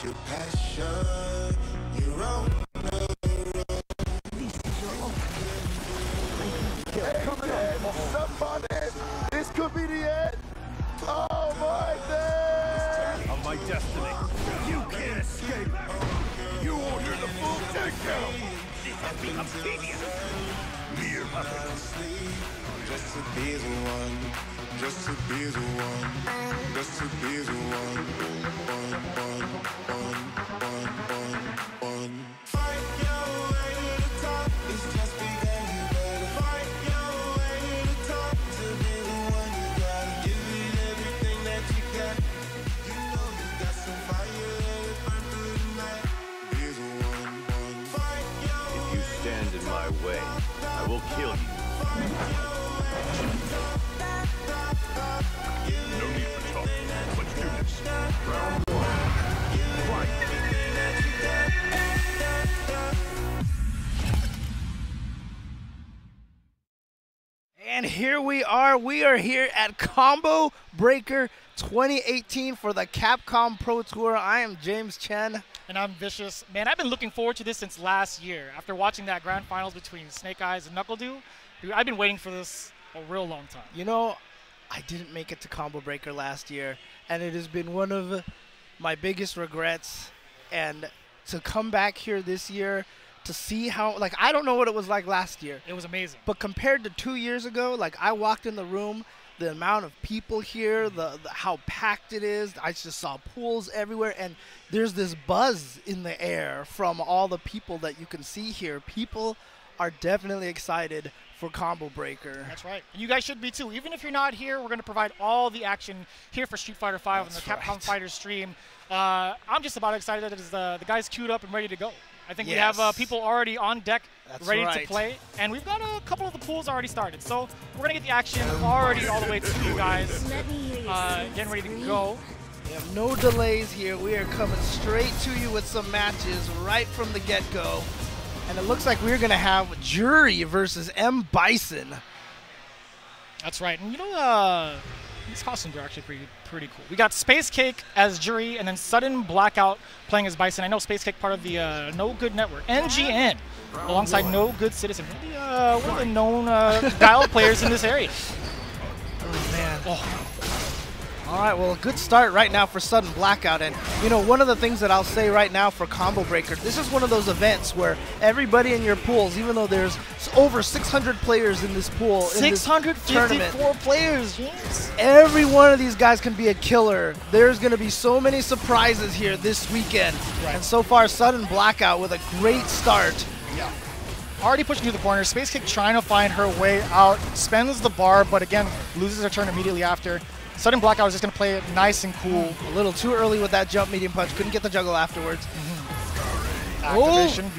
your passion. You're on. This could be the end. Oh my God! Of my destiny. You can't escape. You order the full takedown. This has become tedious. Mere puppets. Just to be the one. Just to be the one. Just to be the one. One. Fight your way to the top. It's just because you better. Fight your way to the top. To be the one you gotta. Give it everything that you got. You know you got some fire. Let it burn through the night. Be the one. Fight your way. If you stand in my way, I will kill you. No need for talk. Let's do this. Round one. Fight. And here we are. We are here at Combo Breaker 2018 for the Capcom Pro Tour. I am James Chen. And I'm Vicious. Man, I've been looking forward to this since last year. After watching that grand finals between Snake Eyes and NuckleDu, dude, I've been waiting for this a real long time. You know, I didn't make it to Combo Breaker last year, and it has been one of my biggest regrets. And to come back here this year, to see how, like, I don't know what it was like last year. It was amazing. But compared to 2 years ago, like, I walked in the room, the amount of people here, the how packed it is. I just saw pools everywhere, and there's this buzz in the air from all the people that you can see here. People are definitely excited for Combo Breaker. That's right. And you guys should be too. Even if you're not here, we're going to provide all the action here for Street Fighter V on the Capcom Fighters stream. I'm just about excited that the guys queued up and ready to go. I think we have people already on deck, ready to play, and we've got a couple of the pools already started. So we're gonna get the action already all the way to you guys, getting ready to go. We have no delays here. We are coming straight to you with some matches right from the get-go, and it looks like we're gonna have Juri versus Bison. That's right, and you know, these costumes are actually pretty cool. We got SpaceCake as Juri, and then SuddenBlackout playing as Bison. I know SpaceCake part of the No Good Network, NGN, alongside No Good Citizen. One of the known Guile players in this area. Oh, man. Oh. All right, well, a good start right now for SuddenBlackout. And, you know, one of the things that I'll say right now for Combo Breaker, this is one of those events where everybody in your pools, even though there's over 600 players in this pool, 654 players, yes. Every one of these guys can be a killer. There's going to be so many surprises here this weekend. Right. And so far, SuddenBlackout with a great start. Yeah. Already pushing through the corner. SpaceCake trying to find her way out, spends the bar, but again, loses her turn immediately after. SuddenBlackout is just going to play it nice and cool. A little too early with that jump medium punch. Couldn't get the juggle afterwards. Activation,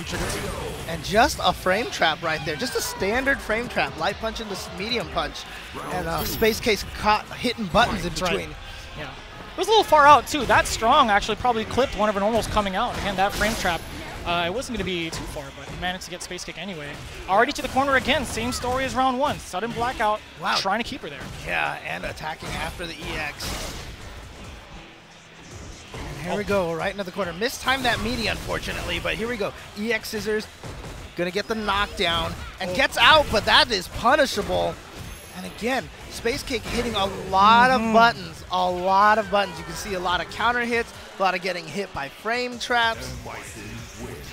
and just a frame trap right there. Just a standard frame trap. Light punch into medium punch. And SpaceCake caught hitting buttons in between. Right. Yeah. It was a little far out, too. That strong actually probably clipped one of her normals coming out. Again, that frame trap, it wasn't going to be too far, but managed to get SpaceCake anyway. Already to the corner again. Same story as round one. SuddenBlackout trying to keep her there. Yeah, and attacking after the EX. And here we go, right into the corner. Mistimed that meaty, unfortunately, but here we go. EX scissors, gonna get the knockdown, and gets out, but that is punishable. And again, SpaceCake hitting a lot of buttons, a lot of buttons. You can see a lot of counter hits, a lot of getting hit by frame traps.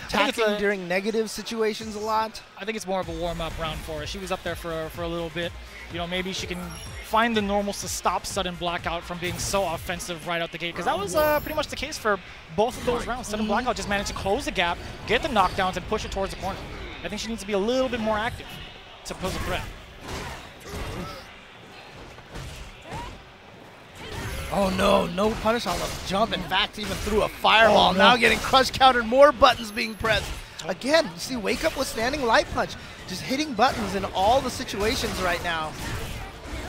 Attacking during negative situations a lot. I think it's more of a warm-up round for her. She was up there for a little bit. You know, maybe she can find the normals to stop SuddenBlackout from being so offensive right out the gate, because that was pretty much the case for both of those rounds. SuddenBlackout just managed to close the gap, get the knockdowns, and push it towards the corner. I think she needs to be a little bit more active to pose a threat. Oh no, no punish on the jump. In fact, even threw a fireball. Now getting crush countered, more buttons being pressed. Again, you see Wake Up with standing light punch. Just hitting buttons in all the situations right now.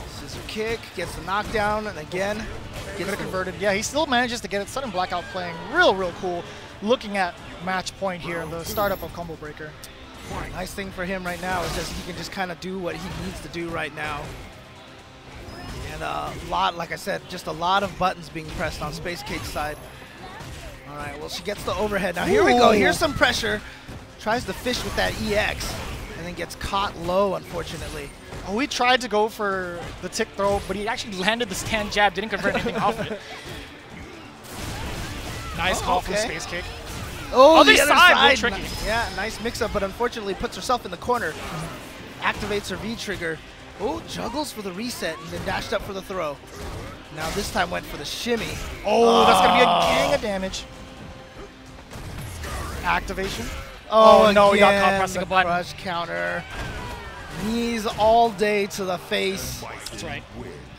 Scissor kick, gets the knockdown, and again, gets it converted. Yeah, he still manages to get it. SuddenBlackout playing real cool. Looking at match point here, the startup of Combo Breaker. Nice thing for him right now is just he can just kind of do what he needs to do right now. And a lot, like I said, just a lot of buttons being pressed on SpaceCake's side. All right, well, she gets the overhead. Now, here we go. Here's some pressure. Tries to fish with that EX, and then gets caught low, unfortunately. Oh, we tried to go for the tick throw, but he actually landed the stand jab, didn't convert anything off of it. Nice call from SpaceCake. Oh, Other the other side, side. real tricky. Yeah, nice mix-up, but unfortunately puts herself in the corner. Activates her V-trigger. Oh, juggles for the reset, and then dashed up for the throw. Now this time went for the shimmy. Oh, that's going to be a gang of damage. Activation. Oh, no, he got caught again, pressing the a button. crush counter. Knees all day to the face. That's right.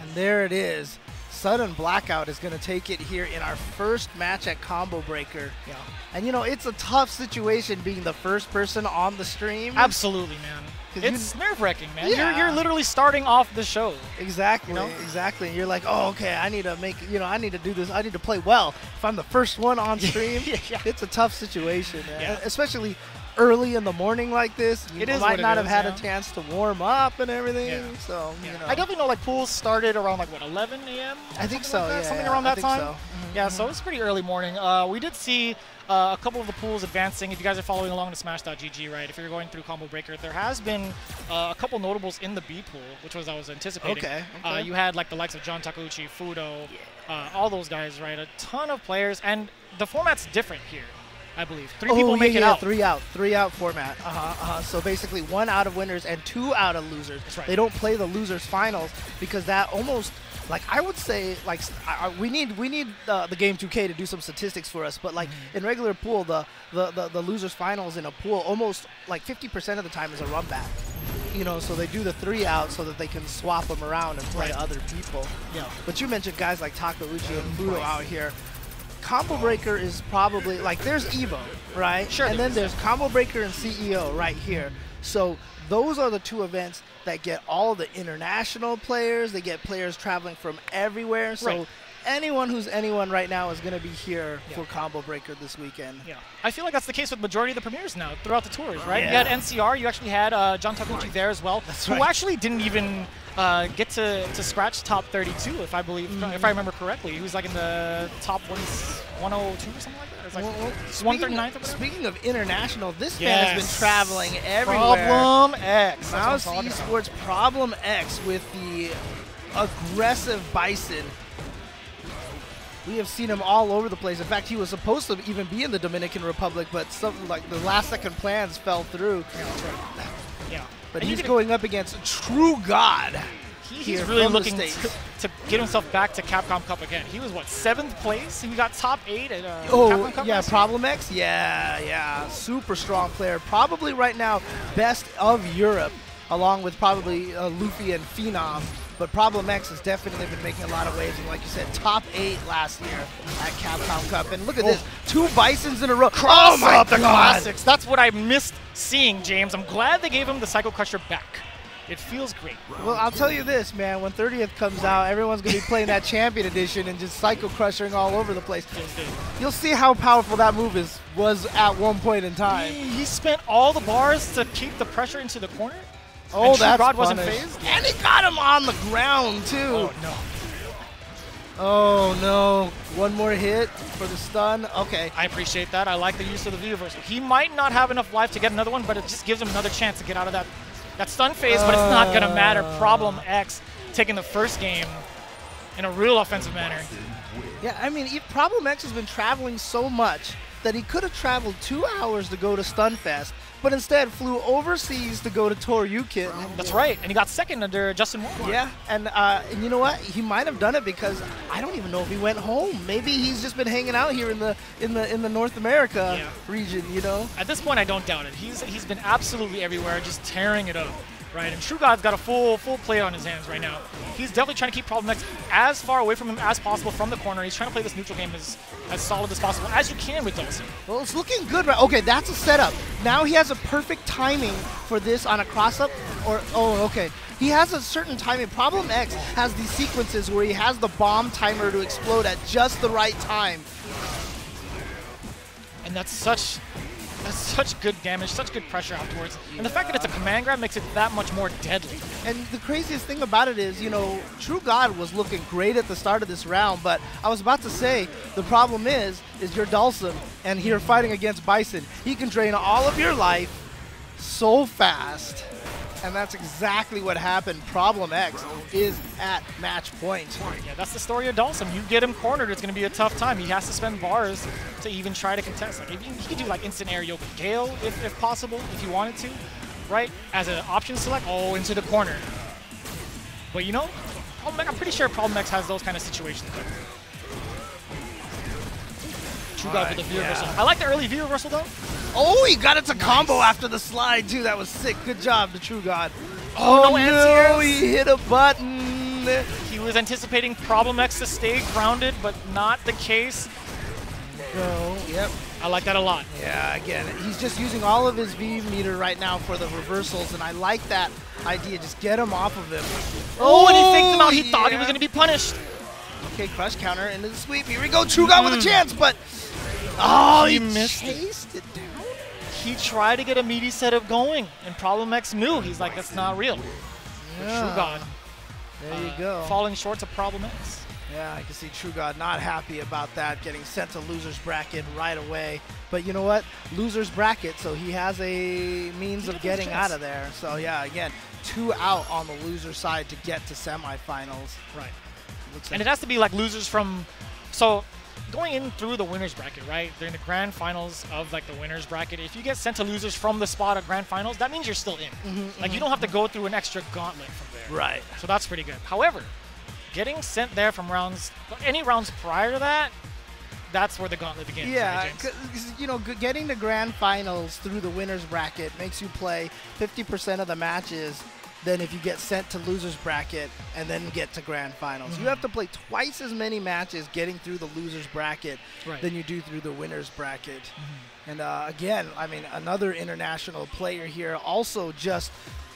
And there it is. SuddenBlackout is going to take it here in our first match at Combo Breaker. Yeah. And, you know, it's a tough situation being the first person on the stream. Absolutely, man. 'Cause It's nerve-wracking, man. Yeah. You're literally starting off the show. Exactly, You know? exactly. And you're like, oh, okay, I need to make, you know, I need to do this. I need to play well. If I'm the first one on stream, Yeah. it's a tough situation, man. Yeah. Especially early in the morning like this. You It is might what it not have is, had yeah. a chance to warm up and everything. Yeah. So, you know. I definitely know, like, pools started around, like, what, 11 a.m.? I think Something so, like that? yeah. Something yeah, around I that think time? so. Yeah, so it's pretty early morning. We did see a couple of the pools advancing. If you guys are following along to Smash.gg, right, if you're going through Combo Breaker, there has been a couple notables in the B pool, which was I was anticipating. Okay. You had like the likes of JohnTakeuchi, Fuudo, all those guys, right? A ton of players, and the format's different here, I believe. Three people make it out. 3 out format. So basically 1 out of winners and 2 out of losers. That's right. They don't play the losers finals because that almost, like, I would say, like, we need the game 2K to do some statistics for us. But like in regular pool, the losers finals in a pool almost like 50% of the time is a run back. You know, so they do the 3 out so that they can swap them around and play other people. Yeah. But you mentioned guys like Takeuchi and Fuudo out here. Combo Breaker is probably, like, there's Evo, right? Sure. And then there's Combo Breaker and CEO right here. So those are the 2 events that get all the international players. They get players traveling from everywhere. So Right. anyone who's anyone right now is going to be here for Combo Breaker this weekend. Yeah, I feel like that's the case with majority of the premieres now throughout the tours, right? Yeah. You had NCR, you actually had JohnTakeuchi there as well, That's who right. actually didn't even get to scratch top 32, if I remember correctly. He was like in the top 102 or something like that. It was like 139th or whatever. Speaking of international, this man has been traveling everywhere. Problem X. Mouz That's what I'm talking about. Esports Problem X with the aggressive Bison. We have seen him all over the place. In fact, he was supposed to even be in the Dominican Republic, but something like the last-second plans fell through. Yeah, that's right. Yeah. But And he's you going up against TrueGod. He's here really from the looking States. to get himself back to Capcom Cup again. He was, what, 7th place? He got top 8 at Oh, Capcom Cup yeah, last year? Problem X? Yeah. Super strong player. Probably right now best of Europe, along with probably Luffy and Phenom. But Problem X has definitely been making a lot of waves. And like you said, top 8 last year at Capcom Cup. And look at this, 2 Bisons in a row. Cross Oh my up the God. classics. That's what I missed seeing, James. I'm glad they gave him the Psycho Crusher back. It feels great. Well, I'll tell you this, man. When 30th comes out, everyone's going to be playing that Champion Edition and just Psycho Crushing all over the place. Feels good. You'll see how powerful that move was at one point in time. He spent all the bars to keep the pressure into the corner. Oh, and that's TrueGod wasn't punished. phased. And he got him on the ground, too. Oh, no. Oh, no. One more hit for the stun. Okay. I appreciate that. I like the use of the V-reversal. He might not have enough life to get another one, but it just gives him another chance to get out of that stun phase, but it's not going to matter. Problem X taking the first game in a real offensive manner. Yeah, I mean, Problem X has been traveling so much that he could have traveled 2 hours to go to Stunfest, but instead flew overseas to go to Toryukin. That's right, and he got second under Justin Wong. Yeah, and you know what? He might have done it because I don't even know if he went home. Maybe he's just been hanging out here in the North America region. You know. At this point, I don't doubt it. He's been absolutely everywhere, just tearing it up. Right, and TrueGod's got a full play on his hands right now. He's definitely trying to keep Problem X as far away from him as possible from the corner. He's trying to play this neutral game as solid as possible, as you can with Dhalsim. Well, it's looking good. Right? Okay, that's a setup. Now he has a perfect timing for this on a cross-up. Okay. He has a certain timing. Problem X has these sequences where he has the bomb timer to explode at just the right time. And that's such That's such good damage, such good pressure afterwards. And the fact that it's a command grab makes it that much more deadly. And the craziest thing about it is, you know, truegod was looking great at the start of this round, but I was about to say, the problem is you're Dhalsim, and you're fighting against Bison. He can drain all of your life so fast. And that's exactly what happened. Problem X is at match point. Yeah, that's the story of Dhalsim. You get him cornered, it's going to be a tough time. He has to spend bars to even try to contest. Like, if he could do like instant aerial with Guile, if possible, if you wanted to, right? As an option select, into the corner. But you know, I'm pretty sure Problem X has those kind of situations. truegod with the V reversal. I like the early V reversal though. Oh, he got it to combo after the slide too. That was sick. Good job, the truegod. Oh no, he hit a button. He was anticipating Problem X to stay grounded, but not the case. Go. Yep. I like that a lot. Yeah, again, he's just using all of his V meter right now for the reversals, and I like that idea. Just get him off of him. Oh, and he faked him out. He thought he was going to be punished. Okay, crush counter into the sweep. Here we go. truegod with a chance, but he missed it down. He tried to get a meaty setup going, and Problem X knew. He's like, that's not real. Yeah. truegod. There you go. Falling short to Problem X. Yeah, I can see truegod not happy about that, getting sent to loser's bracket right away. But you know what? Loser's bracket, so he has a means of getting out of there. So yeah, again, 2 out on the loser side to get to semifinals. Right. Looks And it has to be like losers from, so going in through the winner's bracket, right? During the grand finals of like the winner's bracket, if you get sent to losers from the spot of grand finals, that means you're still in. Like you don't have to go through an extra gauntlet from there. Right. So that's pretty good. However, getting sent there from rounds, any rounds prior to that, that's where the gauntlet begins. Yeah, right, James? you know, getting to grand finals through the winner's bracket makes you play 50% of the matches than if you get sent to loser's bracket and then get to grand finals. You have to play twice as many matches getting through the loser's bracket than you do through the winner's bracket. And again, I mean, another international player here, also just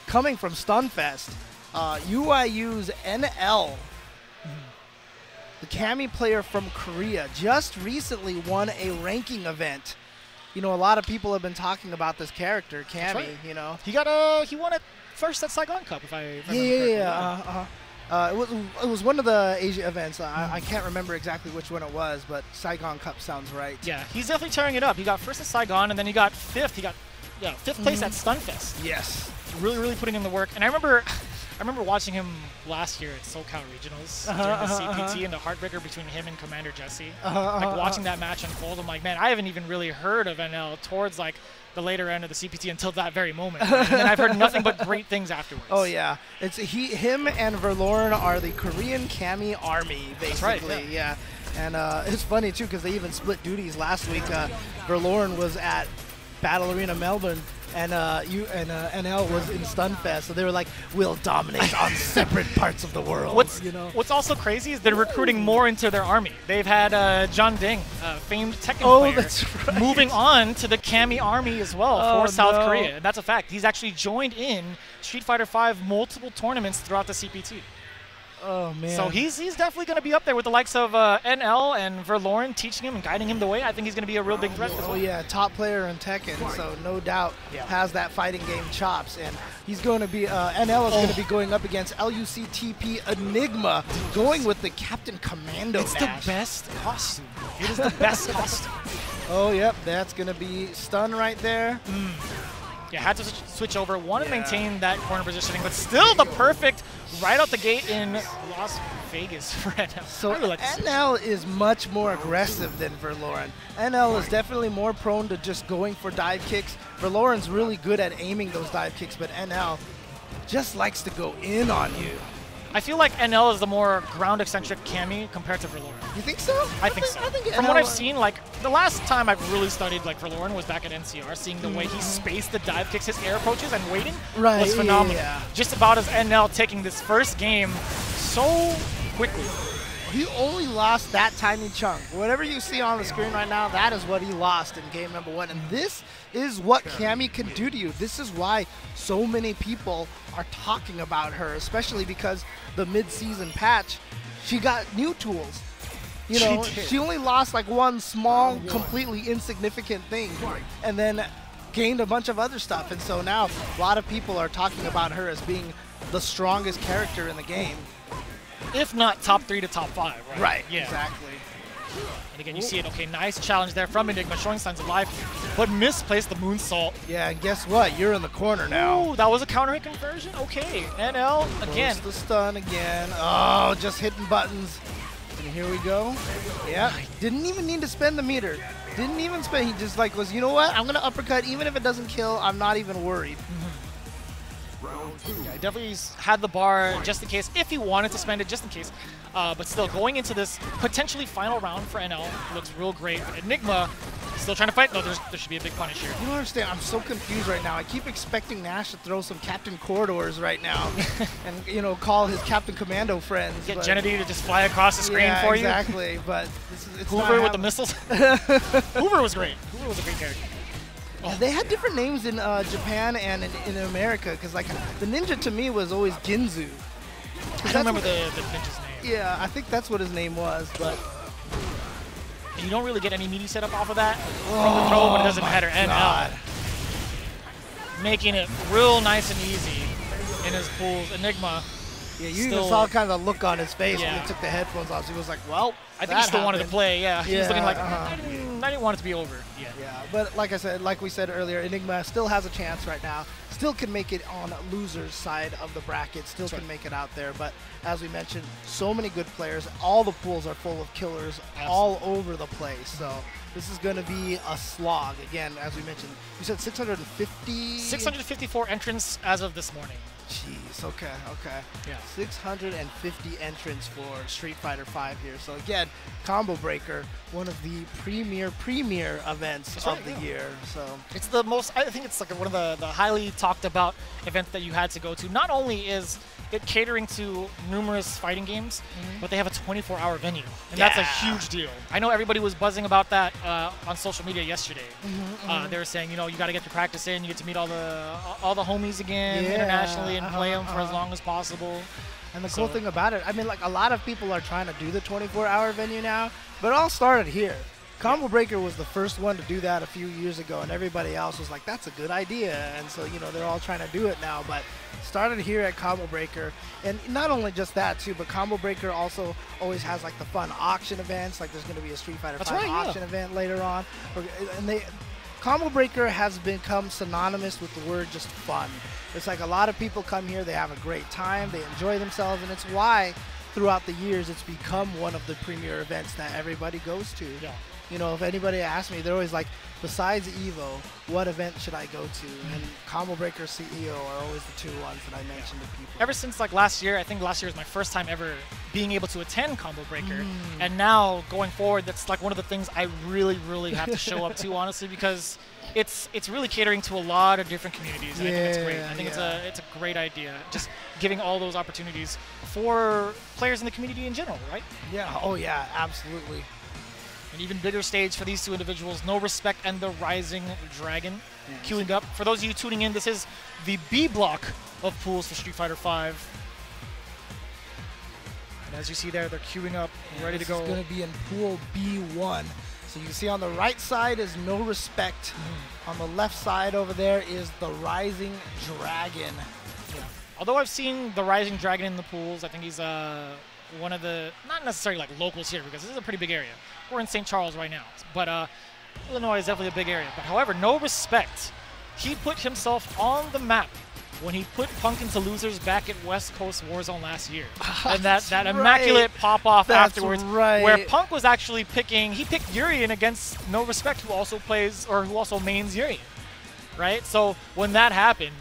coming from Stunfest, UIU's NL. The Cammy player from Korea just recently won a ranking event. You know, a lot of people have been talking about this character, Cammy. You know, he won it first at Saigon Cup, if I remember correctly. It was one of the Asia events. I can't remember exactly which one it was, but Saigon Cup sounds right. Yeah, he's definitely tearing it up. He got first at Saigon, and then he got fifth. He got fifth place at Stunfest. Yes, really, really putting in the work. And I remember watching him last year at SoCal Regionals during the CPT and the heartbreaker between him and Commander Jesse. Like watching that match unfold, I'm like, man, I haven't even really heard of NL towards like the later end of the CPT until that very moment. Right? And I've heard nothing but great things afterwards. Oh yeah, it's him and Verloren are the Korean Cammy army, basically. That's right, yeah. And it's funny too because they even split duties last week. Verloren was at Battle Arena Melbourne, and NL was in Stunfest, so they were like, we'll dominate on separate parts of the world. What's also crazy is they're recruiting more into their army. They've had John Ding, famed Tekken player, that's right, moving on to the Cammy army as well for South Korea. And that's a fact. He's actually joined in Street Fighter V multiple tournaments throughout the CPT. Oh man! So he's definitely going to be up there with the likes of NL and Verloren, teaching him and guiding him the way. I think he's going to be a real big threat as well. Oh yeah, top player in Tekken, so no doubt has that fighting game chops, and he's going to be NL is going to be going up against LUCTP Enigma, going with the Captain Commando. It's Nash. the best costume. It is the best costume. Oh yep, that's going to be stun right there. Yeah, had to switch over. Wanted to maintain that corner positioning, but still the perfect right out the gate in Las Vegas for NL. So NL is much more aggressive than Verloren. NL is definitely more prone to just going for dive kicks. Verloren's really good at aiming those dive kicks, but NL just likes to go in on you. I feel like NL is the more ground-eccentric Cammy compared to Verloren. You think so? I think so. From what I've seen, like the last time I've really studied like Verloren was back at NCR, seeing the way he spaced the dive kicks, his air approaches, and waiting was phenomenal. Yeah. Just about as NL taking this first game so quickly. He only lost that tiny chunk. Whatever you see on the screen right now, that is what he lost in game number 1. And this is what Cammy can do to you. This is why so many people are talking about her, especially because the mid-season patch, she got new tools. You know, She did. she only lost like one small, completely insignificant thing, and then gained a bunch of other stuff. And so now a lot of people are talking about her as being the strongest character in the game. If not top 3 to top 5, right? Right, Yeah. exactly. And again, you see it. Okay, nice challenge there from Enigma, showing signs of life, but misplaced the moonsault. Yeah, and guess what? You're in the corner now. Ooh, that was a counter hit conversion. Okay, NL again. Close the stun again. Oh, just hitting buttons. And here we go. Yeah, didn't even need to spend the meter. Didn't even spend. He just like was, you know what? I'm going to uppercut even if it doesn't kill. I'm not even worried. Yeah, he definitely had the bar just in case, if he wanted to spend it, just in case. But still, going into this potentially final round for NL looks real great. Enigma still trying to fight. No, there should be a big punish here. You don't understand. I'm so confused right now. I keep expecting Nash to throw some Captain Corridors right now and, you know, call his Captain Commando friends. Get but Gennady to just fly across the screen for you. Exactly. But it's Hoover with the missiles. Hoover was great. Hoover was a great character. Oh. They had different names in Japan and in America, because like the ninja to me was always Ginzu. I don't remember the ninja's name. Yeah, I think that's what his name was, but you don't really get any meaty setup off of that from the throw, but it doesn't matter. And making it real nice and easy in his pools. Enigma. Yeah, you even saw kind of the look on his face when he took the headphones off. So he was like, well, I think he still wanted to play. Yeah, he was looking like, uh-huh. I didn't want it to be over. Yeah. Yeah, but like I said, like we said earlier, Enigma still has a chance right now. Still can make it on loser's side of the bracket. Still can make it out there. But as we mentioned, so many good players. All the pools are full of killers all over the place. So this is going to be a slog. Again, as we mentioned, you said 650? 654 entrants as of this morning. Jeez, okay. Yeah. 650 entrants for Street Fighter V here. So again, Combo Breaker, one of the premier events of the year. So it's the most, I think it's like one of the highly talked about events that you had to go to. Not only is it catering to numerous fighting games, but they have a 24-hour venue, and that's a huge deal. I know everybody was buzzing about that on social media yesterday. They were saying, you know, you got to get your practice in, you get to meet all the homies again internationally and play them for as long as possible. And the cool thing about it, I mean, like a lot of people are trying to do the 24-hour venue now, but it all started here. Combo Breaker was the first one to do that a few years ago, and everybody else was like, that's a good idea. And so, you know, they're all trying to do it now, but started here at Combo Breaker. And not only just that, too, but Combo Breaker also always has, like, the fun auction events. Like, there's going to be a Street Fighter V auction event later on. And Combo Breaker has become synonymous with the word just fun. It's like a lot of people come here, they have a great time, they enjoy themselves, and it's why throughout the years it's become one of the premier events that everybody goes to. Yeah. You know, if anybody asks me, they're always like, besides EVO, what event should I go to? And Combo Breaker, CEO are always the two ones that I mention to people. Ever since like last year, I think last year was my first time ever being able to attend Combo Breaker. And now going forward, that's like one of the things I really have to show up to, honestly, because it's really catering to a lot of different communities. And I think it's great. I think it's a great idea. Just giving all those opportunities for players in the community in general, right? Yeah. Oh yeah, absolutely. An even bigger stage for these two individuals, No Respect and the Rising Dragon, queuing up. For those of you tuning in, this is the B block of pools for Street Fighter V. And as you see there, they're queuing up, ready to go. It's going to be in pool B1. So you can see on the right side is No Respect. On the left side over there is the Rising Dragon. Yeah. Although I've seen the Rising Dragon in the pools, I think he's one of the, not necessarily like locals here, because this is a pretty big area. We're in St. Charles right now, but Illinois is definitely a big area. But however, No Respect, he put himself on the map when he put Punk into losers back at West Coast Warzone last year. And that immaculate pop-off afterwards, where Punk was actually picking, he picked Urien against No Respect, who also plays, or who also mains Urien, right? So when that happened,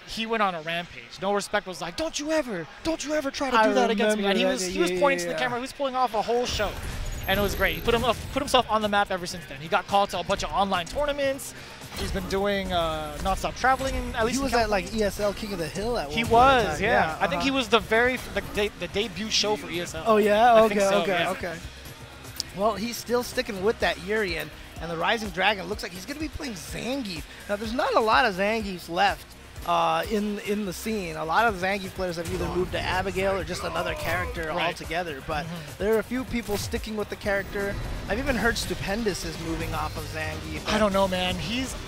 he went on a rampage. No Respect was like, don't you ever try to do that against me. And he was pointing to the camera, he was pulling off a whole show. And it was great. He put himself on the map ever since then. He got called to a bunch of online tournaments. He's been doing non-stop traveling. At least he was at like ESL King of the Hill at one point. He was, yeah. I think he was the debut show for ESL. Oh yeah, okay. Well, he's still sticking with that Urien, and the Rising Dragon looks like he's going to be playing Zangief. Now, there's not a lot of Zangiefs left in the scene. A lot of Zangief players have either moved to Abigail or just another character altogether, but there are a few people sticking with the character. I've even heard Stupendous is moving off of Zangief. I don't know, man.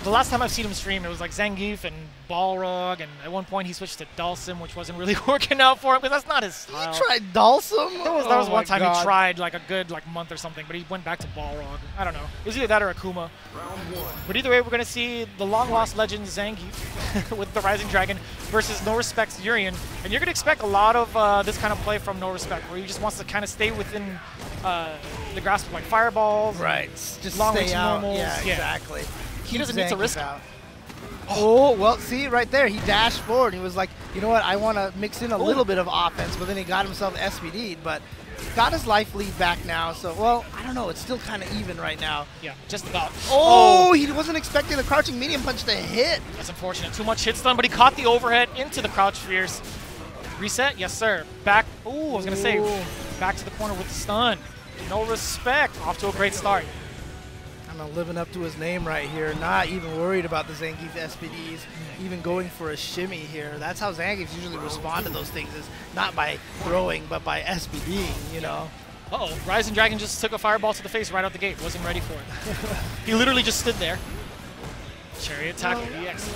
The last time I've seen him stream, it was like Zangief and Balrog, and at one point he switched to Dhalsim, which wasn't really working out for him, because that's not his style. He tried Dhalsim? There was one time he tried like a good month or something, but he went back to Balrog. I don't know. It was either that or Akuma. But either way, we're going to see the long-lost legend Zangief with the Rising Dragon versus No Respect's Urien. And you're going to expect a lot of this kind of play from No Respect, where he just wants to kind of stay within the grasp of like fireballs. Right. Just long stay range out. normals. Yeah, exactly. He doesn't need to risk it. Oh, well, see, right there, he dashed forward. He was like, you know what, I want to mix in a little bit of offense, but then he got himself SPD'd, but got his life lead back now. So, well, I don't know. It's still kind of even right now. Yeah, just about. Oh, he wasn't expecting the crouching medium punch to hit. That's unfortunate. Too much hit stun, but he caught the overhead into the crouch spheres. Reset? Yes, sir. Back. Ooh, I was going to say, back to the corner with the stun. No Respect. Off to a great start. I'm living up to his name right here. Not even worried about the Zangief SPDs. Even going for a shimmy here. That's how Zangiefs usually respond to those things, is not by throwing, but by SPDing, you know. Uh-oh. Rising Dragon just took a fireball to the face right out the gate. Wasn't ready for it. He literally just stood there. Chariot tackle.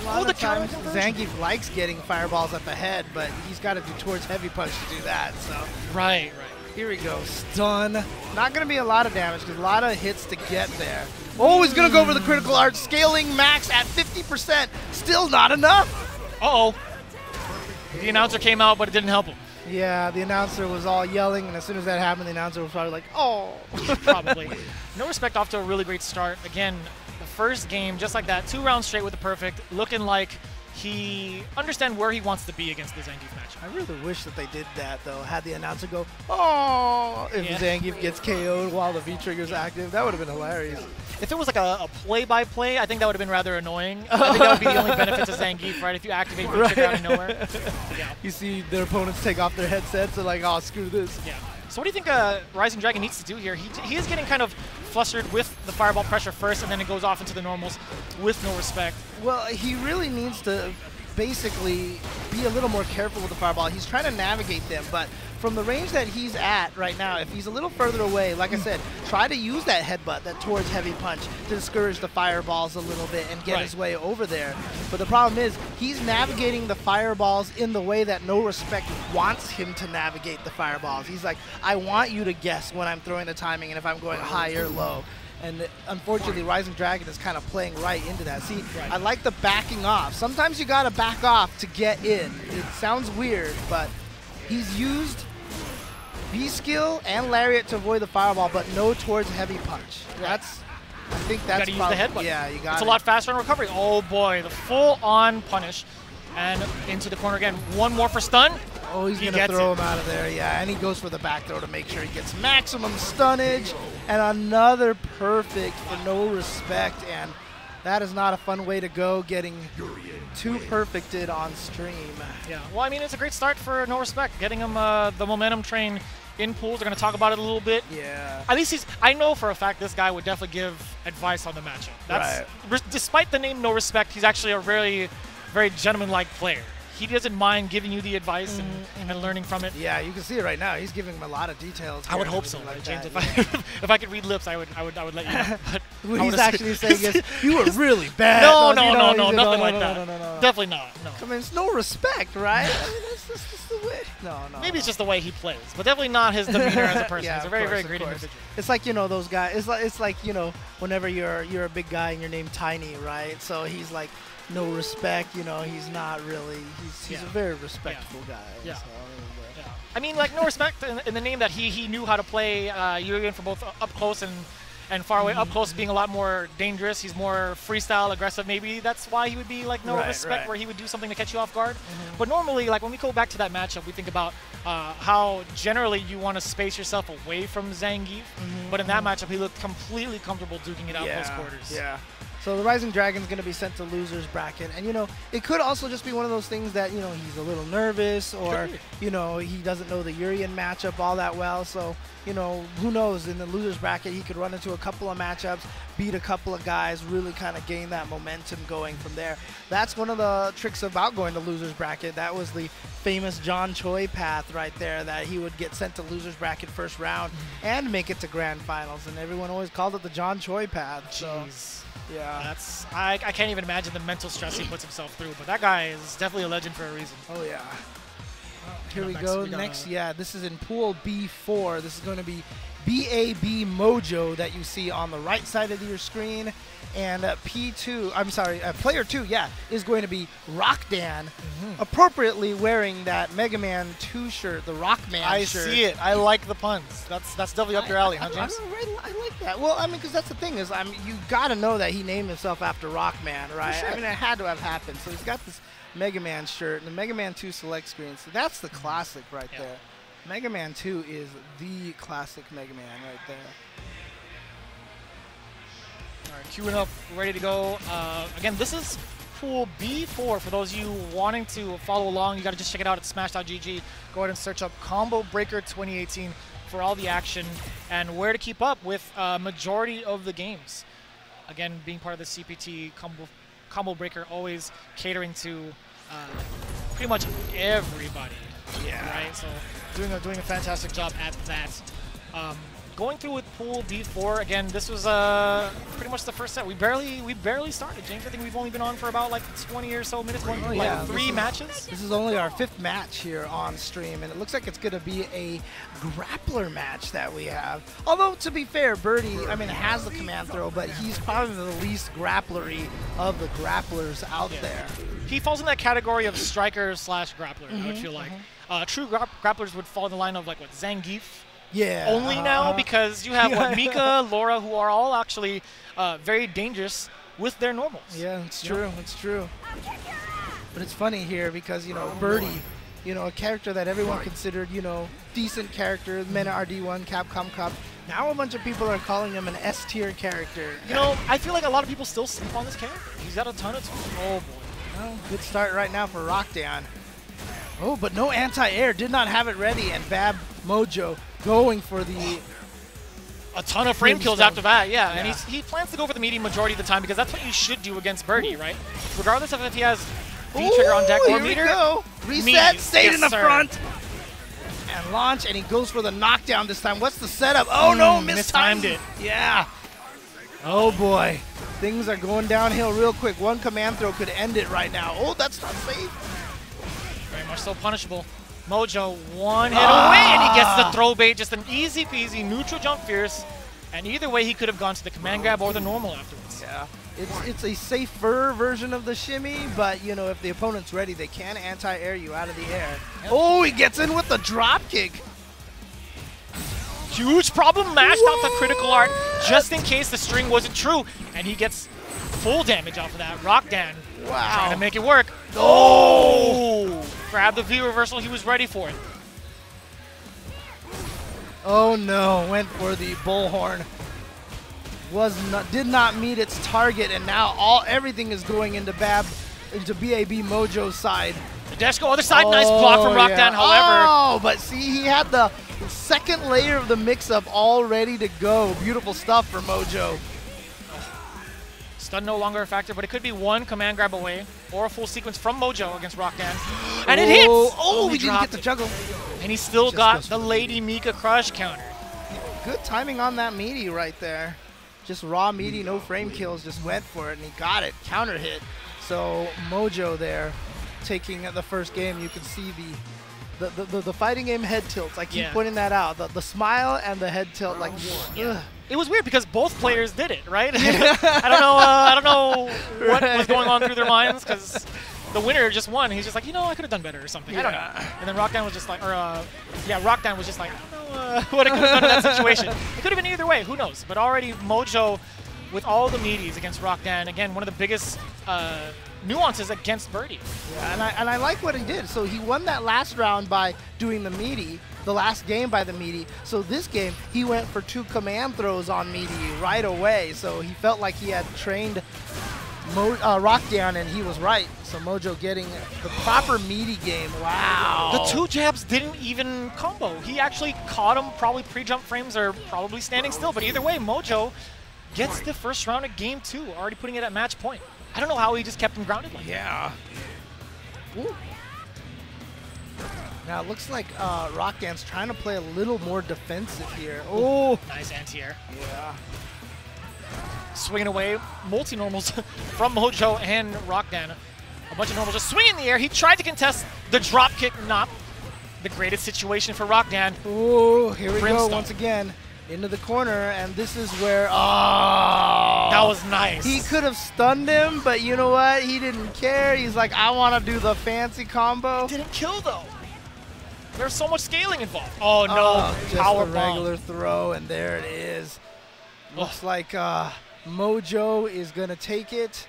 Oh, the times Zangief likes getting fireballs at the head, but he's got to do towards heavy punch to do that. So Right. Here we go. Stun. Not going to be a lot of damage because a lot of hits to get there. Oh, he's going to go for the critical art. Scaling max at 50%. Still not enough. Uh-oh. The announcer came out, but it didn't help him. Yeah, the announcer was all yelling, and as soon as that happened, the announcer was probably like, oh. Probably. No Respect off to a really great start. Again, the first game, just like that, 2 rounds straight with the perfect, looking like he understands where he wants to be against the Zangief match. I really wish that they did that, though. Had the announcer go, oh, if Zangief gets KO'd while the V-trigger's active. That would have been hilarious. If it was like a play-by-play, I think that would have been rather annoying. I think that would be the only benefit to Zangief, right? If you activate V-trigger out of nowhere. Yeah. You see their opponents take off their headsets and like, oh, screw this. Yeah. So what do you think Rising Dragon needs to do here? He is getting kind of flustered with the fireball pressure first, and then it goes off into the normals with No Respect. Well, he really needs to basically be a little more careful with the fireball. He's trying to navigate them, but from the range that he's at right now, if he's a little further away, like I said, try to use that headbutt, that towards heavy punch, to discourage the fireballs a little bit and get his way over there. But the problem is, he's navigating the fireballs in the way that No Respect wants him to navigate the fireballs. He's like, I want you to guess when I'm throwing the timing and if I'm going high or low. And unfortunately, Rising Dragon is kind of playing right into that. See, I like the backing off. Sometimes you got to back off to get in. It sounds weird, but he's used B-skill and Lariat to avoid the fireball, but no towards heavy punch. I think that's you gotta use the headbutt. Yeah, you got it. It's a lot faster on recovery. Oh boy, the full-on punish. And into the corner again. One more for stun. Oh, he's going to throw him out of there. Yeah, and he goes for the back throw to make sure he gets maximum stunnage. And another perfect for No Respect. And that is not a fun way to go, getting 2 perfected on stream. Yeah, well, I mean, it's a great start for No Respect, getting him the momentum train in pools. They're going to talk about it a little bit. Yeah. At least I know for a fact this guy would definitely give advice on the matchup. That's despite the name No Respect, he's actually a very, very gentleman-like player. He doesn't mind giving you the advice and learning from it. Yeah, you can see it right now. He's giving him a lot of details. I would hope so, like James. That, if I could read lips, I would let you know. But what he's actually saying is, you were really bad. No, nothing like that. Definitely not. No. I mean, it's No Respect, right? I mean, that's the way. No. Maybe it's just the way he plays, but definitely not his demeanor as a person. Yeah, he's a very, very great individual. It's like, you know, those guys. It's like, you know, whenever you're a big guy and you're named Tiny, right? So he's like, No Respect, you know, he's not really, he's a very respectful guy. Yeah. So, I mean, like, No Respect in the name that he knew how to play Urien for both up close and far away. Up close being a lot more dangerous. He's more freestyle, aggressive. Maybe that's why he would be like No Respect, where he would do something to catch you off guard. But normally, like, when we go back to that matchup, we think about how generally you want to space yourself away from Zangief. But in that matchup, he looked completely comfortable duking it out close quarters. Yeah. So the Rising Dragon's going to be sent to losers bracket. And, you know, it could also just be one of those things that, you know, he's a little nervous or, you know, he doesn't know the Urien matchup all that well. So, you know, who knows? In the losers bracket, he could run into a couple of matchups, beat a couple of guys, really kind of gain that momentum going from there. That's one of the tricks about going to losers bracket. That was the famous John Choi path right there, that he would get sent to losers bracket first round and make it to grand finals. And everyone always called it the John Choi path. So. Yeah, that's I can't even imagine the mental stress he puts himself through. But that guy is definitely a legend for a reason. Oh yeah. Here we go. Next, yeah, this is in Pool B4. This is going to be BAB Mojo that you see on the right side of your screen. And P2, I'm sorry, player 2, yeah, is going to be Rockdan, appropriately wearing that Mega Man 2 shirt, the Rockman shirt. I see it. I like the puns. That's definitely up your alley, huh, James? I like that. Well, I mean, because that's the thing is, you got to know that he named himself after Rockman, right? Sure. I mean, it had to have happened. So he's got this Mega Man shirt and the Mega Man 2 select screen. So that's the classic right there. Mega Man 2 is the classic Mega Man right there. All right, queuing up, ready to go. Again, this is Pool B4. For those of you wanting to follow along, you got to just check it out at smash.gg. Go ahead and search up Combo Breaker 2018 for all the action and where to keep up with majority of the games. Again, being part of the CPT Combo Breaker, always catering to pretty much everybody. Yeah. Right. So doing a fantastic job at that. Going through with Pool D4 again. This was pretty much the first set. We barely started, James. I think we've only been on for about like 20 or so minutes, going through like 3 matches. This is only our 5th match here on stream, and it looks like it's going to be a grappler match that we have. Although to be fair, Birdie, I mean, has the command throw, but he's probably the least grapplery of the grapplers out there. He falls in that category of striker / grappler. I would feel like true grapplers would fall in the line of like what, Zangief. Yeah. Only now, because you have what, Mika, Laura, who are all actually very dangerous with their normals. Yeah, it's true. It's true. But it's funny here because, you know, Birdie, you know, a character that everyone considered, you know, decent character, MENA RD1, Capcom Cup. Now a bunch of people are calling him an S-tier character. You know, I feel like a lot of people still sleep on this character. He's got a ton of oh boy. Well, good start right now for Rockdan. Oh, but no anti-air. Did not have it ready, and Bab Mojo going for a ton of frame kills after that, yeah. And he plans to go for the medium majority of the time because that's what you should do against Birdie, right? Regardless of if he has V-trigger on deck or meter. Go. Reset, stayed in the front. And launch, and he goes for the knockdown this time. What's the setup? Oh no, mistimed it. Yeah. Oh boy. Things are going downhill real quick. One command throw could end it right now. Oh, that's not safe. Very much so punishable. Mojo, one hit away, and he gets the throw bait. Just an easy peasy neutral jump fierce. And either way, he could have gone to the command grab or the normal afterwards. Yeah. It's a safer version of the shimmy, but, you know, if the opponent's ready, they can anti-air you out of the air. Yep. Oh, he gets in with the drop kick. Huge problem, mashed out the critical art just in case the string wasn't true. And he gets full damage off of that. Rockdan trying to make it work. Oh! Grab the V reversal, he was ready for it. Oh no, went for the bullhorn. Did not meet its target, and now everything is going into BAB Mojo's side. The dash go other side, nice block from Rockdan, however. Oh, but see, he had the second layer of the mix-up all ready to go. Beautiful stuff for Mojo. Stun no longer a factor, but it could be one command grab away or a full sequence from Mojo against Rockdan. And it hits! Oh, we didn't get the juggle. And he still got the Lady Mika crush counter. Good timing on that meaty right there. Just raw meaty, no frame kills, just went for it, and he got it. Counter hit. So Mojo there taking the first game. You can see the fighting game head tilts. I keep pointing that out. The smile and the head tilt, like, It was weird because both players did it, right? I don't know what was going on through their minds, because the winner just won. He's just like, you know, I could have done better or something. I don't know. And then Rockdan was just like, Rockdan was just like, I don't know what I could have done in that situation. It could have been either way. Who knows? But already Mojo with all the meaties against Rockdan. Again, one of the biggest nuances against Birdie. Yeah, and I like what he did. So he won that last round by doing the meaty, the last game by the meaty. So this game, he went for 2 command throws on meaty right away. So he felt like he had trained Rockdan, and he was right. So Mojo getting the proper meaty game. Wow. The 2 jabs didn't even combo. He actually caught him, probably pre-jump frames or probably standing still. But either way, Mojo gets the first round of game 2, already putting it at match point. I don't know how he just kept him grounded like that. Ooh. Now it looks like Rockdan's trying to play a little more defensive here. Oh, Nice anti-air. yeah. Swinging away, multi-normals from Mojo and Rockdan. A bunch of normals just swinging in the air. He tried to contest the drop kick, not the greatest situation for Rockdan. Oh, here we Brimstone. go once again into the corner, and this is where, oh. That was nice. He could have stunned him, but you know what? He didn't care. He's like, I want to do the fancy combo. Didn't kill though. There's so much scaling involved. Oh no, Just power a regular throw, and there it is. Looks like Mojo is going to take it.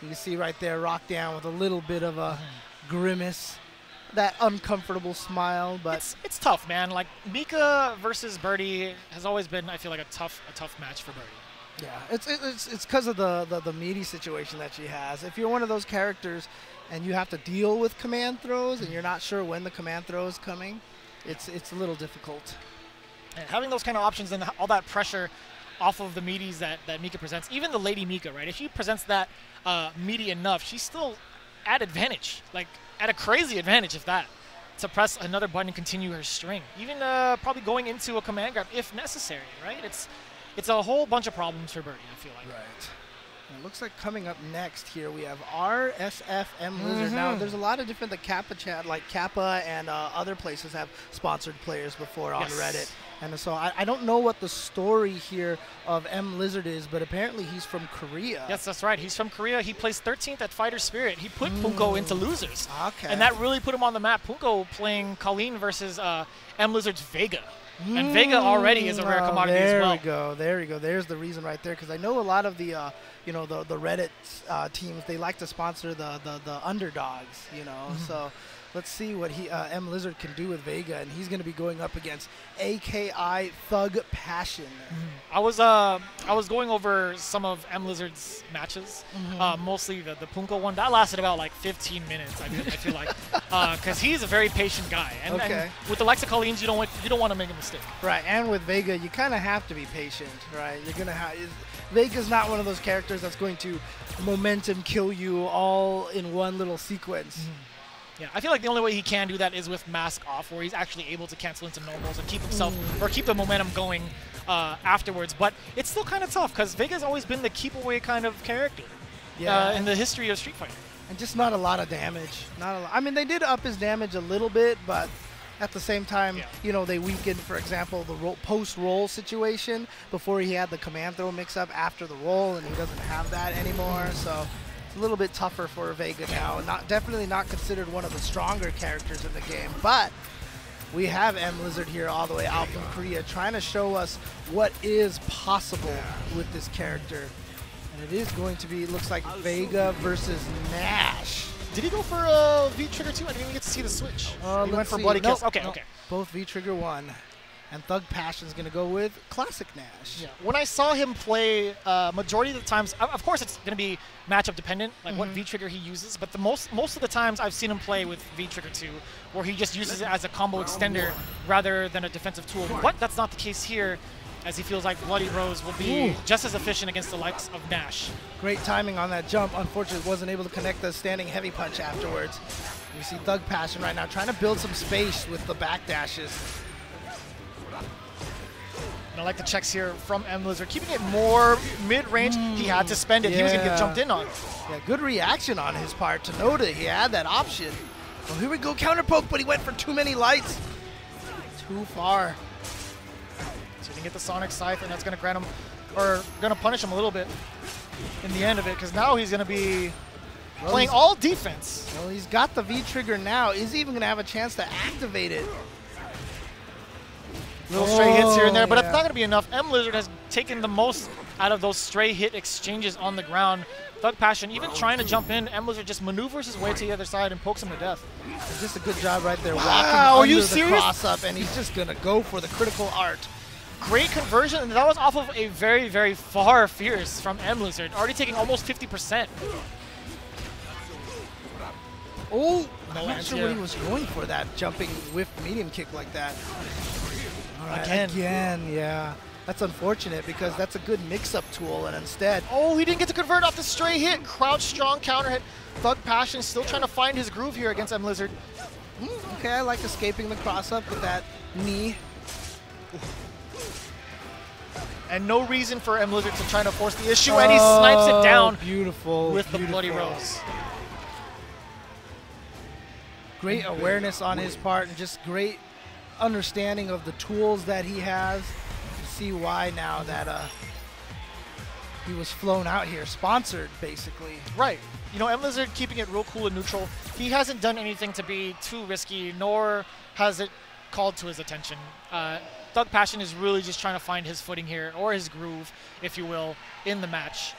You can see right there, Rockdan with a little bit of a grimace. That uncomfortable smile, but it's tough, man. Like Mika versus Birdie has always been, I feel like, a tough match for Birdie. yeah, it's because of the meaty situation that she has. If you're one of those characters and you have to deal with command throws and you're not sure when the command throw is coming, it's a little difficult. And having those kind of options and all that pressure off of the meaties that Mika presents, even the Lady Mika, right? If she presents that meaty enough, she's still at advantage, like at a crazy advantage, if that, to press another button and continue her string. Even probably going into a command grab if necessary, right? It's a whole bunch of problems for Birdie, I feel like. Right. It looks like coming up next here we have RSF M.Lizard. Now there's a lot of different Kappa and other places have sponsored players before on Reddit. And so I don't know what the story here of M.Lizard is, but apparently he's from Korea. Yes, that's right. He's from Korea. He placed 13th at Fighter Spirit. He put Punko into losers. Okay. And that really put him on the map. Punko playing Kolin versus M.Lizard's Vega. And Vega already is a rare commodity as well. There we go. There's the reason right there, because I know a lot of the the Reddit teams, they like to sponsor the underdogs, So let's see what M.Lizard can do with Vega, and he's going to be going up against AKI ThugPassion. I was going over some of M.Lizard's matches, mostly the Punko one. That lasted about like 15 minutes. I feel like, because he's a very patient guy, and with the Lexicolines, you don't want to make a mistake. Right, and with Vega, you kind of have to be patient, right? You're gonna have Vega's not one of those characters that's going to momentum kill you all in one little sequence. Yeah, I feel like the only way he can do that is with mask off, where he's actually able to cancel into normals and keep himself or keep the momentum going afterwards. But it's still kind of tough because Vega's always been the keep away kind of character in the history of Street Fighter. And just not a lot of damage. Not a lot. I mean, they did up his damage a little bit, but at the same time, they weakened, for example, the post-roll situation before he had the command throw mix-up after the roll, and he doesn't have that anymore. So a little bit tougher for Vega now. Definitely not considered one of the stronger characters in the game, but we have M.Lizard here all the way out from Korea trying to show us what is possible with this character. And it is going to be, looks like Vega versus Nash. Did he go for a V-Trigger too? I didn't even get to see the switch. He went for Bloody Kiss. Okay. Both V-Trigger 1. And ThugPassion's going to go with Classic Nash. Yeah. When I saw him play, majority of the times, of course it's going to be matchup dependent, like what V-Trigger he uses, but the most of the times I've seen him play with V-Trigger 2, where he just uses it as a combo extender rather than a defensive tool. But that's not the case here, as he feels like Bloody Rose will be just as efficient against the likes of Nash. Great timing on that jump. Unfortunately, wasn't able to connect the standing heavy punch afterwards. You see ThugPassion right now trying to build some space with the back dashes. And I like the checks here from M.Lizard, keeping it more mid-range. He had to spend it. He was going to get jumped in on. Yeah, good reaction on his part to know that he had that option. Well, here we go, counter poke, but he went for too many lights. Too far. So he can get the Sonic Scythe, and that's going to grant him, or going to punish him a little bit in the end of it, because now he's going to be playing all defense. Well, he's got the V-Trigger now. Is he even going to have a chance to activate it? Little stray hits here and there, but it's not going to be enough. M.Lizard has taken the most out of those stray hit exchanges on the ground. ThugPassion even trying to jump in. M.Lizard just maneuvers his way to the other side and pokes him to death. It's just a good job right there. Wow, walking are you under serious? the cross up, and he's just going to go for the critical art. great conversion, and that was off of a very, very far fierce from M.Lizard, already taking almost 50%. Oh, I'm No not answer. sure what he was going for, that jumping whiff medium kick like that. All right, Again. again, yeah. That's unfortunate because that's a good mix-up tool, and instead, Oh, he didn't get to convert off the stray hit. Crouch strong counter hit. ThugPassion still trying to find his groove here against M.Lizard. okay, I like escaping the cross-up with that knee. And no reason for M.Lizard to try to force the issue, and he snipes it down Beautiful. with the beautiful. Bloody Rose. Great awareness on his part and just great understanding of the tools that he has. You see why now that he was flown out here, sponsored basically. Right. You know, M.Lizard keeping it real cool and neutral. He hasn't done anything to be too risky, nor has it called to his attention. ThugPassion is really just trying to find his footing here, or his groove, if you will, in the match.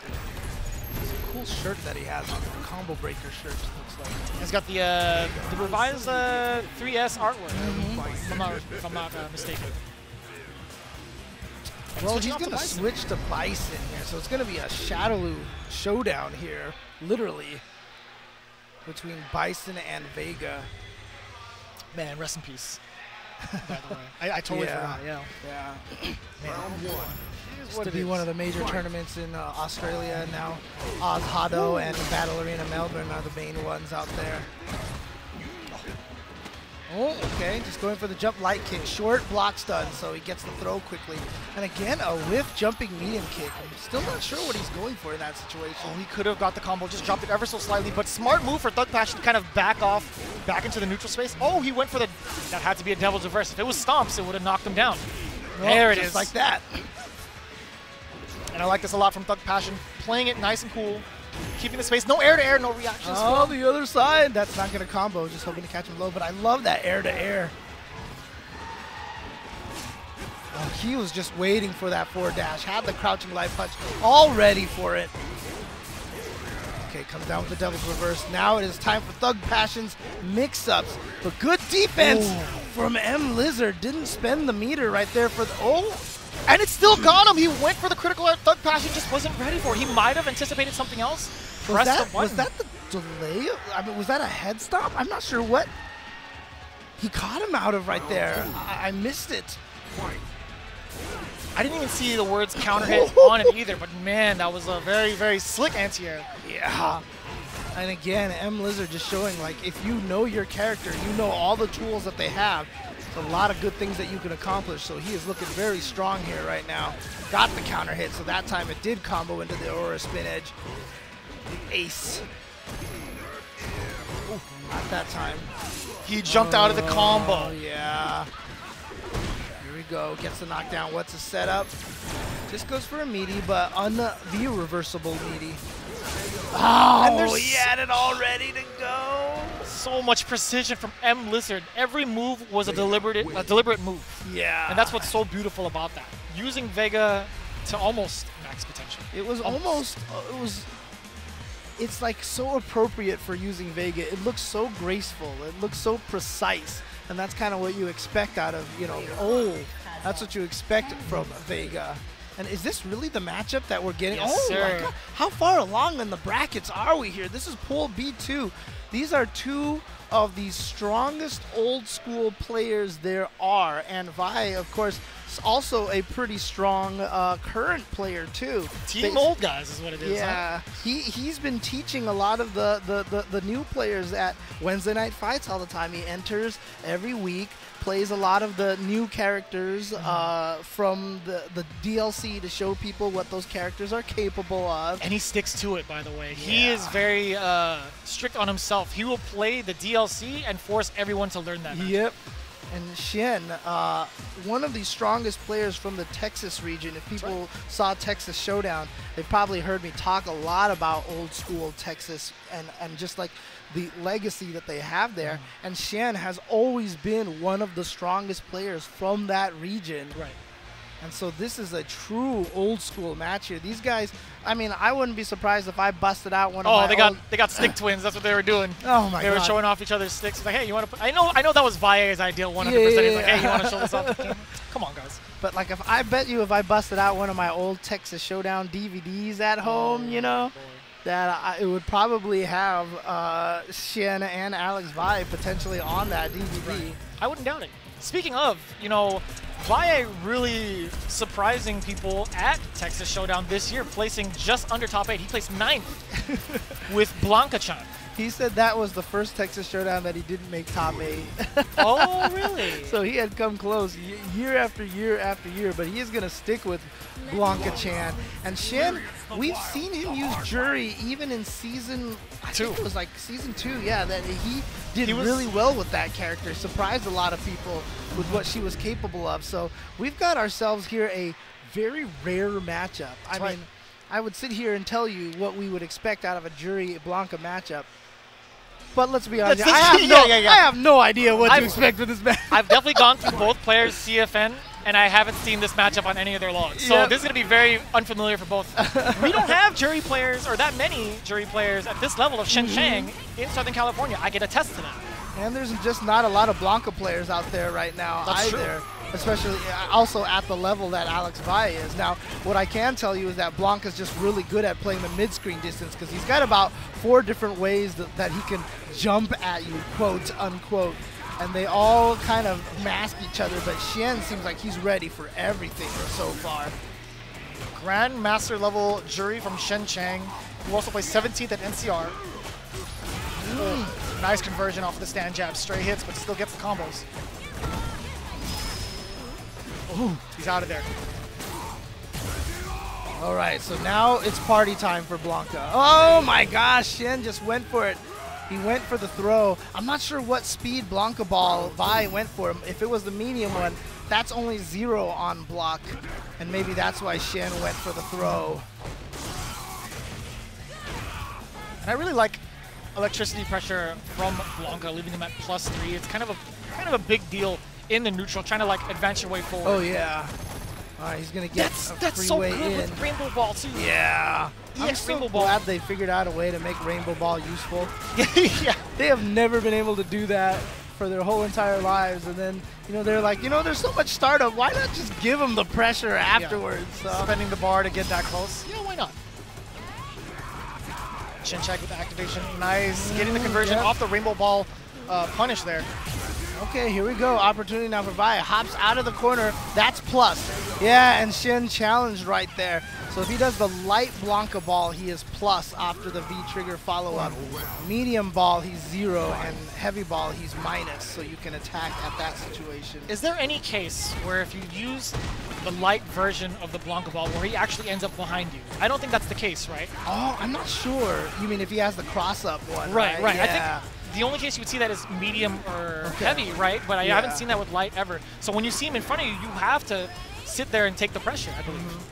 It's a cool shirt that he has on, the combo breaker shirt, looks like. He's got the revised 3S artwork, if I'm not mistaken. Well, Switching he's off to going to Bison. switch to Bison here, so it's going to be a Shadowloo showdown here, literally, between Bison and Vega. Man, rest in peace. By the way, I totally forgot. Yeah. Yeah. Round one. Used to be one of the major tournaments in Australia, and now OzHado and Battle Arena Melbourne are the main ones out there. Oh, okay, just going for the jump light kick. Short block stun, so he gets the throw quickly. And again, a whiff jumping medium kick. I'm still not sure what he's going for in that situation. He could have got the combo, just dropped it ever so slightly, but smart move for ThugPassion to kind of back off, back into the neutral space. Oh, he went for the, that had to be a Devil's Reverse. If it was stomps, it would have knocked him down. There it just is. like that. And I like this a lot from ThugPassion, playing it nice and cool, keeping the space, no air-to-air, no reactions. Oh, the other side. That's not going to combo, just hoping to catch him low, but I love that air-to-air. Oh, he was just waiting for that forward dash, had the crouching light punch all ready for it. Okay, comes down with the Devil's Reverse. Now it is time for ThugPassion's mix-ups, but good defense from M.Lizard. Didn't spend the meter right there for the, And it still got him. He went for the critical art. ThugPassion just wasn't ready for it. He might have anticipated something else. Was Pressed the that button. the delay? I mean, was that a head stop? I'm not sure what he caught him out of right there. I missed it. I didn't even see the words counter hit on it either, but man, that was a very, very slick anti-air. Yeah. And again, M.Lizard just showing, like, if you know your character, you know all the tools that they have, it's a lot of good things that you can accomplish. So he is looking very strong here right now. Got the counter hit, so that time it did combo into the Aurora Spin Edge. The ace. Ooh, not that time. He jumped out of the combo. Oh, yeah. Here we go. Gets the knockdown. What's the setup? Just goes for a meaty, but the reversible meaty. Oh, he had it all ready to go. So much precision from M.Lizard. Every move was a deliberate move. Yeah. And that's what's so beautiful about that. Using Vega to almost max potential. It was almost, it's like so appropriate for using Vega. It looks so graceful. It looks so precise. And that's kind of what you expect out of, you know, that's what you expect from Vega. And is this really the matchup that we're getting? Yes, my sir. God. How far along in the brackets are we here? This is Pool B2. These are two of the strongest old school players there are. And Vi, of course, is also a pretty strong current player too. Team old guys is what it is. Yeah, Huh? he's been teaching a lot of the new players at Wednesday Night Fights all the time. He enters every week, plays a lot of the new characters from the DLC to show people what those characters are capable of. And he sticks to it, by the way. He is very strict on himself. He will play the DLC and force everyone to learn that. Yep. And Hsien, one of the strongest players from the Texas region. If people saw Texas Showdown, they've probably heard me talk a lot about old school Texas and just like the legacy that they have there. And Hsien has always been one of the strongest players from that region. Right. And so this is a true old school match here. These guys, I mean, I wouldn't be surprised if I busted out one of my they got stick twins. That's what they were doing. Oh my god. They were showing off each other's sticks. It's like, hey, you want to? I know that was Valle's ideal 100%. He's like, hey, you want to show this off? Come on, guys. But like, if I bet you, if I busted out one of my old Texas Showdown DVDs at home, you know, that it would probably have hsien and Alex Vi potentially on that DVD. Right. I wouldn't doubt it. Speaking of, you know, Valle really surprising people at Texas Showdown this year, placing just under top 8. He placed 9th with Blanka-chan. He said that was the first Texas Showdown that he didn't make top 8. Oh, really? So he had come close year after year after year, but he is going to stick with Blanka-chan. And hsien, we've seen him use Juri even in season 2. I think it was like season 2, yeah, that he did really well with that character. Surprised a lot of people with what she was capable of. So we've got ourselves here a very rare matchup. I mean, I would sit here and tell you what we would expect out of a Juri-Blanka matchup. But let's be honest, I have no idea what to expect with this match. I've definitely gone through both players' CFN, and I haven't seen this matchup on any of their logs. So this is going to be very unfamiliar for both. We don't have Juri players, or that many Juri players at this level of Shenzhen in Southern California. I can attest to that. And there's just not a lot of Blanka players out there right now either. Especially also at the level that Alex Vi is. Now, what I can tell you is that Blanka's just really good at playing the mid-screen distance because he's got about 4 different ways that he can jump at you, quote, unquote. And they all kind of mask each other, but hsien seems like he's ready for everything so far. Grandmaster level Juri from Shenzhen, who also plays 17th at NCR. Nice conversion off the stand jab. Stray hits, but still gets the combos. Ooh, he's out of there. All right, so now it's party time for Blanka. Oh my gosh, hsien just went for it. He went for the throw. I'm not sure what speed Blanka ball Vi went for him. If it was the medium one, that's only 0 on block. And maybe that's why hsien went for the throw. And I really like electricity pressure from Blanka, leaving him at +3. It's kind of a big deal in the neutral, trying to like advance your way forward. Oh yeah. All right, he's gonna get a freeway so good in. with Rainbow Ball too. Yeah. I'm so glad they figured out a way to make Rainbow Ball useful. Yeah. They have never been able to do that for their whole entire lives, and then they're like, there's so much startup. Why not just give them the pressure afterwards? So. Spending the bar to get that close. Yeah, why not? Chin check with the activation. Nice. Getting the conversion off the Rainbow Ball punish there. Okay, here we go. Opportunity now for Vi. Hops out of the corner. That's plus. Yeah, and hsien challenged right there. So if he does the light Blanka ball, he is plus after the V-trigger follow-up. Medium ball, he's 0, and heavy ball, he's minus, so you can attack at that situation. Is there any case where if you use the light version of the Blanka ball where he actually ends up behind you? I don't think that's the case, right? Oh, I'm not sure. You mean if he has the cross-up one, right? Right. Yeah. I think the only case you would see that is medium or heavy, right? But I haven't seen that with light ever. So when you see him in front of you, you have to sit there and take the pressure, I believe.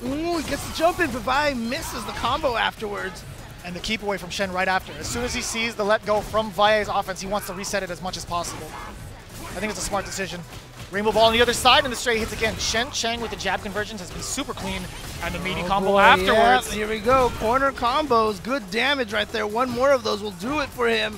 Ooh, he gets the jump in, but Vi misses the combo afterwards. And the keep away from hsien right after. As soon as he sees the let go from Valle's offense, he wants to reset it as much as possible. I think it's a smart decision. Rainbow Ball on the other side, and the straight hits again. Cheng with the jab conversions has been super clean, and the meaty combo afterwards. Yeah, here we go. Corner combos. Good damage right there. One more of those will do it for him.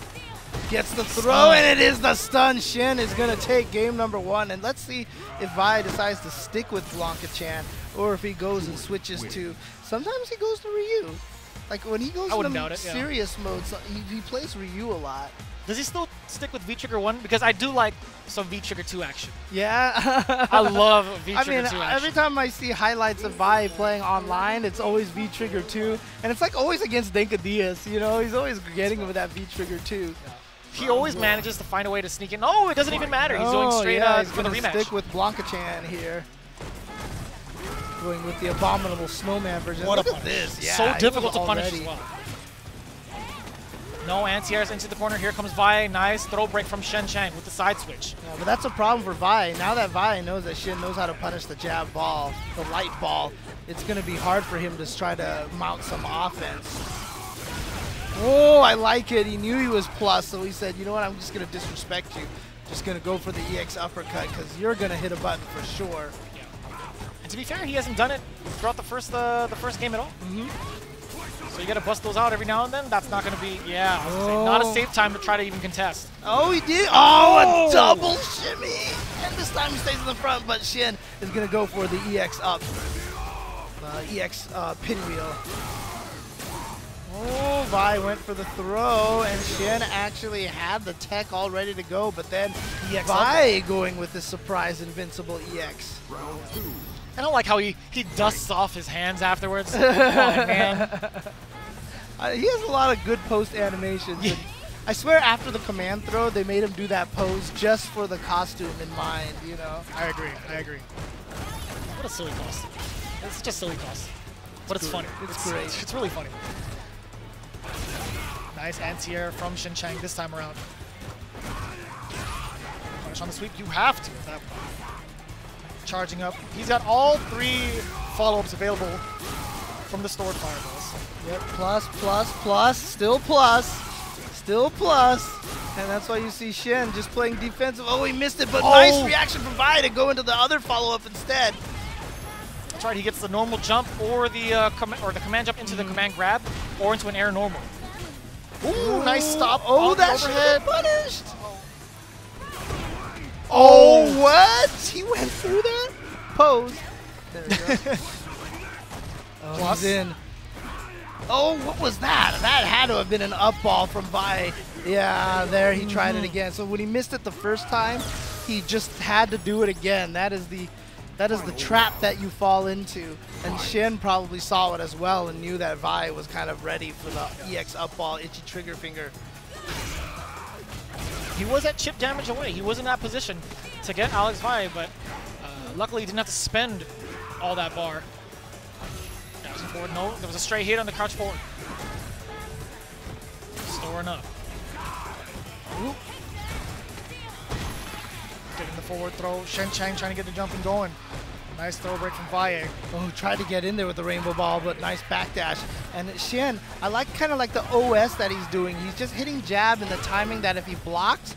Gets the throw, and it is the stun. hsien is going to take game number 1. And let's see if Vi decides to stick with Blanka-chan, or if he goes and switches to... Sometimes he goes to Ryu. Like when he goes to serious mode, so he plays Ryu a lot. Does he still stick with V-Trigger 1? Because I do like some V-Trigger 2 action. Yeah. I love V-Trigger 2 action. Every time I see highlights of Vi playing online, it's always V-Trigger 2. And it's like always against Denka Diaz, He's always getting him with that V-Trigger 2. Yeah. He always manages to find a way to sneak in. Oh, it doesn't even matter. He's going straight for the rematch. Stick with Blanka-chan here. Going with the abominable snowman version. Look at this. Yeah, so difficult to punish as well. No anti-airs into the corner. Here comes Vi. Nice throw break from hsien with the side switch. Yeah, but that's a problem for Vi. Now that Vi knows that hsien knows how to punish the jab ball, the light ball, it's going to be hard for him to try to mount some offense. Oh, I like it. He knew he was plus, so he said, you know what, I'm just going to disrespect you. just going to go for the EX uppercut because you're going to hit a button for sure. Yeah. And to be fair, he hasn't done it throughout the first game at all. So you got to bust those out every now and then. That's not going to be, yeah, I was gonna say, not a safe time to try to even contest. Oh, he did. Oh, a double shimmy. And this time he stays in the front, but Hsien is going to go for the EX up. EX pinwheel. Oh, Vi went for the throw, and Hsien actually had the tech all ready to go, but then Vi going with the surprise invincible EX. I don't like how he dusts off his hands afterwards. Come on, man. He has a lot of good post animations. And I swear after the command throw, they made him do that pose just for the costume in mind, you know? I agree. What a silly costume. It's just silly costume. But it's funny. It's great. It's really funny. Nice anti-air from Shin Chang this time around. Punish on the sweep. You have to at that point. Charging up. He's got all 3 follow-ups available from the stored fireballs. Yep, plus, still plus. And that's why you see Hsien just playing defensive. Oh, he missed it, but nice reaction from Vi to go into the other follow-up instead. That's right, he gets the normal jump or the command jump into the command grab or into an air normal. Ooh, nice stop. Oh, that should have been punished. Oh, what? He went through that? Pose. There we go. Plus. He's in. Oh, what was that? That had to have been an up ball from Vi. Yeah, there he tried it again. So when he missed it the first time, he just had to do it again. That is the trap that you fall into. And Hsien probably saw it as well and knew that Vi was kind of ready for the EX up ball, itchy trigger finger. He was at chip damage away. He was in that position to get Alex Vi, but luckily he didn't have to spend all that bar. Forward, no, there was a straight hit on the crouch forward. Storing up. Ooh. Getting the forward throw. Shin Chang trying to get the jumping going. Nice throw break from Valle. Oh, tried to get in there with the rainbow ball, but nice backdash. And Hsien, I like kind of like the OS that he's doing. He's just hitting jab in the timing that if he blocks,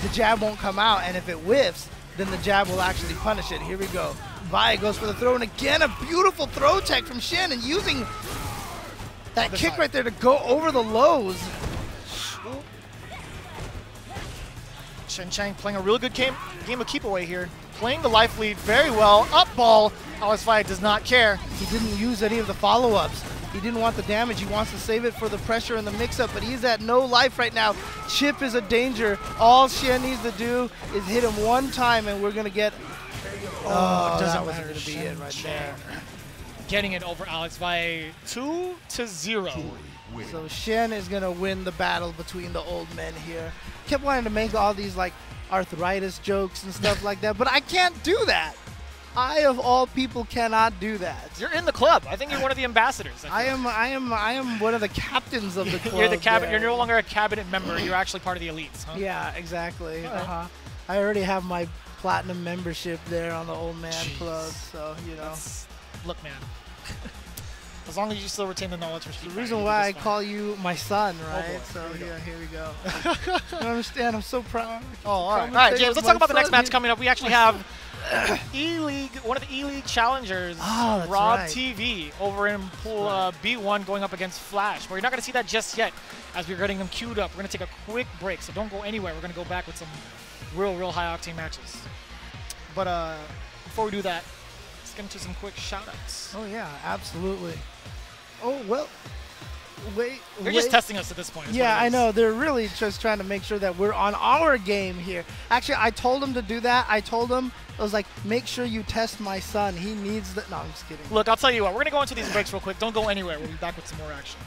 the jab won't come out, and if it whiffs, then the jab will actually punish it. Here we go. Vi goes for the throw, and again, a beautiful throw tech from Hsien, and using that kick right there to go over the lows. Shin Chang playing a really good game of keep away here. Playing the life lead very well. Up ball. Alex Vi does not care. He didn't use any of the follow-ups. He didn't want the damage. He wants to save it for the pressure and the mix-up, but he's at no life right now. Chip is a danger. All Hsien needs to do is hit him one time, and we're going to get... Oh, that wasn't going to be it right there. Getting it over Alex Vi 2-0. So Hsien is going to win the battle between the old men here. Kept wanting to make all these like arthritis jokes and stuff like that, but I can't do that. I of all people cannot do that. You're in the club. I think you're one of the ambassadors. I am one of the captains of the club. You're the cabinet. You're no longer a cabinet member. You're actually part of the elites. Huh? Yeah, exactly. I already have my platinum membership there on the old man club, so you know. Look, man. As long as you still retain the knowledge. The reason why I call you my son, right? So yeah, here we go. I don't understand. I'm so proud. Oh, all right, James. Let's talk about the next match coming up. We actually have E-League, one of the E-League challengers, RobTV, over in Pool B1 going up against Flash. But you're not going to see that just yet as we're getting them queued up. We're going to take a quick break, so don't go anywhere. We're going to go back with some real high-octane matches. But before we do that, let's get into some quick shout-outs. Oh, yeah, absolutely. Oh, well, wait. You're just testing us at this point. Yeah, I know. They're really just trying to make sure that we're on our game here. Actually, I told him to do that. I told him, I was like, make sure you test my son. He needs the... No, I'm just kidding. Look, I'll tell you what. We're going to go into these breaks real quick. Don't go anywhere. We'll be back with some more action.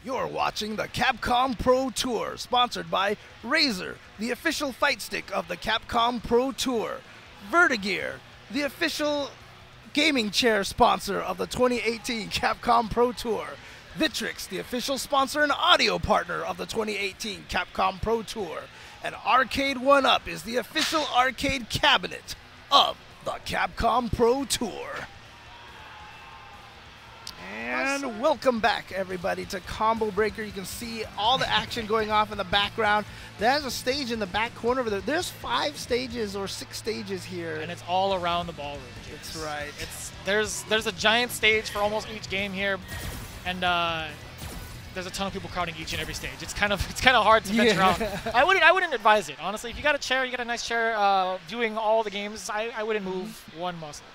You're watching the Capcom Pro Tour, sponsored by Razer, the official fight stick of the Capcom Pro Tour. Vertigear, the official gaming chair sponsor of the 2018 Capcom Pro Tour. Vitrix, the official sponsor and audio partner of the 2018 Capcom Pro Tour. And Arcade 1-Up is the official arcade cabinet of the Capcom Pro Tour. And welcome back, everybody, to Combo Breaker. You can see all the action going off in the background. There's a stage in the back corner over there. There's 5 stages or 6 stages here. And it's all around the ballroom. That's right. There's a giant stage for almost each game here, and there's a ton of people crowding each and every stage. It's kind of hard to venture around. I wouldn't advise it, honestly. If you got a chair, you got a nice chair, viewing all the games, I wouldn't move one muscle.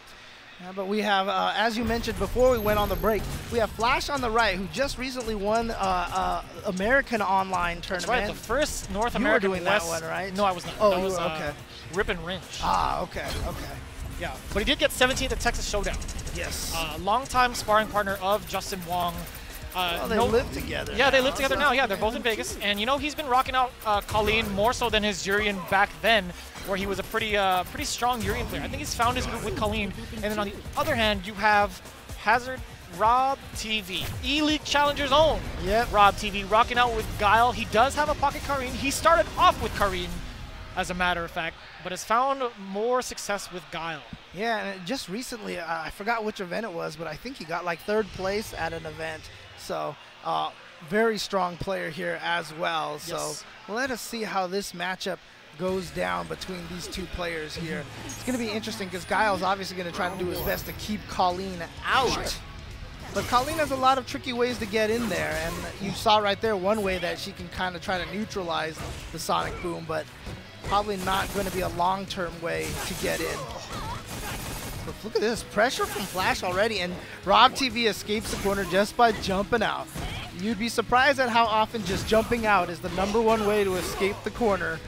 Yeah, but we have, as you mentioned before we went on the break, we have Flash on the right, who just recently won American Online Tournament. That's right, the first North American. You were doing that one, right? No, I was not. Oh, that was, you were, okay. Rip and Wrench. Ah, okay. Yeah, but he did get 17th at Texas Showdown. Yes. Longtime sparring partner of Justin Wong. Well, they live together. Yeah, they live together now. Yeah, they're both in Vegas. And, you know, he's been rocking out Kolin more so than his Urien back then, where he was a pretty strong Urien player. I think he's found his group with Kolin. And then on the other hand, you have RobTV, E-League Challenger's own. Yep. RobTV rocking out with Guile. He does have a pocket Karin. He started off with Karin, as a matter of fact, but has found more success with Guile. Yeah, and just recently, I forgot which event it was, but I think he got like 3rd place at an event. So, very strong player here as well. Yes. So, let us see how this matchup goes down between these two players here. It's going to be interesting because Guile's obviously going to try to do his best to keep Kolin out. Sure. But Kolin has a lot of tricky ways to get in there, and you saw right there one way that she can kind of try to neutralize the Sonic Boom, but probably not going to be a long-term way to get in. But look at this, pressure from Flash already, and RobTV escapes the corner just by jumping out. You'd be surprised at how often just jumping out is the #1 way to escape the corner.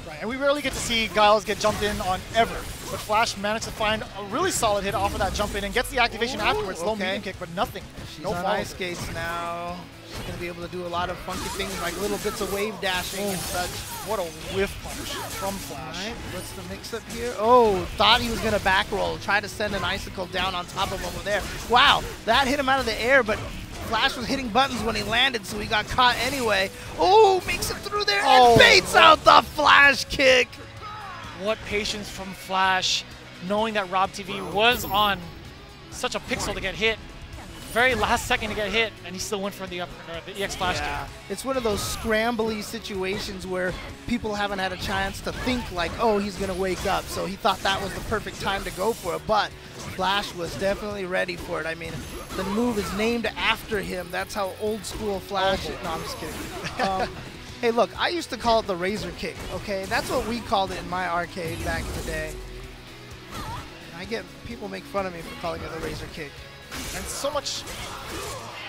Right, and we rarely get to see Guiles get jumped in on ever. But Flash managed to find a really solid hit off of that jump in and gets the activation afterwards. Low medium kick, but nothing. She's no on follow. ice skates now. She's going to be able to do a lot of funky things like little bits of wave dashing and such. What a whiff punch from Flash. All right, what's the mix-up here? Oh, thought he was going to back roll. Try to send an icicle down on top of him over there. Wow, that hit him out of the air, but Flash was hitting buttons when he landed, so he got caught anyway. Oh, makes it through there and baits out the Flash kick. What patience from Flash, knowing that RobTV was on such a pixel to get hit. Very last second to get hit, and he still went for the EX Flash kick. It's one of those scrambly situations where people haven't had a chance to think like, oh, he's going to wake up. So he thought that was the perfect time to go for it, but Flash was definitely ready for it. I mean, the move is named after him. That's how old school Flash is. No, I'm just kidding. Hey, look, I used to call it the Razor Kick, okay? That's what we called it in my arcade back in the day. I get people make fun of me for calling it the Razor Kick. And so much,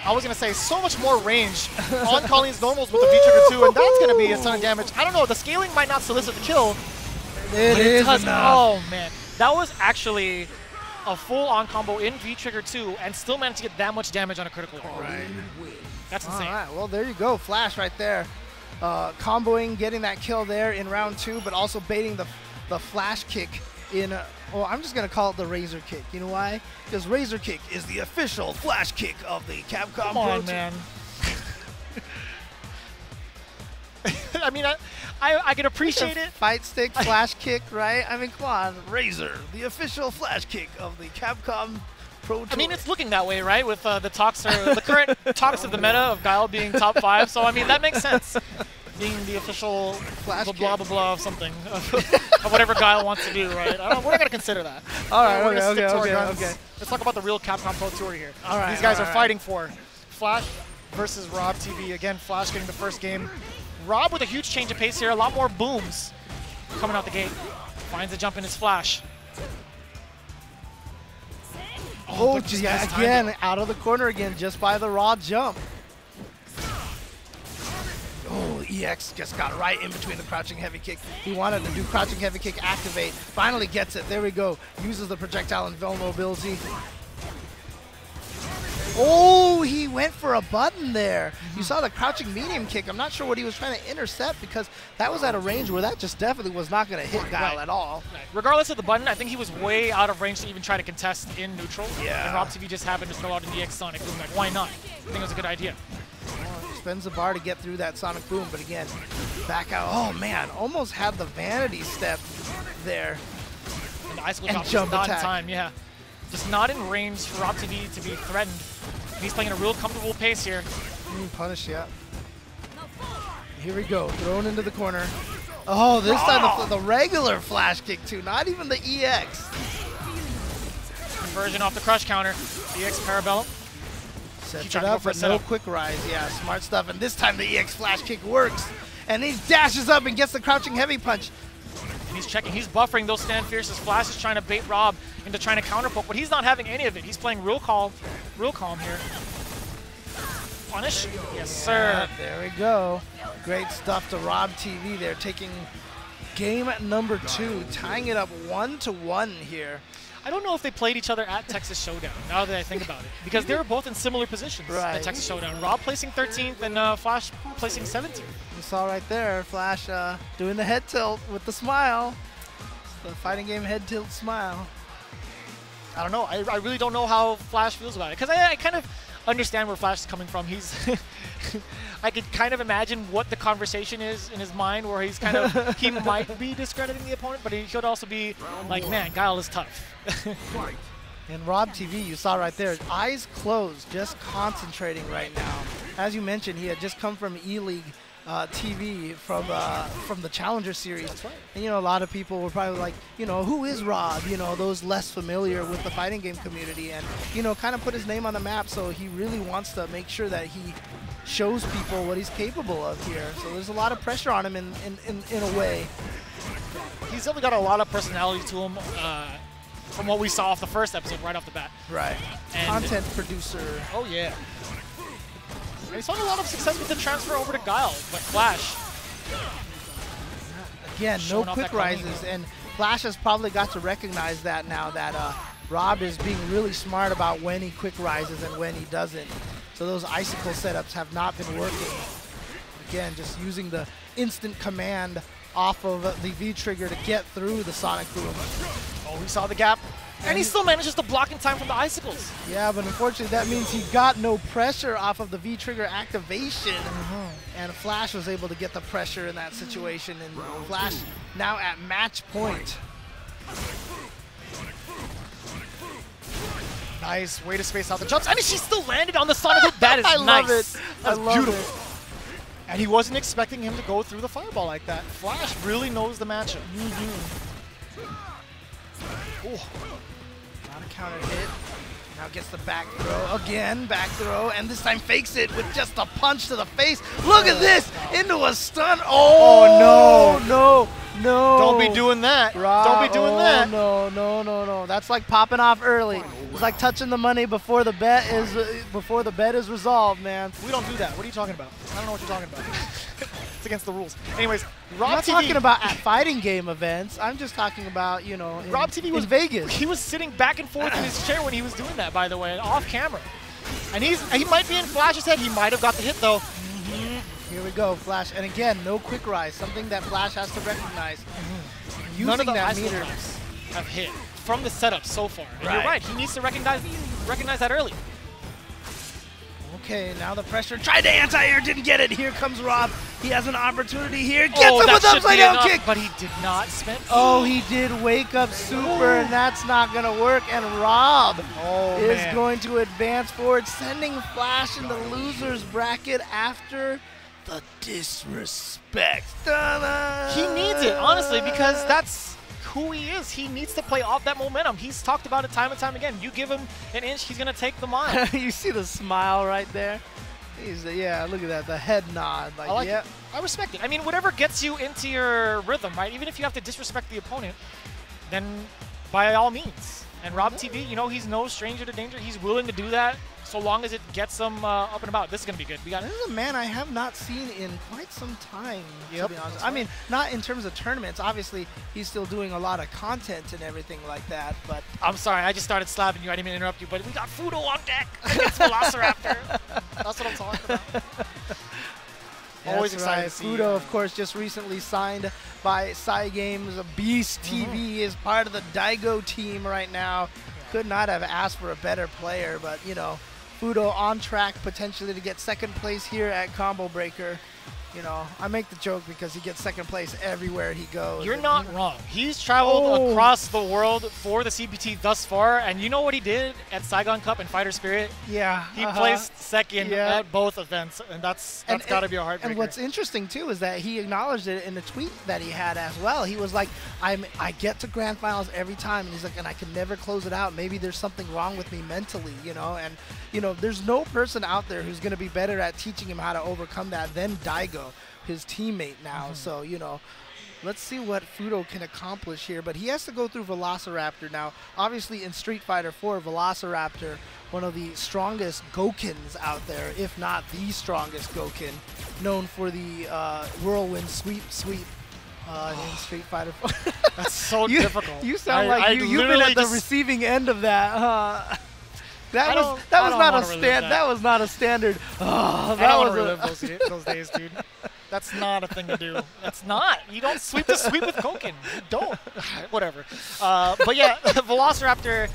I was going to say, so much more range on Kolin's normals with the V-Trigger 2, and that's going to be a ton of damage. I don't know, the scaling might not solicit the kill. It is enough. Oh, man. That was actually a full-on combo in V-Trigger 2 and still managed to get that much damage on a critical hit. Right. That's insane. All right, well, there you go. Flash right there. Comboing, getting that kill there in round 2, but also baiting the Flash kick in, well, I'm just going to call it the Razor Kick. You know why? Because Razor Kick is the official Flash kick of the Capcom Pro. Come on, man. I mean, I can appreciate it. Fight stick, Flash kick, right? I mean, come on. Razor, the official Flash kick of the Capcom Pro Tour. I mean, it's looking that way, right? With the talks, the current talks of the meta of Guile being top 5. So, I mean, that makes sense. Being the official Flash blah, blah, blah of something. Of whatever Guile wants to do, right? We're not going to consider that. All right, We're gonna stick to our okay. guns. Let's talk about the real Capcom Pro Tour here. All right, These guys all are right. fighting for Flash versus RobTV. Again, Flash getting the first game. Rob with a huge change of pace here. A lot more booms coming out the gate. Finds a jump in his Flash. Oh, but yeah, just again, out of the corner again, just by the raw jump. Oh, EX just got right in between the crouching heavy kick. He wanted to do crouching heavy kick activate. Finally gets it. There we go. Uses the projectile invulnerability. Oh, he went for a button there. You saw the crouching medium kick. I'm not sure what he was trying to intercept because that was at a range where that just definitely was not going to hit Guile at all. Right. Regardless of the button, I think he was way out of range to even try to contest in neutral. Yeah. And RobTV just happened to throw out an EX Sonic Boom. Like, why not? I think it was a good idea. Spends the bar to get through that Sonic Boom, but again, back out. Oh man, almost had the vanity step there. And the icicle And drop jump just not attack. in time, yeah. Just not in range for RobTV to be threatened. He's playing at a real comfortable pace here. Punish, yeah. Here we go, thrown into the corner. Oh, this time the regular flash kick too, not even the EX. Conversion off the crush counter. EX Parabellum. Sets it up, but no quick rise. Yeah, smart stuff. And this time the EX flash kick works. And he dashes up and gets the crouching heavy punch. And he's checking. He's buffering those stand fierces. Flash is trying to bait Rob into trying to counter poke, but he's not having any of it. He's playing real calm here. Punish? Yes, sir. There we go. Great stuff to RobTV there, taking game number 2, tying it up 1-1 here. I don't know if they played each other at Texas Showdown, now that I think about it, because they were both in similar positions at Texas Showdown. Rob placing 13th and Flash placing 17th. You saw right there, Flash doing the head tilt with the smile. The fighting game head tilt smile. I don't know. I really don't know how Flash feels about it, because I kind of understand where Flash is coming from. He's I could kind of imagine what the conversation is in his mind, where he's kind of he might be discrediting the opponent, but he should also be like, man, Guile is tough. And RobTV, you saw right there, eyes closed, just concentrating right now. As you mentioned, he had just come from E-League TV from the Challenger Series. That's right. And you know, a lot of people were probably like, you know, who is Rob? You know, those less familiar with the fighting game community, and you know, kind of put his name on the map. So he really wants to make sure that he shows people what he's capable of here. So there's a lot of pressure on him in a way. He's definitely got a lot of personality to him. From what we saw off the first episode, right off the bat. Right. And content producer. Oh yeah. And he's found a lot of success with the transfer over to Guile, but Flash. Again, no quick rises, and Flash has probably got to recognize that now that Rob is being really smart about when he quick rises and when he doesn't. So those icicle setups have not been working. Again, just using the instant command off of the V trigger to get through the Sonic Boom. Oh, he saw the gap. And he still manages to block in time from the icicles. Yeah, but unfortunately that means he got no pressure off of the V trigger activation. And Flash was able to get the pressure in that situation, and Flash now at match point. Nice way to space out the jumps. I mean, she still landed on the Sonic Boom. That is I nice. love it. That's I love beautiful. And he wasn't expecting him to go through the fireball like that. Flash really knows the matchup. Not a counter hit. Now gets the back throw. Again, back throw. And this time fakes it with just a punch to the face. Look at this! Into a stun. Oh, no. Don't be doing that. Don't be doing that. No. That's like popping off early. It's like touching the money before the bet is resolved, man. We don't do that. What are you talking about? I don't know what you're talking about. It's against the rules. Anyways, I'm not talking about at fighting game events. I'm just talking about, you know, RobTV was in Vegas. He was sitting back and forth in his chair when he was doing that, by the way, off camera. And he might be in Flash's head. He might have got the hit though. Here we go, Flash. And again, no quick rise, something that Flash has to recognize. None of Using the that icicle meter. drops have hit from the setup so far. And Right. you're right. He needs to recognize that early. Okay, now the pressure. Tried to anti-air, didn't get it. Here comes Rob. He has an opportunity here. Gets him with that should upside be down enough, kick. but he did not spend. Oh, he did wake up super, and that's not going to work. And Rob is going to advance forward, sending Flash in the loser's bracket after the disrespect. Da-da. He needs it, honestly, because that's who he is. He needs to play off that momentum. He's talked about it time and time again. You give him an inch, he's going to take the mile. You see the smile right there? Yeah, look at that, the head nod. Like, I like yeah. it. I respect it. I mean, whatever gets you into your rhythm, right? Even if you have to disrespect the opponent, then by all means. And RobTV, you know, he's no stranger to danger. He's willing to do that so long as it gets him up and about. This is going to be good. We got This is a man I have not seen in quite some time, to Yep. be honest. I mean, not in terms of tournaments. Obviously, he's still doing a lot of content and everything like that, but I'm sorry, I just started slapping you. I didn't mean to interrupt you, but we got Fuudo on deck against Velociraptor. That's what I'm talking about. Always that's excited right. to see Fuudo, of course, just recently signed by Cygames. Beast TV is part of the Daigo team right now. Could not have asked for a better player, but, you know, Fuudo on track potentially to get second place here at Combo Breaker. You know, I make the joke because he gets second place everywhere he goes. You're And, not you know, wrong. He's traveled across the world for the CPT thus far, and you know what he did at Saigon Cup and Fighter Spirit? Yeah. He placed second Yeah. at both events, and that's got to be a heartbreaker. And what's interesting too is that he acknowledged it in the tweet that he had as well. He was like, I get to grand finals every time, and he's like, and I can never close it out. Maybe there's something wrong with me mentally, you know. And you know, there's no person out there who's going to be better at teaching him how to overcome that than Daigo, his teammate now. So, you know, let's see what Fuudo can accomplish here. But he has to go through Velociraptor now. Obviously, in Street Fighter 4, Velociraptor, one of the strongest Gokins out there, if not the strongest Gokin, known for the whirlwind sweep in Street Fighter 4. That's so difficult. You sound like you've been at the receiving end of that. That was not a standard. Oh, that I don't was want to relive those days, dude. That's not a thing to do. That's not. You don't sweep the sweep with Gokin. You don't. Whatever. But yeah, Velociraptor,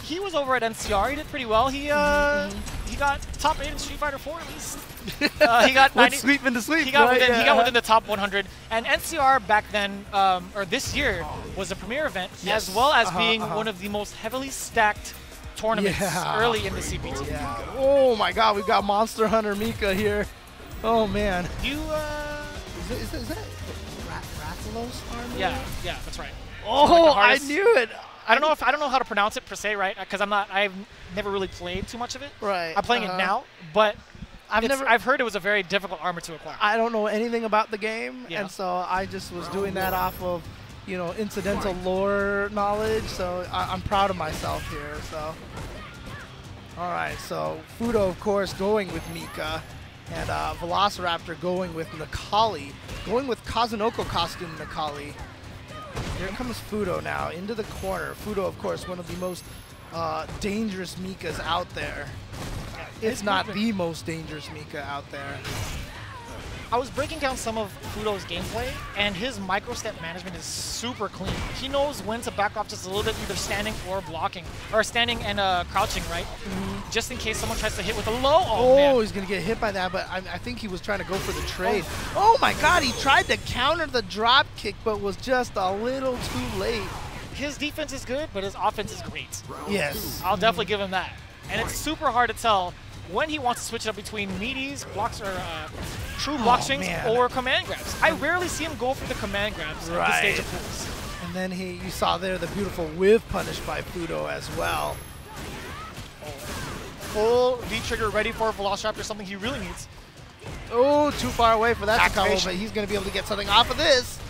he was over at NCR. He did pretty well. He got top 8 in Street Fighter 4 at least. He got 90. Sweep into sweep. He got within the top 100. And NCR back then, or this year, was a premier event, as well as being one of the most heavily stacked tournaments early in the CPT. Yeah. Oh my God, we've got Monster Hunter Mika here. Oh man. You is that Rathalos armor? Yeah, that's right. Oh, like I knew it. I don't know how to pronounce it per se, right? Because I've never really played too much of it. Right. I'm playing it now, but I've heard it was a very difficult armor to acquire. I don't know anything about the game, Yeah. and so I just was doing that off of, you know, incidental lore knowledge. So I'm proud of myself here. So, all right. So Fuudo, of course, going with Mika, and Velociraptor going with Necalli, going with Kazunoko costume Necalli. Here comes Fuudo now into the corner. Fuudo, of course, one of the most dangerous Mikas out there. If not the most dangerous Mika out there. I was breaking down some of Fuudo's gameplay, and his micro-step management is super clean. He knows when to back off just a little bit, either standing or blocking, or standing and crouching, right? Just in case someone tries to hit with a low. Oh, man. He's going to get hit by that, but I think he was trying to go for the trade. Oh my God, he tried to counter the drop kick, but was just a little too late. His defense is good, but his offense is great. Yes. I'll definitely give him that. And it's super hard to tell when he wants to switch it up between meaties, blocks, or true block swings, or command grabs. I rarely see him go for the command grabs at this stage of pools. And then you saw there the beautiful whiff punish by Fuudo as well. Full V-trigger ready for Velociraptor, something he really needs. Oh, too far away for that to come, Activation. but he's going to be able to get something off of this.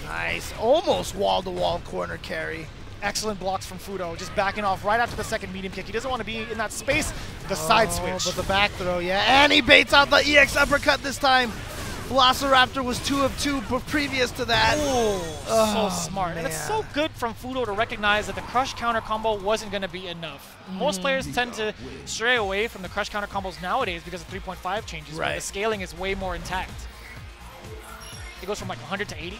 Nice. Almost wall-to-wall corner carry. Excellent blocks from Fuudo, just backing off right after the second medium kick. He doesn't want to be in that space. The side switch. But the back throw, and he baits out the EX uppercut this time. Velociraptor was 2 of 2 previous to that. So smart. And it's so good from Fuudo to recognize that the crush counter combo wasn't going to be enough. Most players tend to stray away from the crush counter combos nowadays because of 3.5 changes, but the scaling is way more intact. It goes from like 100 to 80,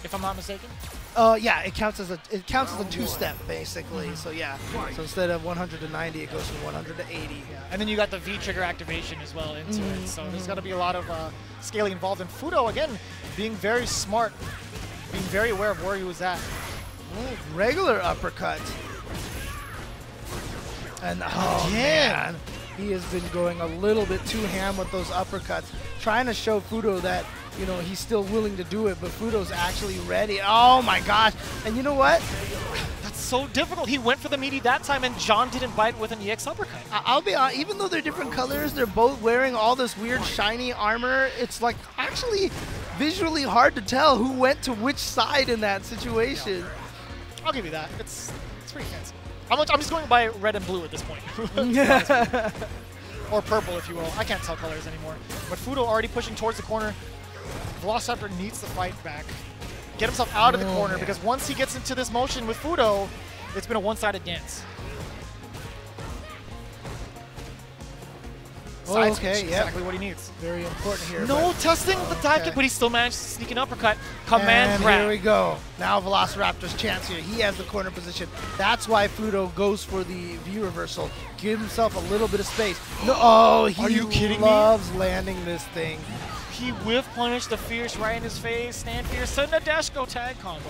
if I'm not mistaken. Yeah, it counts as a two-step basically. So yeah, so instead of 100 to 90, it goes from 100 to 80. Yeah. And then you got the V-trigger activation as well into it. So there's got to be a lot of scaling involved. And Fuudo, again, being very smart, being very aware of where he was at. Regular uppercut. And man, he has been going a little bit too ham with those uppercuts, trying to show Fuudo that, you know, he's still willing to do it, but Fuudo's actually ready. Oh my gosh. And you know what? That's so difficult. He went for the meaty that time, and John didn't bite with an EX uppercut. I'll be honest, even though they're different colors, they're both wearing all this weird shiny armor. It's like actually visually hard to tell who went to which side in that situation. I'll give you that. It's pretty fancy. I'm just going by red and blue at this point. Or purple, if you will. I can't tell colors anymore. But Fuudo already pushing towards the corner. Velociraptor needs to fight back. Get himself out of the corner, because once he gets into this motion with Fuudo, it's been a one-sided dance. Oh, okay, exactly what he needs. Very important here. No testing the dive kick, but he still managed to sneak an uppercut. Command grab. Here we go. Now Velociraptor's chance here. He has the corner position. That's why Fuudo goes for the view reversal. Give himself a little bit of space. No, oh, he Are you kidding me? loves landing this thing. He whiff punished the Fierce right in his face. Stand Fierce, send a dash go tag combo.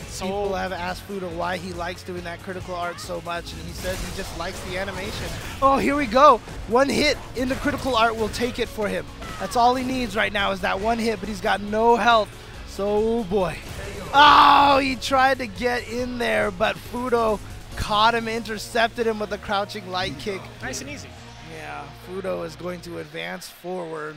So People have asked Fuudo why he likes doing that critical art so much, and he says he just likes the animation. Oh, here we go. One hit in the critical art will take it for him. That's all he needs right now is that one hit, but he's got no health. So, boy. Oh, he tried to get in there, but Fuudo caught him, intercepted him with a crouching light kick. nice and easy. Yeah, Fuudo is going to advance forward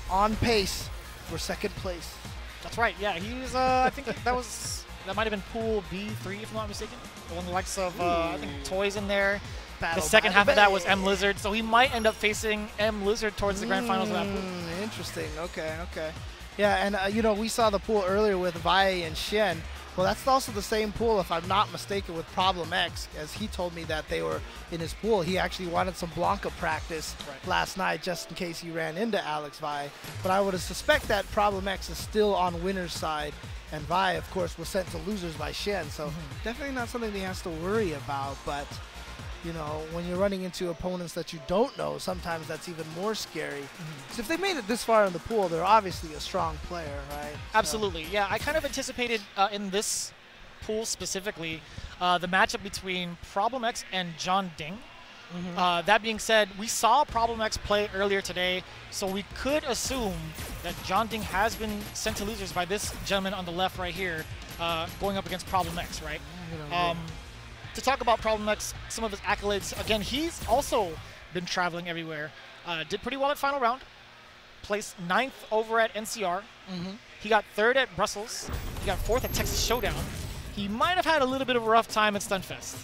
on pace for second place. That's right. Yeah, he's. I think that might have been Pool B3 if I'm not mistaken. The one that likes of I think Toys in there. Battle the second by half the of that Bay. was M.Lizard, so he might end up facing M.Lizard towards the grand finals of that pool. Interesting. Okay. Yeah, and you know, we saw the pool earlier with Valle and Hsien. Well, that's also the same pool, if I'm not mistaken, with Problem X, as he told me that they were in his pool. He actually wanted some Blanka practice last night just in case he ran into Alex Valle. But I would suspect that Problem X is still on winner's side, and Valle, of course, was sent to losers by Hsien. So definitely not something he has to worry about. But, you know, when you're running into opponents that you don't know, sometimes that's even more scary. So if they made it this far in the pool, they're obviously a strong player, right? Absolutely. Yeah, I kind of anticipated in this pool specifically the matchup between Problem X and John Ding. That being said, we saw Problem X play earlier today, so we could assume that John Ding has been sent to losers by this gentleman on the left right here, going up against Problem X, right? To talk about Problem X, some of his accolades, again, he's also been traveling everywhere. Did pretty well at final round. Placed 9th over at NCR. He got 3rd at Brussels. He got 4th at Texas Showdown. He might have had a little bit of a rough time at Stunfest.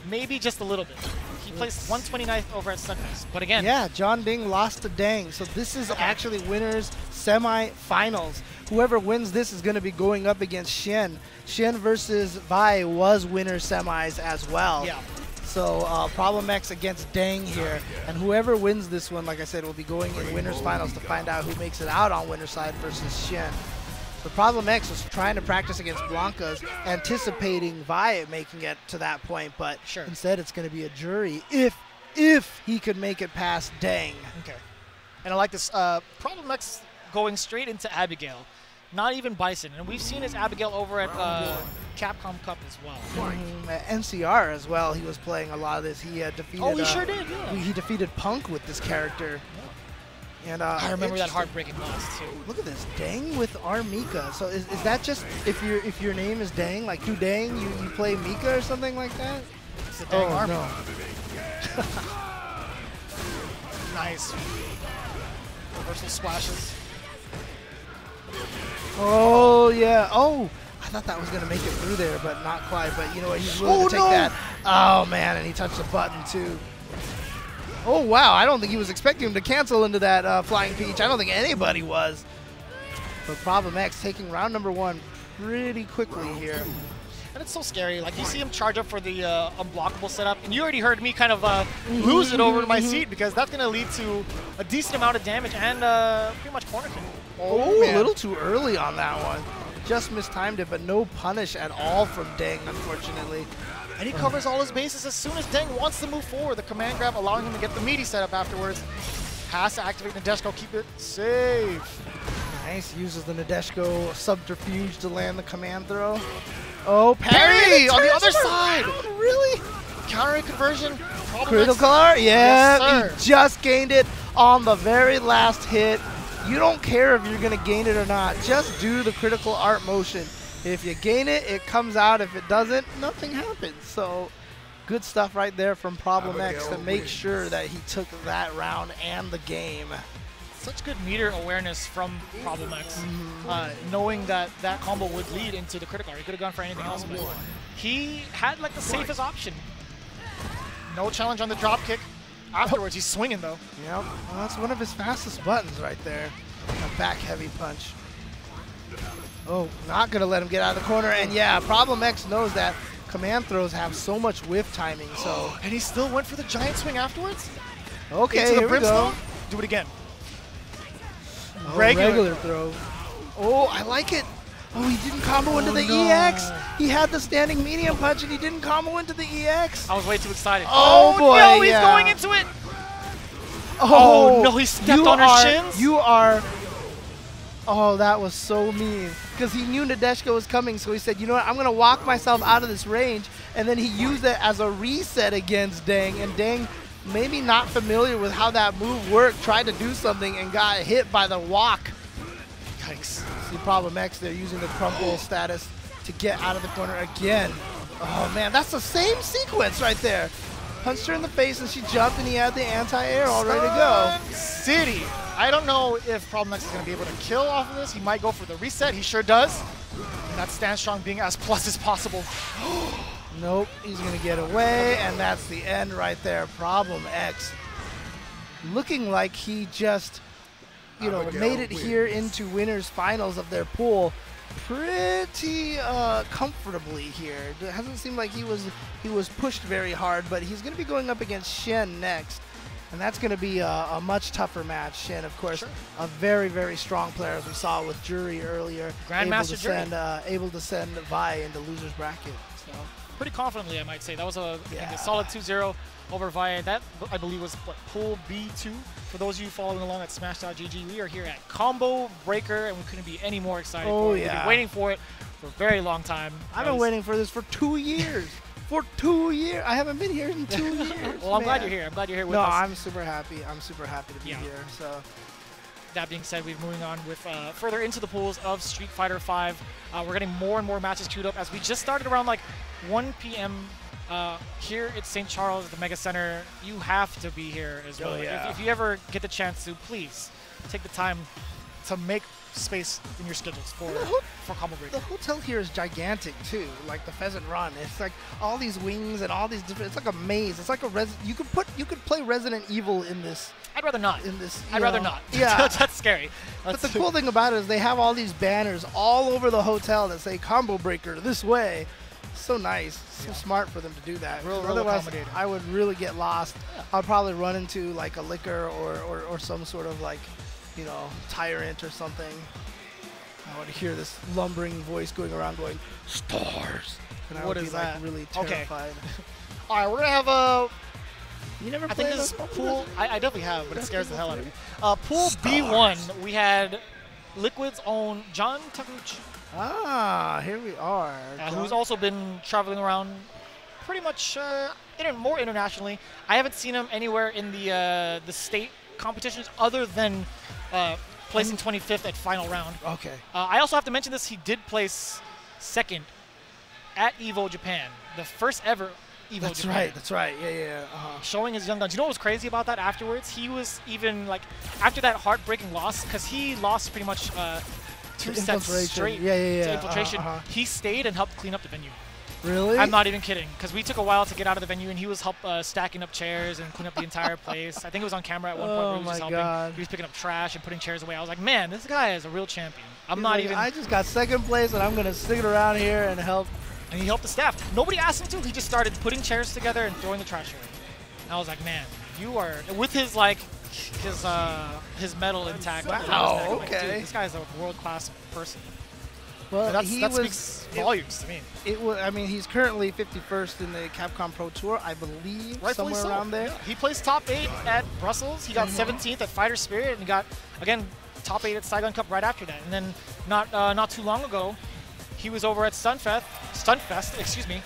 Maybe just a little bit. He placed 129th over at Stunfest. But again... Yeah, John Ding lost to Dang. So this is actually winners semi-finals. Whoever wins this is going to be going up against Hsien. Hsien versus Valle was winner semis as well. Yeah. So Problem X against Dang here. And whoever wins this one, like I said, will be going in winners finals to find out who makes it out on winner side versus Hsien. The Problem X was trying to practice against Blanka's, anticipating Valle making it to that point, but instead it's going to be a Juri if he could make it past Dang. Okay. And I like this. Problem X going straight into Abigail. Not even Bison. And we've seen his Abigail over at Capcom Cup as well. At NCR as well, he was playing a lot of this. He defeated... Oh, he sure did, yeah. He defeated Punk with this character. And I remember that heartbreaking loss, too. Look at this. Dang with our Mika. So is that just if your name is Dang, like do Dang, you play Mika or something like that? It's a Dang arm. No. Nice. Reversal splashes. Oh, yeah. Oh, I thought that was going to make it through there, but not quite. But you know what? He's willing to take that. Oh, man, and he touched the button, too. Oh, wow. I don't think he was expecting him to cancel into that Flying Peach. I don't think anybody was. But Problem X taking round number 1 pretty quickly here. And it's so scary. Like, you see him charge up for the unblockable setup, and you already heard me kind of lose it over to my seat, because that's going to lead to a decent amount of damage and pretty much corner kick. Oh, a little too early on that one. Just mistimed it, but no punish at all from Dang, unfortunately. And he covers all his bases as soon as Dang wants to move forward. The command grab allowing him to get the meaty setup afterwards. Has to activate Nadeshko, keep it safe. Nice, uses the Nadeshko subterfuge to land the command throw. Oh, parry on the other side. Really? Counter conversion. Critical art? Yeah, Yes, he just gained it on the very last hit. You don't care if you're going to gain it or not. Just do the critical art motion. If you gain it, it comes out. If it doesn't, nothing happens. So good stuff right there from Problem X to make sure that he took that round and the game. such good meter awareness from Problem X, knowing that that combo would lead into the critical. He could have gone for anything else, but he had like the safest option. No challenge on the drop kick. Afterwards, he's swinging though. Yep, well, that's one of his fastest buttons right there. A back heavy punch. Oh, not gonna let him get out of the corner. And yeah, Problem X knows that command throws have so much whiff timing. So and he still went for the giant swing afterwards. Okay, into the here we go. Do it again. Oh, regular throw. Oh, I like it. Oh, he didn't combo into the EX. He had the standing medium punch and he didn't combo into the EX. I was way too excited. Oh boy, no, he's going into it. Oh, no, he stepped on her shins. You are. Oh, that was so mean. Because he knew Nadeshko was coming, so he said, you know what, I'm going to walk myself out of this range. And then he used it as a reset against Dang. And Dang, maybe not familiar with how that move worked, tried to do something and got hit by the walk. Yikes. See Problem X, they're using the crumple status to get out of the corner again. Oh, man, that's the same sequence right there. Punched her in the face and she jumped and he had the anti-air all ready to go. City. I don't know if Problem X is going to be able to kill off of this. He might go for the reset. He sure does. And that's Stand Strong being as plus as possible. Nope, he's going to get away, and that's the end right there. Problem X looking like he just, you know, made it here into winners finals of their pool pretty comfortably here. It hasn't seemed like he was pushed very hard, but he's going to be going up against Shen next. And that's going to be a much tougher match. Shen, of course, a very, very strong player, as we saw with Juri earlier. Grandmaster Juri. Able to send Vi into loser's bracket. So. Pretty confidently, I might say. That was a solid 2-0 over Vi. That, I believe, was what, Pool B2. For those of you following along at Smash.gg, we are here at Combo Breaker, and we couldn't be any more excited for it. We've been waiting for it for a very long time. I've been waiting for this for 2 years. For 2 years. I haven't been here in 2 years. Well, I'm glad you're here. I'm glad you're here with us. No, I'm super happy. I'm super happy to be here. So, that being said, we're moving on with further into the pools of Street Fighter V. We're getting more and more matches queued up as we just started around like 1 p.m. Here at St. Charles, the Mega Center. You have to be here as well. If you ever get the chance to, please take the time to make space in your schedules for Combo Breaker. The hotel here is gigantic too, like the Pheasant Run. It's like all these wings and all these different. It's like a maze. It's like a you could play Resident Evil in this. I'd rather not. I'd rather not. Yeah, that's scary. But the cool thing about it is they have all these banners all over the hotel that say Combo Breaker this way. So nice, so smart for them to do that. Otherwise, I would really get lost. I'd probably run into like a liquor or some sort of like, you know, tyrant or something. I would hear this lumbering voice going around going, "Stars." And I would be like really terrified. All right, we're gonna have a. You never played this pool. I definitely have, but it scares the hell out of me. Pool B1, we had Liquid's own JohnTakeuchi. Ah, here we are. Who's also been traveling around pretty much more internationally. I haven't seen him anywhere in the state competitions other than placing 25th at final round. Okay. I also have to mention this. He did place second at EVO Japan, the first ever EVO Japan. That's right. Yeah. Showing his young guns. You know what was crazy about that afterwards? He was even like, after that heartbreaking loss, because he lost pretty much 2 sets straight to Infiltration. He stayed and helped clean up the venue. Really? I'm not even kidding, because we took a while to get out of the venue, and he was stacking up chairs and cleaning up the entire place. I think it was on camera at one point where he was just helping. He was picking up trash and putting chairs away. I was like, man, this guy is a real champion. I just got second place, and I'm going to stick it around here and help. And he helped the staff. Nobody asked him to. He just started putting chairs together and throwing the trash away. And I was like, man, you are, with his like, his medal intact. Wow, okay. Like, dude, this guy's a world-class person. Well, that speaks volumes to me. I mean, he's currently 51st in the Capcom Pro Tour, I believe, rightfully somewhere around there. Yeah. He placed top 8 at Brussels. He got 17th at Fighter Spirit, and he got, again, top 8 at Saigon Cup right after that. And then not too long ago, he was over at Stunfest, excuse me,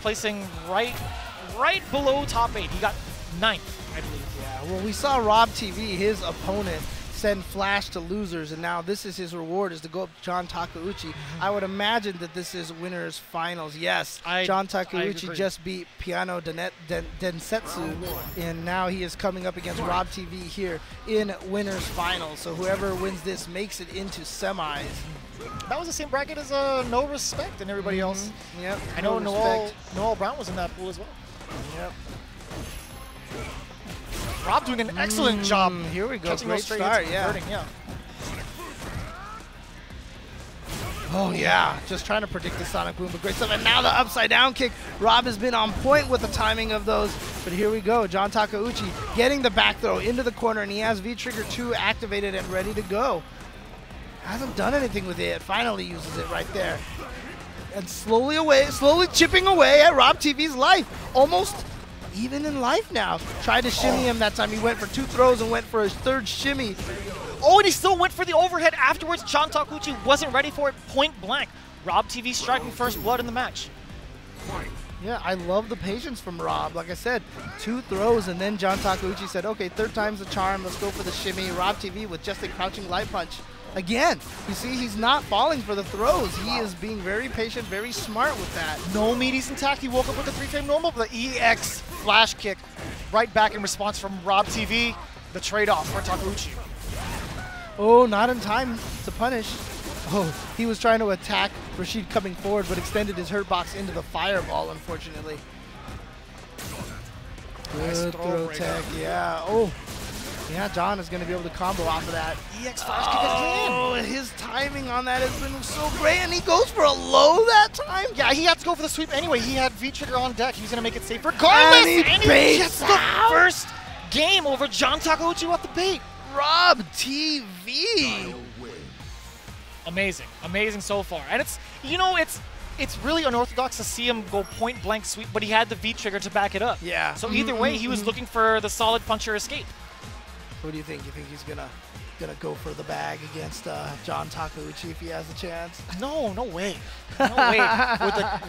placing right below top 8. He got 9th, I believe. Yeah, well, we saw RobTV, his opponent, send Flash to losers, and now this is his reward, is to go up to JohnTakeuchi. I would imagine that this is winners finals. Yes, JohnTakeuchi just beat Piano Densetsu, and now he is coming up against RobTV here in winners finals. So whoever wins this makes it into semis. That was the same bracket as No Respect and everybody else. Yep. I know Noel Brown was in that pool as well. Yep. Rob doing an excellent job. Here we go. Catching Great those straight start. hits, Yeah. converting, yeah. Oh, yeah. Just trying to predict the Sonic Boom, but great stuff. And now the upside down kick. Rob has been on point with the timing of those. But here we go. JohnTakeuchi getting the back throw into the corner, and he has V-Trigger 2 activated and ready to go. Hasn't done anything with it. Finally uses it right there. And slowly chipping away at RobTV's life. Almost even in life now. Tried to shimmy him that time. He went for 2 throws and went for his 3rd shimmy. Oh, and he still went for the overhead afterwards. JohnTakeuchi wasn't ready for it point blank. RobTV striking first blood in the match. Yeah, I love the patience from Rob. Like I said, 2 throws, and then JohnTakeuchi said, okay, 3rd time's the charm. Let's go for the shimmy. RobTV with just a crouching light punch. Again, you see, he's not falling for the throws. He is being very patient, very smart with that. No meaties intact. He woke up with a 3-frame normal, but the EX flash kick right back in response from RobTV. The trade-off for Takeuchi. Oh, not in time to punish. Oh, he was trying to attack Rashid coming forward, but extended his hurt box into the fireball, unfortunately. Good throw tech, yeah. Oh, yeah, John is going to be able to combo off of that. EX flash kick again. Oh, his timing on that has been so great, and he goes for a low that time. Yeah, he had to go for the sweep anyway. He had V-Trigger on deck. He was going to make it safe regardless. And he gets the first game over JohnTakeuchi off the bait. RobTV. Amazing. Amazing so far. And it's, you know, it's really unorthodox to see him go point blank sweep, but he had the V-Trigger to back it up. Yeah. So either way, he was looking for the solid puncher escape. What do you think? You think he's gonna go for the bag against JohnTakeuchi if he has a chance? No way. No way.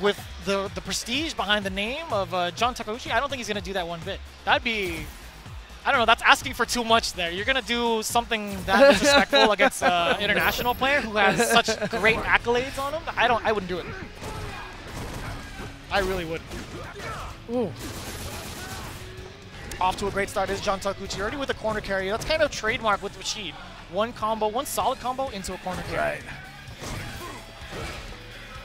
With the prestige behind the name of JohnTakeuchi, I don't think he's gonna do that one bit. That'd be, I don't know, that's asking for too much there. You're gonna do something that disrespectful against an international player who has such great accolades on him. I wouldn't do it. I really wouldn't. Ooh. Off to a great start is JohnTakeuchi, already with a corner carry. That's kind of trademark with Rashid. One solid combo into a corner carry. Right.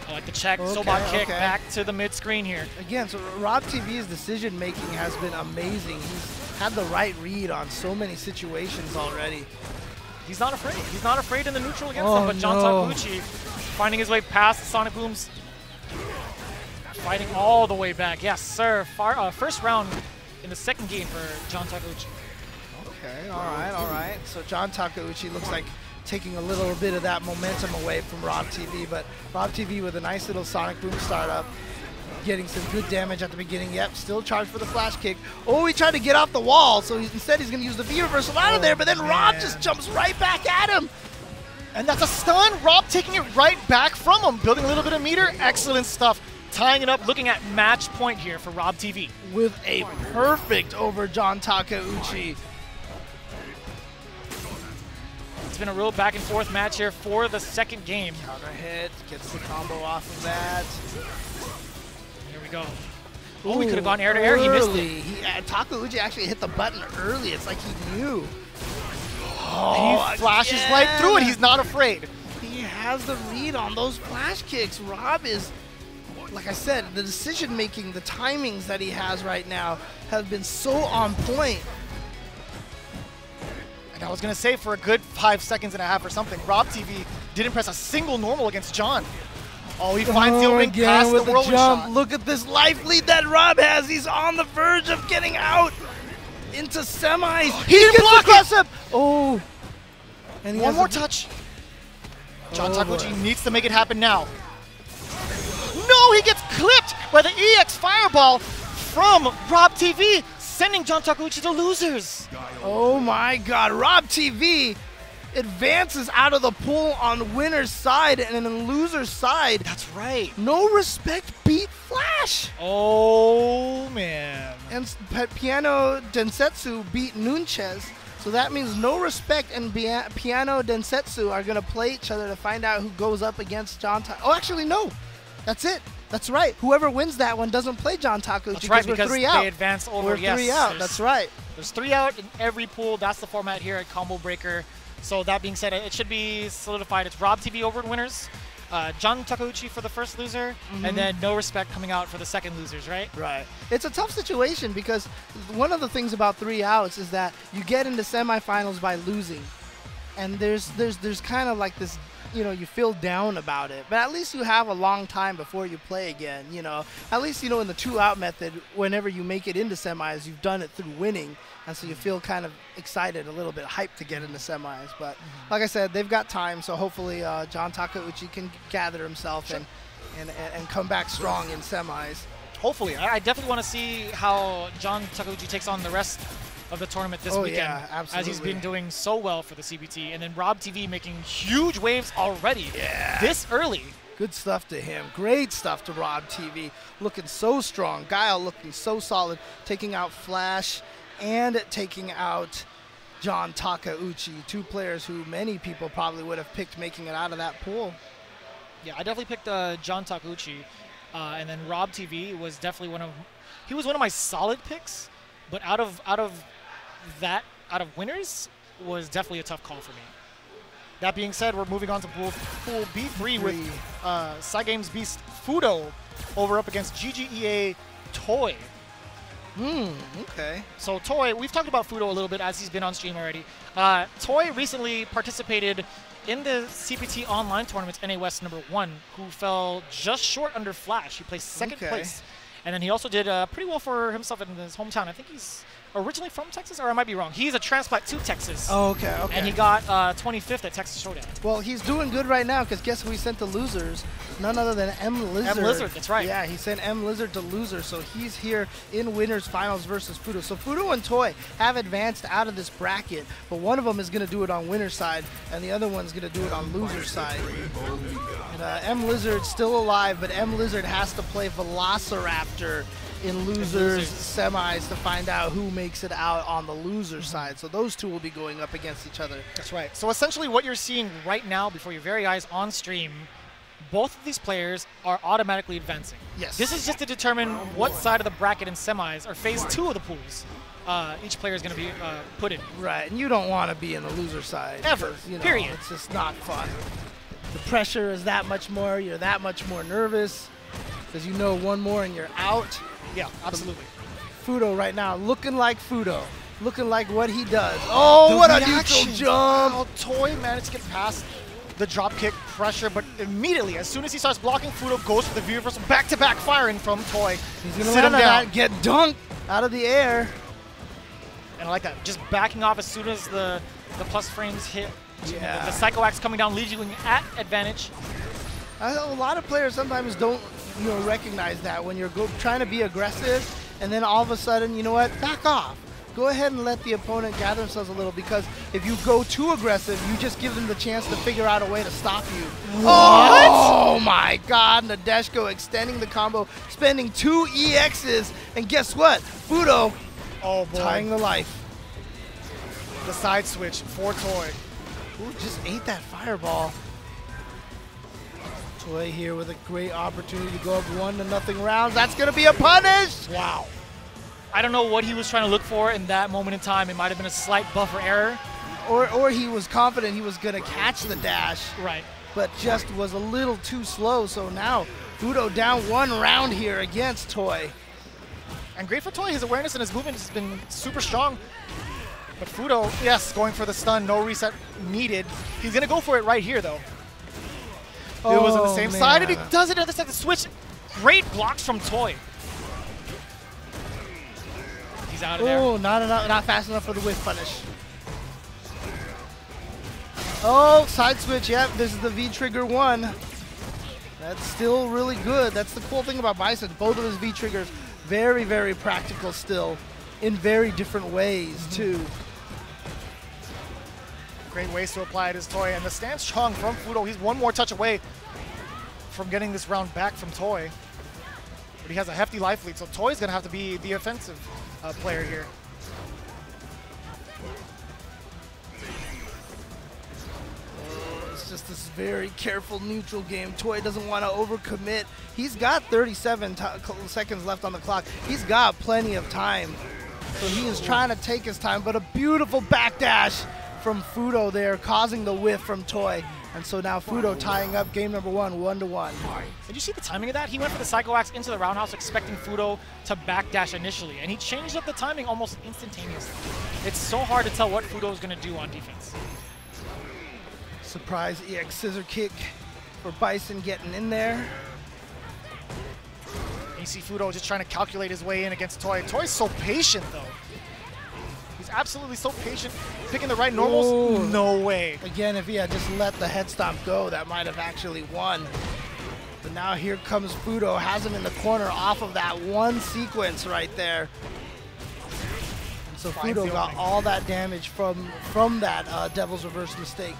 I like the check, Sobot kick back to the mid-screen here. Again, so RobTV's decision-making has been amazing. He's had the right read on so many situations already. He's not afraid. He's not afraid in the neutral against them, but JohnTakeuchi finding his way past the Sonic Booms. Fighting all the way back. Yes, sir. First round in the 2nd game for JohnTakeuchi. Okay, all right. So JohnTakeuchi looks like taking a little bit of that momentum away from RobTV, but RobTV with a nice little Sonic Boom startup, getting some good damage at the beginning. Yep, still charged for the flash kick. Oh, he tried to get off the wall, so instead he's going to use the V-reversal out of there, but then Rob just jumps right back at him. And that's a stun. Rob taking it right back from him, building a little bit of meter. Excellent stuff. Tying it up, looking at match point here for RobTV. With a perfect over JohnTakeuchi. It's been a real back and forth match here for the 2nd game. Counter hit, gets the combo off of that. Here we go. Oh, he could have gone air to air. He missed it. Takeuchi actually hit the button early. It's like he knew. Oh, he flashes right through it. He's not afraid. He has the read on those flash kicks. Rob is, like I said, the decision-making, the timings that he has right now have been so on point. And I was going to say, for a good 5 seconds and a half or something, RobTV didn't press a single normal against John. Oh, he finds the opening past the whirlwind shot. Look at this life lead that Rob has. He's on the verge of getting out into semis. He didn't block it. Up. Oh. And one more touch. JohnTakeuchi needs to make it happen now. No, he gets clipped by the EX fireball from RobTV, sending JohnTakeuchi to losers. Oh my God, RobTV advances out of the pool on winner's side and then loser's side. That's right. No Respect beat Flash. Oh man. And Piano Densetsu beat Nunez. So that means No Respect and Piano Densetsu are going to play each other to find out who goes up against JohnTakeuchi. Oh, actually, no. That's it. That's right. Whoever wins that one doesn't play JohnTakeuchi. That's right, we're because 3 out. they advance over. We're 3 out. That's right. There's 3 out in every pool. That's the format here at Combo Breaker. So that being said, it should be solidified. It's RobTV over in winners, JohnTakeuchi for the first loser, and then No Respect coming out for the second losers, right? Right. It's a tough situation because one of the things about 3 outs is that you get into semifinals by losing. And there's kind of like this, you know, you feel down about it. But at least you have a long time before you play again, you know. At least, you know, in the 2-out method, whenever you make it into semis, you've done it through winning. And so you feel kind of excited, a little bit hyped to get into semis. But like I said, they've got time, so hopefully JohnTakeuchi can gather himself and come back strong in semis. Hopefully. I definitely want to see how JohnTakeuchi takes on the rest of the tournament this weekend, yeah, absolutely. as he's been doing so well for the CBT. And then RobTV making huge waves already this early. Good stuff to him. Great stuff to RobTV. Looking so strong. Guile looking so solid, taking out Flash and taking out JohnTakeuchi, 2 players who many people probably would have picked making it out of that pool. Yeah, I definitely picked JohnTakeuchi, and then RobTV was definitely one of my solid picks, but out of winners was definitely a tough call for me. That being said, we're moving on to pool B3 with Cygames Beast Fuudo up against GGEA Toy. Okay. So Toy, we've talked about Fuudo a little bit as he's been on stream already. Toy recently participated in the CPT online tournament, NA West #1, who fell just short under Flash. He placed second place. And then he also did pretty well for himself in his hometown. I think he's originally from Texas, or I might be wrong. He's a transplant to Texas. Oh, okay. And he got 25th at Texas Showdown. Well, he's doing good right now because guess who he sent to losers? None other than M.Lizard. M.Lizard, that's right. Yeah, he sent M.Lizard to losers, so he's here in winners finals versus Fuudo. So Fuudo and Toy have advanced out of this bracket, but one of them is going to do it on winner's side, and the other one's going to do it on loser's side. And M.Lizard's still alive, but M.Lizard has to play Velociraptor in losers semis to find out who makes it out on the loser side. So those two will be going up against each other. That's right. So essentially what you're seeing right now before your very eyes on stream, both of these players are automatically advancing. Yes. This is just to determine what side of the bracket in semis, or phase 2 of the pools, each player is going to be put in. Right, and you don't want to be in the loser side. Ever, you know, period. It's just not fun. The pressure is that much more, you're that much more nervous, because you know one more and you're out. Yeah, absolutely. Fuudo right now, looking like Fuudo. Looking like what he does. Oh, what a neutral jump! Wow, Toy managed to get past the drop kick pressure, but immediately, as soon as he starts blocking, Fuudo goes for the view reversal, back-to-back firing from Toy. He's going to land on that, get dunked out of the air. And I like that, just backing off as soon as the plus frames hit. Yeah. The Psycho Axe coming down leaves you at advantage. A lot of players sometimes don't recognize that when you're trying to be aggressive, and then all of a sudden, you know what, back off. Go ahead and let the opponent gather themselves a little, because if you go too aggressive, you just give them the chance to figure out a way to stop you. What? Oh my God, Nadeshko extending the combo, spending 2 EXs, and guess what? Fuudo tying the life. The side switch for Toy. Ooh, just ate that fireball. Toy here with a great opportunity to go up 1-0 rounds. That's going to be a punish! Wow. I don't know what he was trying to look for in that moment in time. It might have been a slight buffer error. Or he was confident he was going to catch the dash. Right. But just was a little too slow. So now Fuudo down 1 round here against Toy. And great for Toy. His awareness and his movement has been super strong. But Fuudo, yes, going for the stun. No reset needed. He's going to go for it right here, though. It was on the same side, and he does it at the second switch. Great blocks from Toy. He's out of there. Oh, not fast enough for the whiff punish. Oh, side switch. Yep, this is the V-trigger 1. That's still really good. That's the cool thing about Bison. Both of his V-triggers, very, very practical still, in very different ways, too. Great ways to apply it as Toy, and the stand strong from Fuudo. He's 1 more touch away from getting this round back from Toy. But he has a hefty life lead, so Toy's going to have to be the offensive player here. It's just this very careful neutral game. Toy doesn't want to overcommit. He's got 37 seconds left on the clock. He's got plenty of time. So he is trying to take his time, but a beautiful backdash from Fuudo there, causing the whiff from Toy. And so now Fuudo tying up game number 1, 1-1. Did you see the timing of that? He went for the Psycho Axe into the roundhouse expecting Fuudo to backdash initially, and he changed up the timing almost instantaneously. It's so hard to tell what Fuudo is going to do on defense. Surprise EX scissor kick for Bison getting in there. You see Fuudo just trying to calculate his way in against Toy. Toy's so patient, though. He's absolutely so patient. Picking the right normals? Ooh. No way. Again, if he had just let the head stomp go, that might have actually won. But now here comes Fuudo, has him in the corner off of that one sequence right there. And so Finds Fuudo the got opening. all that damage from that Devil's Reverse mistake.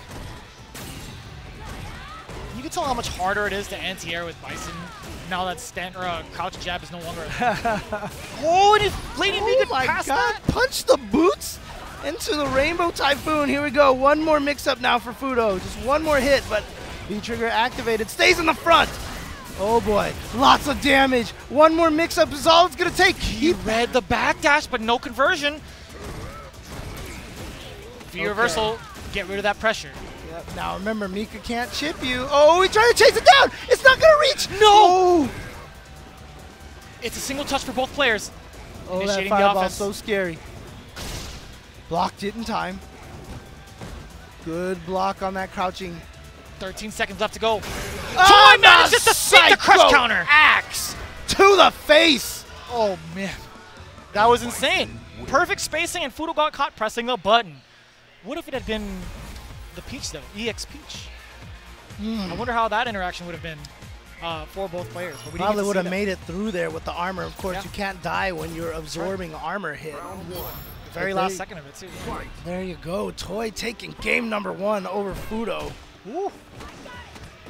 You can tell how much harder it is to anti-air with Bison now that crouch jab is no longer. Oh, and if Lady Mika Oh my passed God! that. Punch the boots into the Rainbow Typhoon. Here we go. One more mix-up now for Fuudo. Just one more hit, but V-Trigger activated. Stays in the front. Oh boy, lots of damage. One more mix-up is all it's gonna take. He read the backdash, but no conversion. V-reversal, get rid of that pressure. Yep. Now remember, Mika can't chip you. Oh, he tried to chase it down. It's not gonna reach. No! It's a single touch for both players. Oh, that Initiating the fireball's offense. so scary. Blocked it in time. Good block on that crouching. 13 seconds left to go. Oh, Toy manages to sink the crush counter. Axe to the face. Oh, man. That was insane. Perfect spacing, and Fuudo got caught pressing the button. What if it had been the Peach, though? EX Peach. I wonder how that interaction would have been for both players. But we didn't Probably get to would see have that. made it through there with the armor. Of course, Yeah. you can't die when you're absorbing armor hit. Very But last there- second of it, too. There you go. Toy taking game number 1 over Fuudo. Ooh.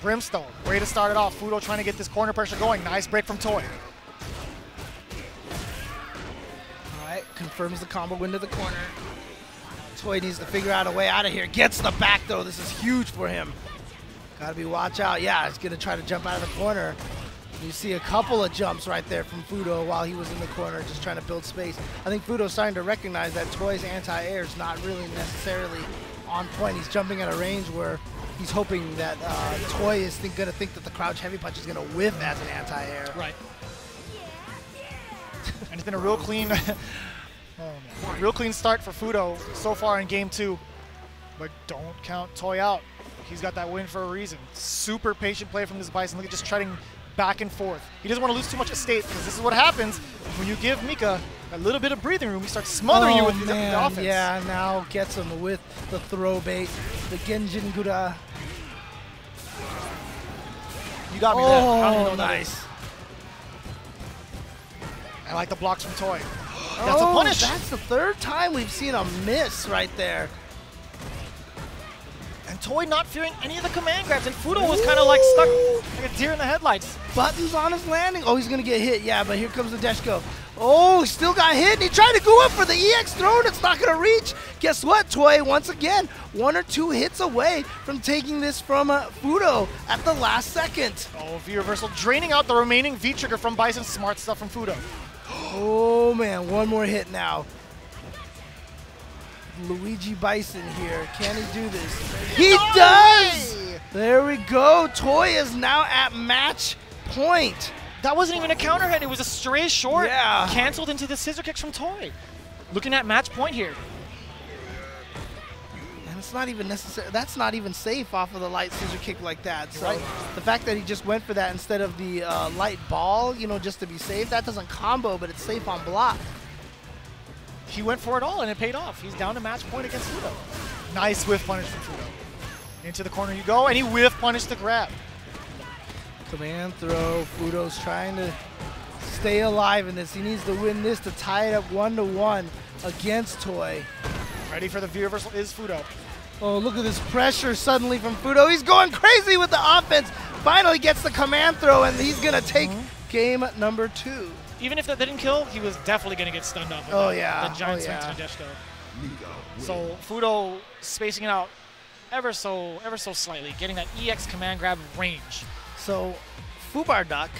Brimstone, way to start it off. Fuudo trying to get this corner pressure going. Nice break from Toy. All right, confirms the combo into the corner. Toy needs to figure out a way out of here. Gets the back though. This is huge for him. Gotta be watch out. Yeah, he's gonna try to jump out of the corner. You see a couple of jumps right there from Fuudo while he was in the corner, just trying to build space. I think Fuudo's starting to recognize that Toy's anti-air is not really necessarily on point. He's jumping at a range where he's hoping that Toy is gonna think that the crouch heavy punch is gonna whiff as an anti-air. Right. And it's been a real clean, real clean start for Fuudo so far in game 2. But don't count Toy out. He's got that win for a reason. Super patient play from this Bison. Look at just treading back and forth. He doesn't want to lose too much estate because this is what happens when you give Mika a little bit of breathing room. He starts smothering you with the offense. Yeah, now gets him with the throw bait, the Genjin Gura. You got me there. I don't even know Oh, what that nice. is. I like the blocks from Toy. That's a punish. That's the 3rd time we've seen a miss right there. And Toy not fearing any of the command grabs, and Fuudo was kind of like stuck like a deer in the headlights. Buttons on his landing. Oh, he's going to get hit. Yeah, but here comes the dash go. Oh, he still got hit, and he tried to go up for the EX throw, and it's not going to reach. Guess what, Toy? Once again, 1 or 2 hits away from taking this from Fuudo at the last second. Oh, V-reversal draining out the remaining V-trigger from Bison. Smart stuff from Fuudo. Oh, man, 1 more hit now. Luigi Bison here. Can he do this? He does! There we go. Toy is now at match point. That wasn't even a counter hit. It was a stray short. Yeah. Canceled into the scissor kicks from Toy. Looking at match point here. And it's not even necessary. That's not even safe off of the light scissor kick like that. So Right. the fact that he just went for that instead of the light ball, you know, just to be safe, that doesn't combo, but it's safe on block. He went for it all, and it paid off. He's down to match point against Fuudo. Nice whiff punish from Fuudo. Into the corner you go, and he whiff punished the grab. Command throw. Fuudo's trying to stay alive in this. He needs to win this to tie it up 1-1 against Toy. Ready for the V-reversal is Fuudo. Oh, look at this pressure suddenly from Fuudo. He's going crazy with the offense. Finally gets the command throw, and he's going to take game number 2. Even if that didn't kill, he was definitely going to get stunned up with Oh, the yeah. giant Oh, swing yeah. to the Nadeshko. So Fuudo spacing it out ever so slightly, getting that EX command grab range. So, Fubar Duck,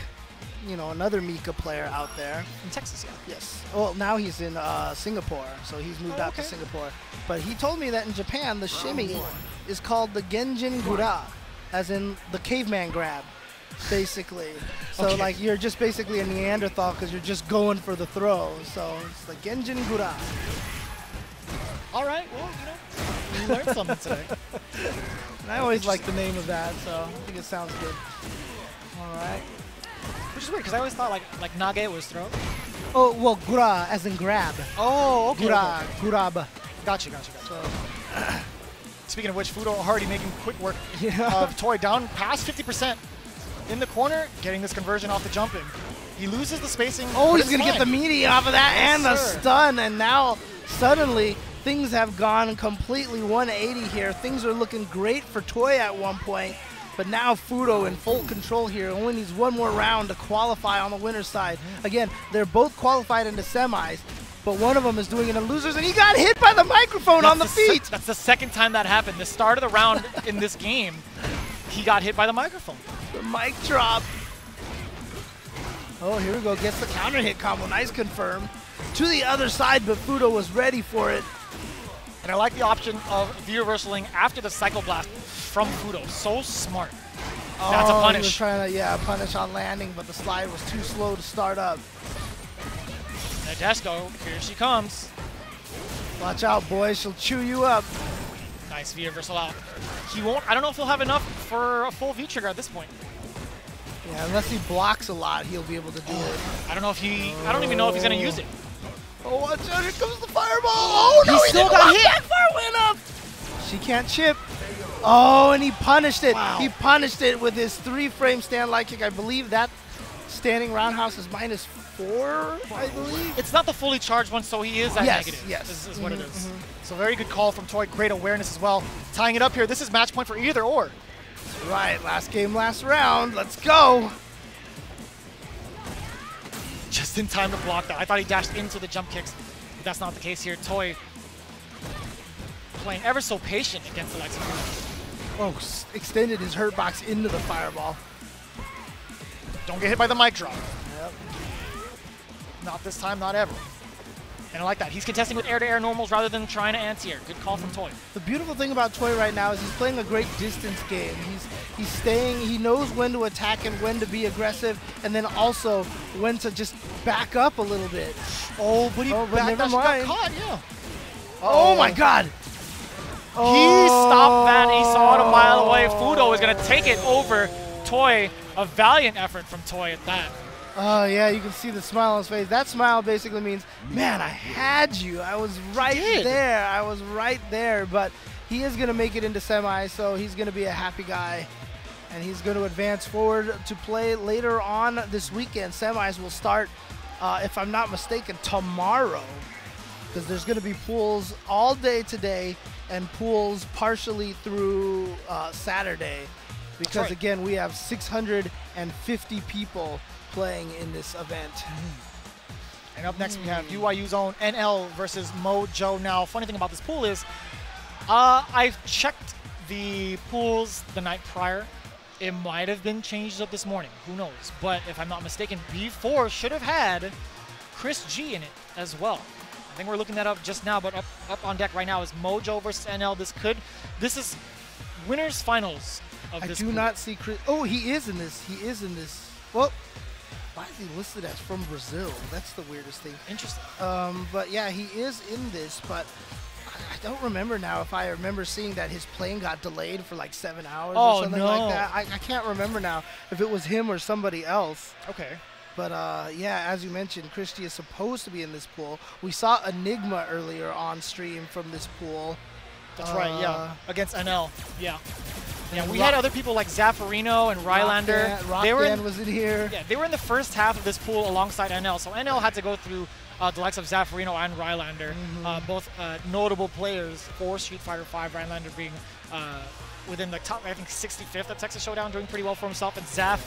you know, another Mika player out there. In Texas, yeah. Yes. Well, now he's in Singapore, so he's moved out to Singapore. But he told me that in Japan, the shimmy is called the Genjin Gura, as in the caveman grab, basically. So, like, you're just basically a Neanderthal because you're just going for the throw. So, it's the Genjin Gura. All right, well, you know, we learned something today. And I always like the name of that, so I think it sounds good. All right. Which is weird, because I always thought, like Nage was throw. Oh, well, Gura, as in grab. Oh, okay. Gura, Gurab. Gotcha. So, Speaking of which, Fuudo already making quick work of Toy down past 50%. In the corner, getting this conversion off the jumping. He loses the spacing. oh, he's going to get the meaty off of that and the sir. stun, and now suddenly things have gone completely 180 here. Things are looking great for Toy at one point, but now Fuudo in full control here. Only needs one more round to qualify on the winner's side. Again, they're both qualified into semis, but one of them is doing it in losers, and he got hit by the microphone on the feet. That's the second time that happened. The start of the round in this game, he got hit by the microphone. The mic drop. Oh, here we go. Gets the counter hit combo. Nice confirm. To the other side, but Fuudo was ready for it. And I like the option of V-reversaling after the Cycle Blast from Fuudo. So smart. That's a He was punish. trying to, punish on landing, but the slide was too slow to start up. Nadeshko, here she comes. Watch out, boys. She'll chew you up. Nice V-reversal out. He won't, I don't know if he'll have enough for a full V-trigger at this point. Yeah, unless he blocks a lot, he'll be able to do it. I don't know if he, I don't even know if he's going to use it. Oh, watch out. Here comes the fireball. Oh, no, He still didn't got block hit. that far. Went up. She can't chip. Oh, and he punished it. Wow. He punished it with his 3-frame stand light kick. I believe that standing roundhouse is -4, I believe. It's not the fully charged one, so he is at Yes, negative. yes. Is what it is. So very good call from Toy. Great awareness as well. Tying it up here. This is match point for either or. Right, last game, last round. Let's go. Just in time to block that. I thought he dashed into the jump kicks, but that's not the case here. Toy playing ever so patient against the likes of him. Oh, extended his hurt box into the fireball. Don't get hit by the mic drop. Yep. Not this time, not ever. And I like that. He's contesting with air-to-air normals rather than trying to anti-air. Good call from Toy. The beautiful thing about Toy right now is he's playing a great distance game. He's staying, he knows when to attack and when to be aggressive, and then also when to just back up a little bit. Oh, but he Oh, but never backdash mind. got caught, yeah. Oh my god! He stopped that. He saw it a mile away. Fuudo is going to take it over Toy. A valiant effort from Toy at that. Oh yeah, you can see the smile on his face. That smile basically means, man, I had you. I was right there. I was right there. But he is going to make it into semis, so he's going to be a happy guy. And he's going to advance forward to play later on this weekend. Semis will start, if I'm not mistaken, tomorrow. Because there's going to be pools all day today and pools partially through Saturday. Because, again, we have 650 people playing in this event. And up next we have UIU's own NL versus Mojo. Now, funny thing about this pool is I've checked the pools the night prior. It might have been changed up this morning. Who knows? But if I'm not mistaken, B4 should have had Chris G in it as well. I think we're looking that up just now, but up on deck right now is Mojo versus NL. This is winners finals of this I do pool. not see Chris. Oh, he is in this. He is in this. Well, why is he listed as from Brazil? That's the weirdest thing. Interesting. But yeah, he is in this, but I don't remember now if I remember seeing that his plane got delayed for like 7 hours or something like that. I can't remember now if it was him or somebody else. Okay. But yeah, as you mentioned, Christie is supposed to be in this pool. We saw Enigma earlier on stream from this pool. That's right, yeah. Against NL, yeah. Yeah, And we had other people like Zaffarino and Rylander. Rockdan was in here. Yeah, they were in the first half of this pool alongside NL. So NL had to go through the likes of Zaffarino and Rylander, both notable players for Street Fighter V. Rylander being within the top, I think, 65th at Texas Showdown, doing pretty well for himself. And Zaf,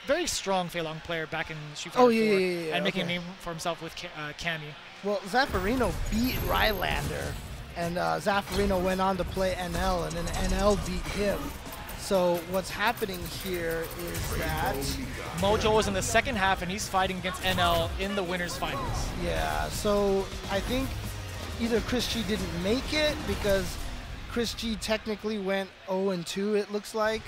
very strong Fei Long player back in Street Fighter IV, yeah, and making a name for himself with Cammy. Well, Zaffarino beat Rylander and Zaffarino went on to play NL, and then NL beat him. So what's happening here is that Mojo was in the second half, and he's fighting against NL in the winners finals. yeah. So I think either Chris G didn't make it because Chris G technically went 0-2. It looks like.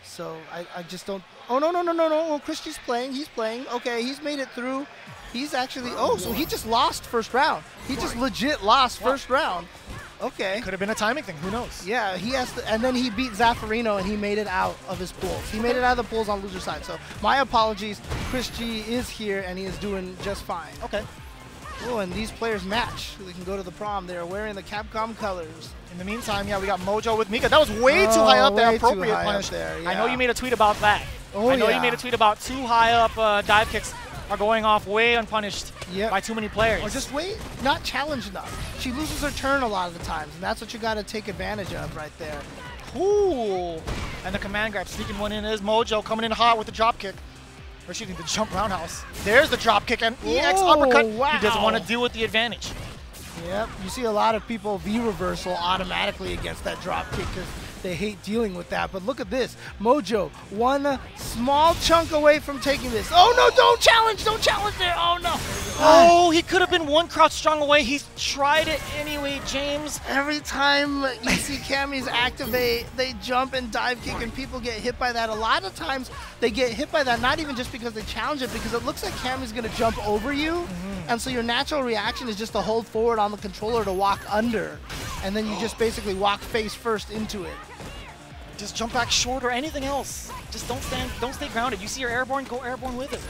So I just don't. Oh no! Chris G's playing. He's playing. Okay, he's made it through. He's actually. Oh, so he just lost first round. He just legit lost first round. Okay. Could have been a timing thing. Who knows? Yeah, he has to, and then he beat Zaffarino, and he made it out of his pools. He made it out of the pools on loser side. So my apologies. Chris G is here, and he is doing just fine. Okay. Oh, and these players match. They can go to the prom. They're wearing the Capcom colors. In the meantime, yeah, we got Mojo with Mika. That was way too high up there. Way too Appropriate high punish. up there, I know yeah. you made a tweet about that. Oh, I know yeah. you made a tweet about too high up dive kicks are going off way unpunished Yep. by too many players. Or just wait, not challenge enough. She loses her turn a lot of the times, and that's what you got to take advantage of right there. Ooh. And the command grab sneaking one in is Mojo coming in hot with the drop kick. Or shooting the jump roundhouse. There's the drop kick and EX Whoa, uppercut. wow. He doesn't want to deal with the advantage. Yep, you see a lot of people V-reversal automatically against that drop kick because they hate dealing with that. But look at this. Mojo, one small chunk away from taking this. Oh no, don't challenge there. Oh no. Oh, he could have been one crouch strong away. He's tried it anyway, James. Every time you see Cammys activate, they jump and dive kick and people get hit by that. A lot of times they get hit by that, not even just because they challenge it, because it looks like Cammy's gonna jump over you. And so your natural reaction is just to hold forward on the controller to walk under. And then you just basically walk face first into it. Just jump back short or anything else. Just don't stay grounded. You see your airborne, go airborne with it.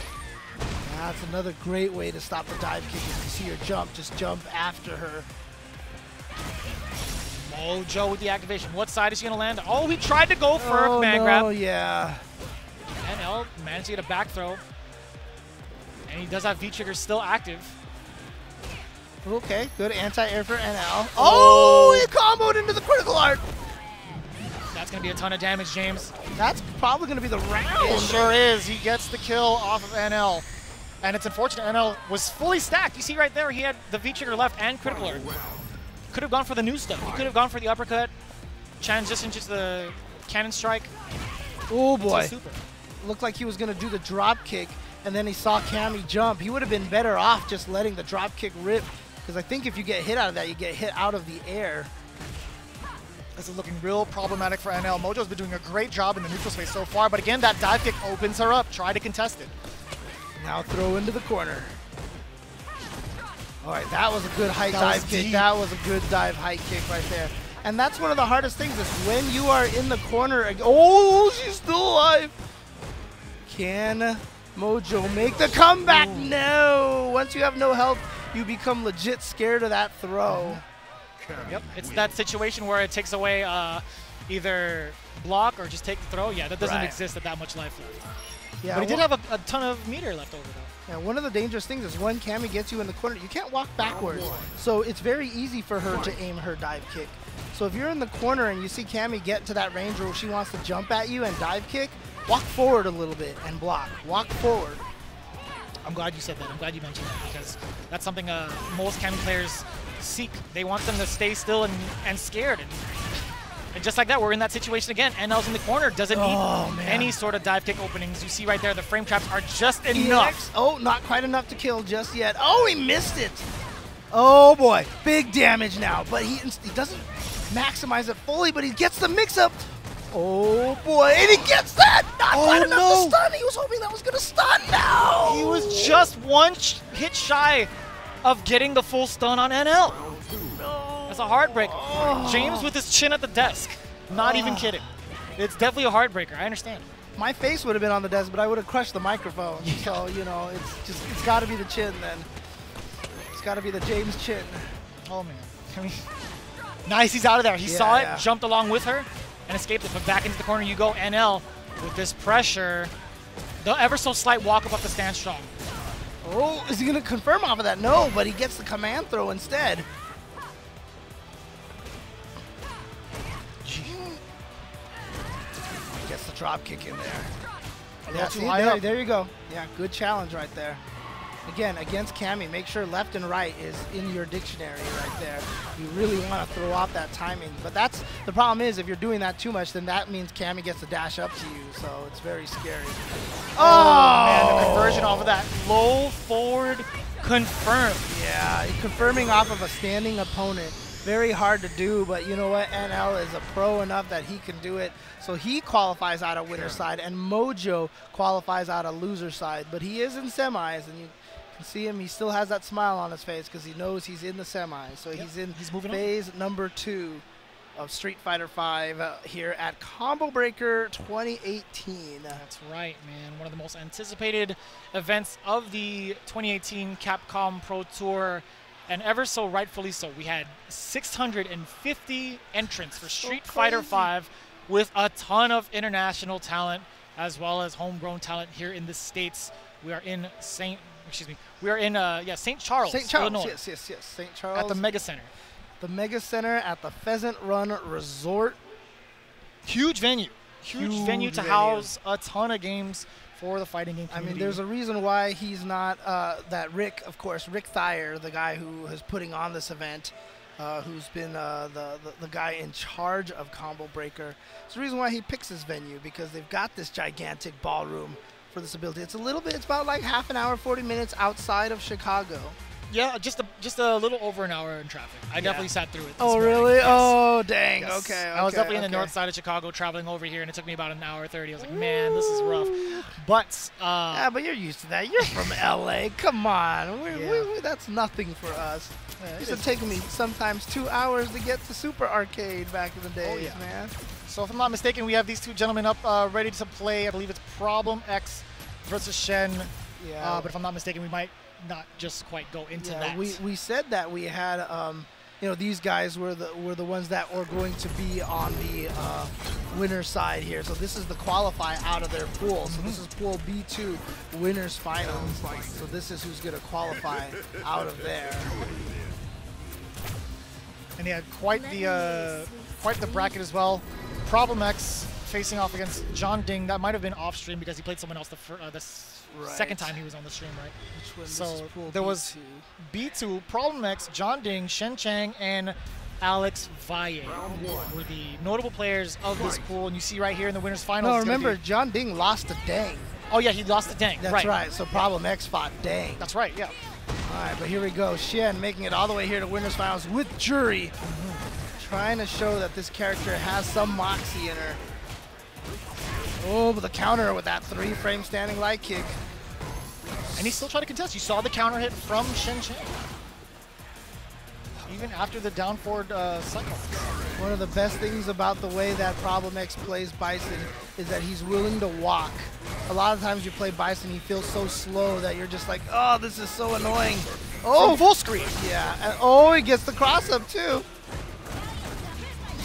That's another great way to stop the dive kick. If you see her jump, just jump after her. Mojo with the activation. What side is he gonna land? Oh, he tried to go for a command grab. Oh yeah. NL managed to get a back throw. And he does have V-trigger still active. Okay, good anti-air for NL. Oh, he comboed into the critical art. That's gonna be a ton of damage, James. That's probably gonna be the round. It sure is. He gets the kill off of NL. And it's unfortunate NL was fully stacked. You see right there, he had the V-trigger left and critical art. Could have gone for the new stuff. He could have gone for the uppercut, transition to the cannon strike. Oh boy. Super. Looked like he was gonna do the drop kick, and then he saw Cammy jump. He would have been better off just letting the drop kick rip, because I think if you get hit out of that, you get hit out of the air. This is looking real problematic for NL. Mojo's been doing a great job in the neutral space so far, but again, that dive kick opens her up. Try to contest it. Now throw into the corner. All right, that was a good height That dive was kick. deep. That was a good dive height kick right there. And that's one of the hardest things is when you are in the corner. Oh, she's still alive. Can Mojo make the comeback? Ooh. No. Once you have no health, you become legit scared of that throw. Yep, it's that situation where it takes away either block or just take the throw. Yeah, that doesn't Right. exist at that much life left. Yeah, But he did have a ton of meter left over, though. Yeah, one of the dangerous things is when Cammy gets you in the corner, you can't walk backwards. So it's very easy for her to aim her dive kick. So if you're in the corner and you see Cammy get to that range where she wants to jump at you and dive kick, walk forward a little bit and block. Walk forward. I'm glad you said that. I'm glad you mentioned that because that's something most Cammy players seek. They want them to stay still and scared. And just like that, we're in that situation again. NL's in the corner, doesn't need any sort of dive kick openings. You see right there, the frame traps are just enough. Oh, not quite enough to kill just yet. Oh, he missed it. Oh boy, big damage now. But he doesn't maximize it fully, but he gets the mix-up. Oh boy, and he gets that! Not quite enough to stun! He was hoping that was gonna stun now! He was just one hit shy of getting the full stun on NL. That's a heartbreaker. James with his chin at the desk. Not even kidding. It's definitely a heartbreaker, I understand. My face would have been on the desk, but I would have crushed the microphone. Yeah. So, you know, it's gotta be the chin then. It's gotta be the James chin. Oh man. I mean, nice, he's out of there. He saw it, yeah. jumped along with her, and escaped it. But back into the corner you go. NL with this pressure. The ever so slight walk up the stand strong. Oh, is he gonna confirm off of that? No, but he gets the command throw instead. Gets the drop kick in there. Yeah, see, there you go. Yeah, good challenge right there. Again, against Cammy, make sure left and right is in your dictionary right there. You really want to throw off that timing. But that's the problem is if you're doing that too much, then that means Cammy gets to dash up to you. So it's very scary. Oh, man, the conversion off of that low forward confirmed. Yeah, confirming off of a standing opponent. Very hard to do, but you know what? NL is a pro enough that he can do it. So he qualifies out of winner side, and Mojo qualifies out of loser side. But he is in semis, and you can see him. He still has that smile on his face because he knows he's in the semis. So he's in phase number 2 of Street Fighter V here at Combo Breaker 2018. That's right, man. One of the most anticipated events of the 2018 Capcom Pro Tour. And ever so rightfully so. We had 650 entrants for Street Fighter V with a ton of international talent as well as homegrown talent here in the States. We are in St. Charles, Illinois. Yes. St. Charles. At the Mega Center. The Mega Center at the Pheasant Run Resort. Huge venue. Huge venue to house a ton of games for the fighting game community. I mean, there's a reason why he's not that Rick, of course, Rick Thayer, the guy who is putting on this event, who's been the guy in charge of Combo Breaker. It's the reason why he picks this venue, because they've got this gigantic ballroom for this ability. It's about like half an hour, 40 minutes outside of Chicago. Yeah, just a little over an hour in traffic. I definitely sat through it. Oh, really? Yes. Oh, dang. Yes. Okay. I was definitely in the north side of Chicago traveling over here, and it took me about an hour 30. I was like, man, this is rough. But yeah, but you're used to that. You're from LA. Come on. That's nothing for us. It used to take me sometimes 2 hours to get to Super Arcade back in the days, man. So if I'm not mistaken, we have these two gentlemen up ready to play. I believe it's Problem X versus Shen. Yeah. But if I'm not mistaken, we might not just quite go into that. We said that we had these guys were the ones that were going to be on the winner side here. So this is the qualify out of their pool. So this is pool B2 winners finals. So this is who's going to qualify out of there. And he had quite the bracket as well. Problem X facing off against John Ding. That might have been off stream because he played someone else the second time he was on the stream, right? So there was B2, Problem X, John Ding, Shen Chang, and Alex Valle were the notable players of this pool. And you see right here in the winners finals. No, remember, John Ding lost to Dang. Oh, yeah, he lost to Dang. That's right. So Problem X fought Dang. That's right, yeah. All right, but here we go. Shen making it all the way here to winners finals with Juri. Trying to show that this character has some moxie in her. Oh, but the counter with that 3-frame standing light kick. And he's still trying to contest. You saw the counter hit from Shen Chang. Even after the down forward cycle. One of the best things about the way that Problem X plays Bison is that he's willing to walk. A lot of times you play Bison, he feels so slow that you're just like, oh, this is so annoying. Oh, full screen. Yeah. And, oh, he gets the cross up too.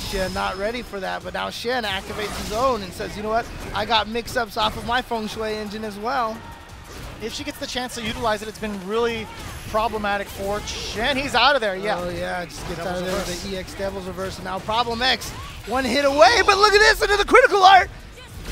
Shen not ready for that, but now Shen activates his own and says, you know what, I got mix-ups off of my Feng Shui engine as well. If she gets the chance to utilize it, it's been really problematic for Shen. He's out of there, yeah. Oh, yeah, just gets out of there with the EX Devil's Reverse. And now Problem X, one hit away, but look at this, into the critical art.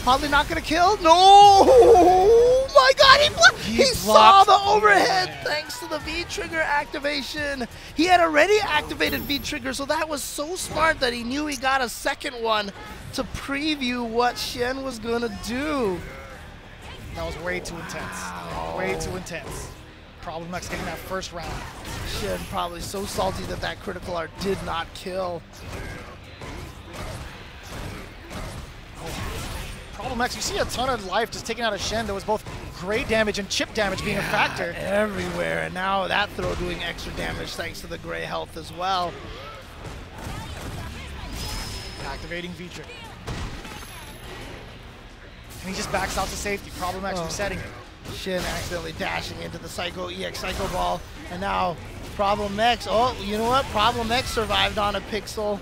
Probably not going to kill. No! Oh, my God, he saw the overhead thanks to the V-Trigger activation. He had already activated V-Trigger, so that was so smart that he knew he got a second one to preview what Shen was going to do. That was way too intense. Way too intense. Problem X getting that first round. Shen probably so salty that that critical art did not kill. Problem X, you see a ton of life just taking out a Shen that was both gray damage and chip damage being a factor. Everywhere, and now that throw doing extra damage thanks to the gray health as well. Activating V-Trigger. And he just backs out to safety. Problem X resetting it. Shen accidentally dashing into the Psycho EX Psycho Ball, and now Problem X. Oh, you know what? Problem X survived on a pixel.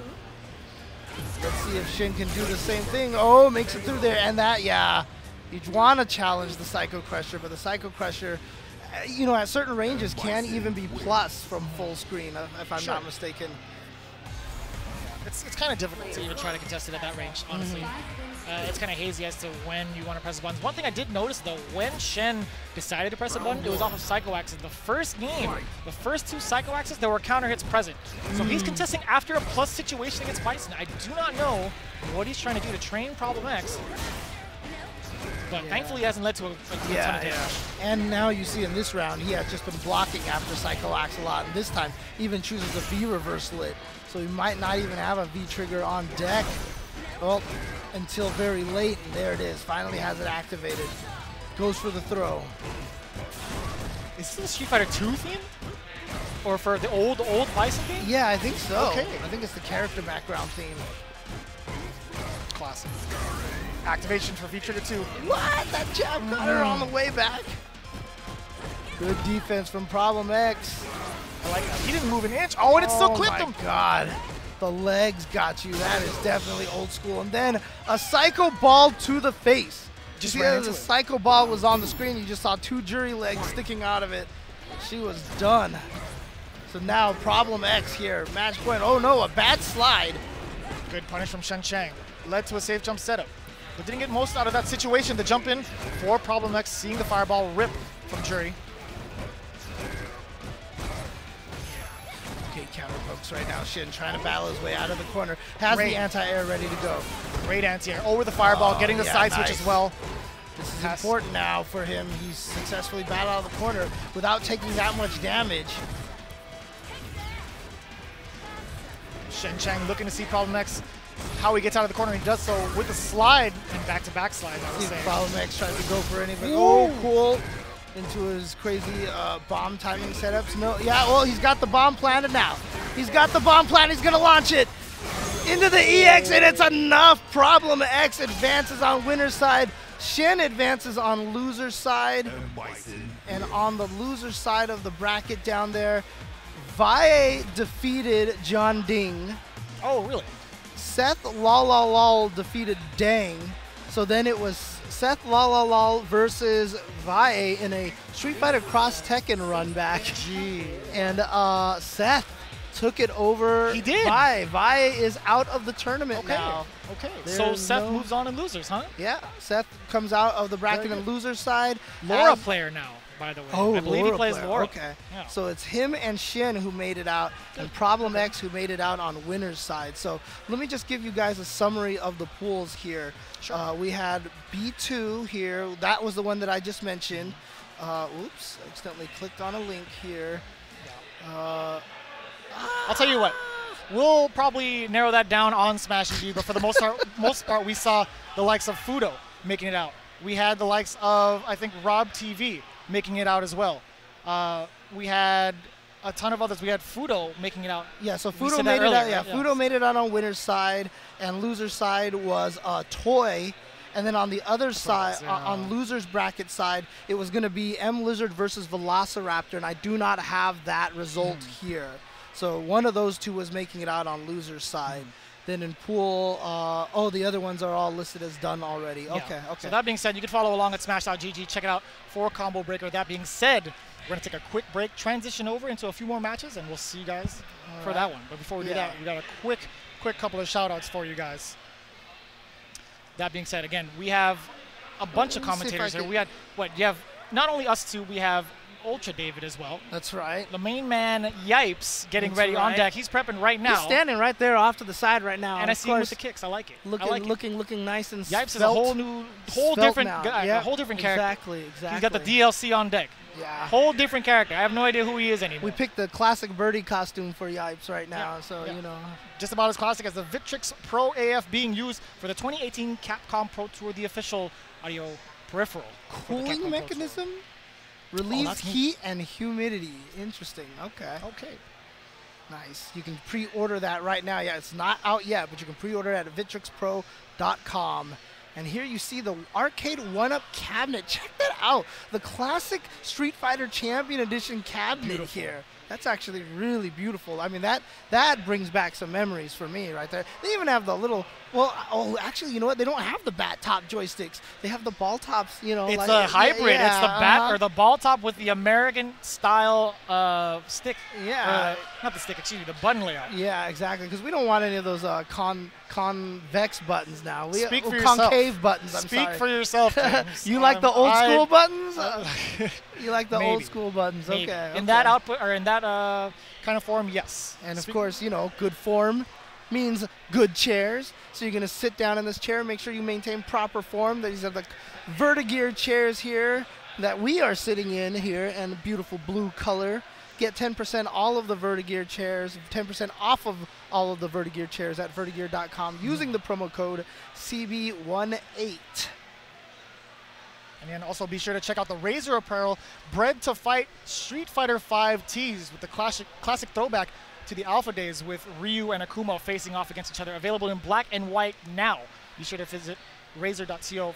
Let's see if Shen can do the same thing. Oh, makes it through there, and that, yeah. You'd want to challenge the Psycho Crusher, but the Psycho Crusher, you know, at certain ranges can even be plus from full screen, if I'm not mistaken. It's kind of difficult to even try to contest it at that range, honestly. It's kind of hazy as to when you want to press the buttons. One thing I did notice, though, when Shen decided to press a button, it was off of Psycho Axis. The first game, the first 2 Psycho Axis, there were counter hits present. So he's contesting after a plus situation against Bison. I do not know what he's trying to do to train Problem X. But thankfully, it hasn't led to a ton of damage. And now you see in this round, he has just been blocking after Psycho Axe a lot. And this time, even chooses a V reverse lit. So he might not even have a V trigger on deck. Well, until very late. And there it is. Finally has it activated. Goes for the throw. Is this the Street Fighter 2 theme? Or for the old Bison theme? Yeah, I think so. Okay. I think it's the character background theme. Classic. Activation for V trigger 2. What? That jab got her on the way back. Good defense from Problem X. I like that. He didn't move an inch. Oh, and it still clipped him. Oh my God. The legs got you. That is definitely old school. And then a Psycho Ball to the face. Just ran into the Psycho Ball was on the screen. You just saw 2 Juri legs sticking out of it. She was done. So now Problem X here. Match point. Oh no, a bad slide. Good punish from Shen Chang. Led to a safe jump setup. But didn't get most out of that situation. The jump in for Problem X, seeing the fireball rip from Juri. Okay, counter pokes right now. Shin trying to battle his way out of the corner. Has the anti-air ready to go. Great anti-air over the fireball, getting the side switch as well. This is important now for him. He's successfully battled out of the corner without taking that much damage. Shen Chang looking to see Problem X how he gets out of the corner. He does so with a slide and back-to-back slide, I would say. Problem X tries to go for anything. Oh, cool. Into his crazy bomb timing setups. No, yeah, well, he's got the bomb planted now. He's got the bomb planted. He's going to launch it into the EX, and it's enough. Problem X advances on winner's side. Shen advances on loser's side. And on the loser's side of the bracket down there, Valle defeated John Ding. Oh, really? Seth Lol defeated Dang. So then it was Seth Lol versus Valle in a Street Fighter Cross Tekken run back. And Seth took it over. He did. Valle is out of the tournament now. Okay. So Seth moves on in losers, huh? Yeah. Seth comes out of the bracket in loser's side. Laura player now, by the way. Oh, I believe he plays player. Laura. Okay. Yeah. So it's him and Shin who made it out, and Problem X who made it out on winner's side. So let me just give you guys a summary of the pools here. Sure. We had B2 here. That was the one that I just mentioned. Oops, I accidentally clicked on a link here. I'll tell you what. We'll probably narrow that down on Smash TV, but for the most part, we saw the likes of Fuudo making it out. We had the likes of, I think, RobTV making it out as well. We had a ton of others. We had Fuudo making it out. Yeah, so Fuudo made it out. Yeah, Fuudo made it out on winner's side, and loser's side was Toy. And then on the other side, on loser's bracket side, it was going to be M.Lizard versus Velociraptor, and I do not have that result here. So one of those two was making it out on loser's side. Then in pool, the other ones are all listed as done already. Yeah. Okay. So that being said, you can follow along at smash.gg. Check it out for Combo Breaker. That being said, we're going to take a quick break, transition over into a few more matches, and we'll see you guys for that one. But before we do that, we got a quick couple of shout-outs for you guys. That being said, again, we have a bunch of commentators here. We had, you have not only us two, we have Ultra David as well. That's right. The main man, Yipes, getting ready on deck. He's prepping right now. He's standing right there off to the side right now. And I see him with the kicks. I like it. Looking nice and Yipes is a whole different guy, a whole different character. Exactly. He's got the DLC on deck. Yeah. Whole different character. I have no idea who he is anymore. We picked the classic Birdie costume for Yipes right now, you know. Just about as classic as the Victrix Pro AF being used for the 2018 Capcom Pro Tour, the official audio peripheral. Cooling mechanism? Relieves heat and humidity. Interesting. Okay. Nice. You can pre-order that right now. Yeah, it's not out yet, but you can pre-order it at vitrixpro.com. And here you see the arcade one-up cabinet. Check that out. The classic Street Fighter Champion Edition cabinet here. That's actually really beautiful. I mean, that brings back some memories for me right there. They even have the little, well, actually, you know what? They don't have the bat top joysticks. They have the ball tops, you know. It's like, a hybrid. Yeah, it's the bat or the ball top with the American style stick. Yeah. Not the stick, excuse me, the button layout. Yeah, exactly. Because we don't want any of those convex buttons now. Speak for yourself. Concave buttons. I'm Speak sorry. for yourself, James. You like the old school buttons? You like the Maybe. old school buttons? Maybe. Okay. In that output or in that kind of form, yes. And of course, you know, good form means good chairs. So you're going to sit down in this chair, make sure you maintain proper form. These are the Vertigear chairs here that we are sitting in here, and beautiful blue color. Get 10% all of the Vertigear chairs, 10% off of all of the Vertigear chairs at vertigear.com using the promo code CB18. And then also be sure to check out the Razor apparel, bred to fight Street Fighter V tees with the classic throwback to the Alpha days with Ryu and Akuma facing off against each other. Available in black and white now. Be sure to visit razor.co/.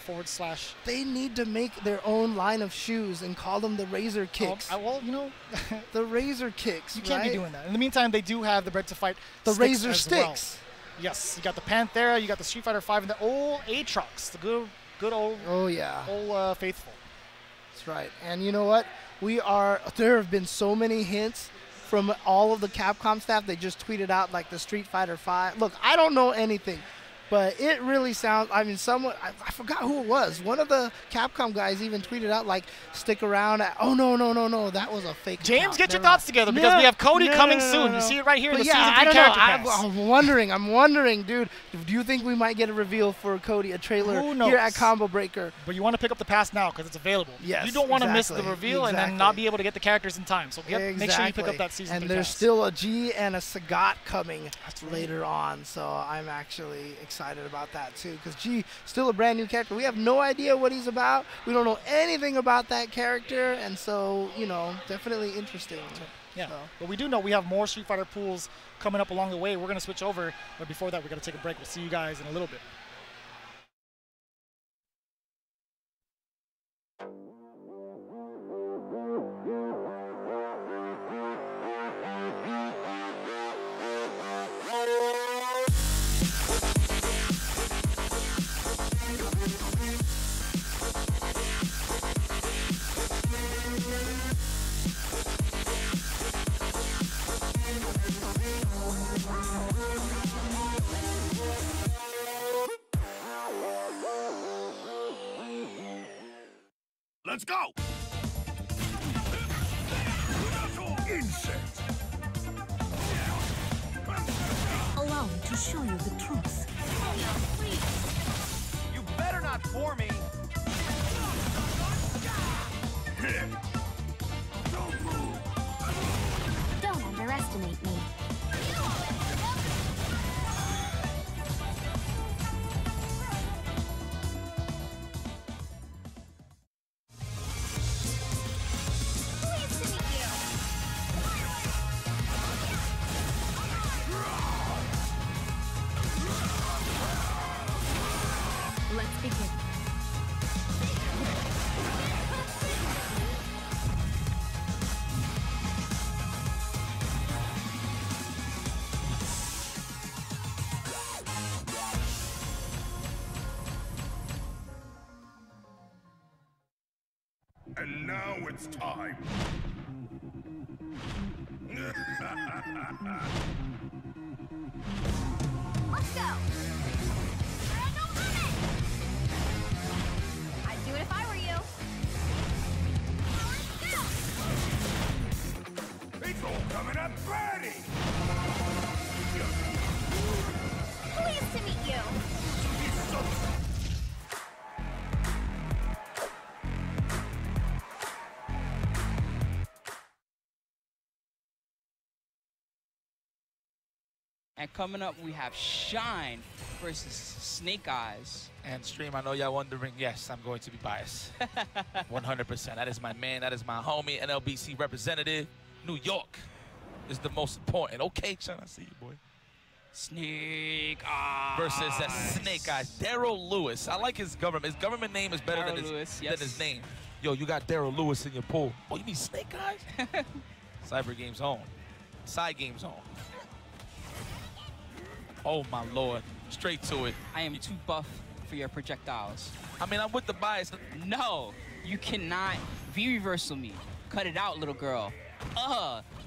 They need to make their own line of shoes and call them the Razor Kicks. Well, you know, the Razor Kicks. You can't be doing that. In the meantime, they do have the bred to fight the sticks Razor as sticks. Well. Yes, you got the Panthera, you got the Street Fighter V, and the old Aatrox, the good old. Oh yeah. Old faithful. That's right. And you know what? There have been so many hints from all of the Capcom staff. They just tweeted out like the Street Fighter V. Look, I don't know anything, but it really sounds, I mean, I forgot who it was. One of the Capcom guys even tweeted out like, stick around. Oh, no, that was a fake James, account. get your thoughts together because we have Cody coming soon. You see it right here, the Season 3 character pass. I'm wondering, dude, do you think we might get a reveal for Cody, a trailer here at Combo Breaker? But you want to pick up the pass now because it's available. Yes, you don't want to miss the reveal and then not be able to get the characters in time. So make sure you pick up that Season 3 And there's pass. still a G and a Sagat coming later on, so I'm actually excited about that too, because G, still a brand new character. We have no idea what he's about. We don't know anything about that character, and so, you know, definitely interesting. Yeah, so. But we do know we have more Street Fighter pools coming up along the way. We're going to switch over, but before that, we're going to take a break. We'll see you guys in a little bit. Let's go! Insect! Allow me to show you the truth. You better not bore me! Don't move! Don't underestimate me. Let's begin. And now it's time. Let's go! I'd do it if I were you. It's all coming up Birdie! Pleased to meet you. And coming up, we have Shine versus Snake Eyes. And stream, I know y'all wondering, yes, I'm going to be biased. 100%. That is my man. That is my homie, NLBC representative. New York is the most important. Okay, Sean, I see you, boy. Snake Eyes. Versus that Snake Eyes. Daryl Lewis. I like his government. His government name is better than his name. Yo, you got Daryl Lewis in your pool. Oh, you mean Snake Eyes? Cyber Games home. Side Games home. Oh my lord. Straight to it. I am too buff for your projectiles. I mean, I'm with the bias. No, you cannot V-reversal me. Cut it out, little girl.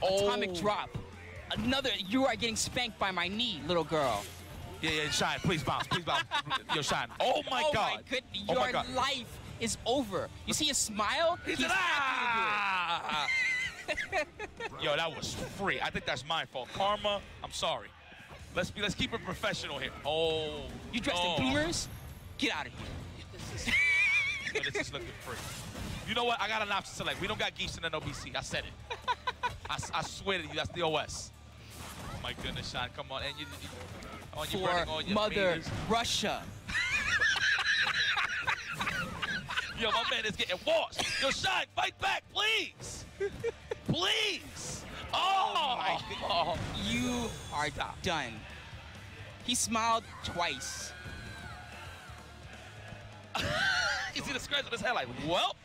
Atomic drop. Another, you are getting spanked by my knee, little girl. Yeah, Shine, please bounce, please bounce. Yo, Shine. Oh my God. My goodness, Oh my your God. life is over. You see his smile? He's He's happy Yo, that was free. I think that's my fault. Karma, I'm sorry. Let's keep it professional here. Oh. You dressed in boomers? Get out of here. But this is looking free. You know what? I got an option to select. We don't got geese in an OBC. I said it. I swear to you, that's the OS. Oh my goodness, Sean, come on. And you For Mother Russia. Yo, my man is getting washed. Yo, Shine, fight back, please. Please. Oh, my goodness. You are done. He smiled twice. You see the scratch on his head like, well,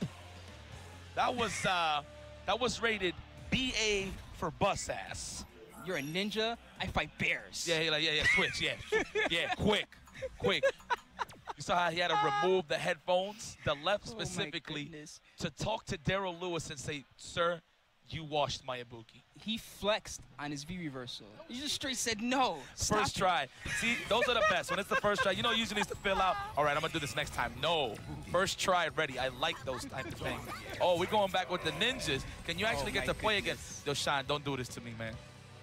that was rated BA for bus ass. You're a ninja. I fight bears. Yeah, switch, yeah, quick. You saw how he had to remove the headphones, the left specifically, to talk to Daryl Lewis and say, sir, you washed my Ibuki. He flexed on his V-reversal. He just straight said no. First try. See, those are the best. When it's the first try, you know, usually needs to fill out, all right, I'm going to do this next time. No. First try ready. I like those type of things. Oh, we're going back with the ninjas. Can you actually get to play again? Yo, Shine, don't do this to me, man.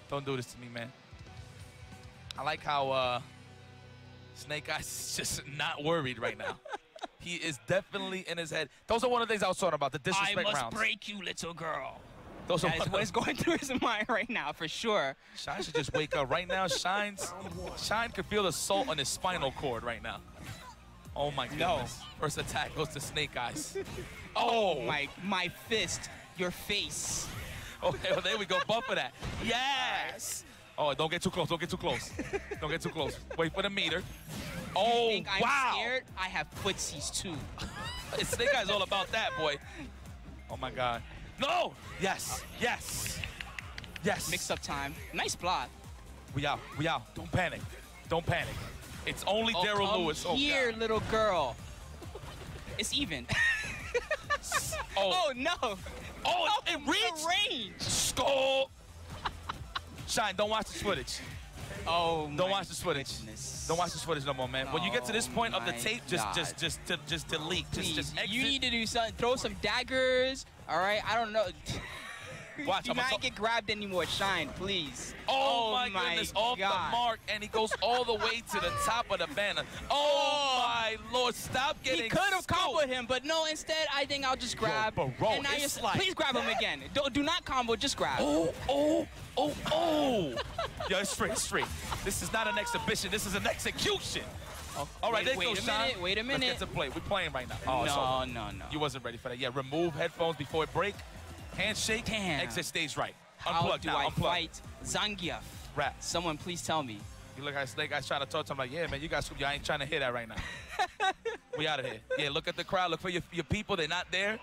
Don't do this to me, man. I like how Snake Eyes is just not worried right now. He is definitely in his head. Those are one of the things I was talking about, the disrespect rounds. I must break you, little girl. Those are That is what is going through his mind right now, for sure. Shine should just wake up right now. Shine could feel the salt on his spinal cord right now. Oh my goodness. First attack goes to Snake Eyes. Oh my fist, your face. Okay, well, there we go. Bump for that. Yes. Oh, don't get too close. Don't get too close. Don't get too close. Wait for the meter. Oh, you think I'm scared? I have footsies too. Snake Eyes all about that, boy. Oh my God. No. Yes. Mix up time. Nice block. We out. Don't panic. It's only Daryl Lewis. Here, little girl. It's even. Oh no. Oh, it reached range. Score. Shine, don't watch this footage. Oh, don't watch this footage. Goodness. Don't watch this footage no more, man. When you get to this point of the tape, just delete. Please, just exit. you need to do something. Throw some daggers. All right, I don't know. Watch, do not get grabbed anymore, Shine, please. Oh my goodness, off the mark, and he goes all the way to the top of the banner. Oh my Lord, stop getting He could have comboed him, but no, instead, I think I'll just grab. Bro, and now it's like please grab him again. Do not combo, just grab. Oh. Yo, it's free. This is not an exhibition, this is an execution. All right, wait a minute. Let's get to play. We're playing right now. Oh, no. You wasn't ready for that. Yeah, remove headphones before it break. Handshake, exit stage right. How do I unplug. fight Zangief? Rap. Someone please tell me. You look at Snake Eyes trying to talk to him like, yeah, man, you guys, I ain't trying to hear that right now. We out of here. Yeah, look at the crowd. Look for your people. They're not there.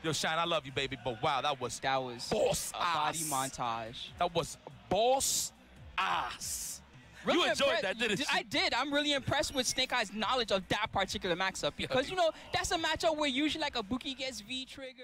Yo, Shine, I love you, baby. But wow, that was boss a body montage. That was boss ass. Really you enjoyed that, didn't you? I did. I'm really impressed with Snake Eyes' knowledge of that particular matchup because, you know, that's a matchup where usually like a Ibuki gets V-trigger.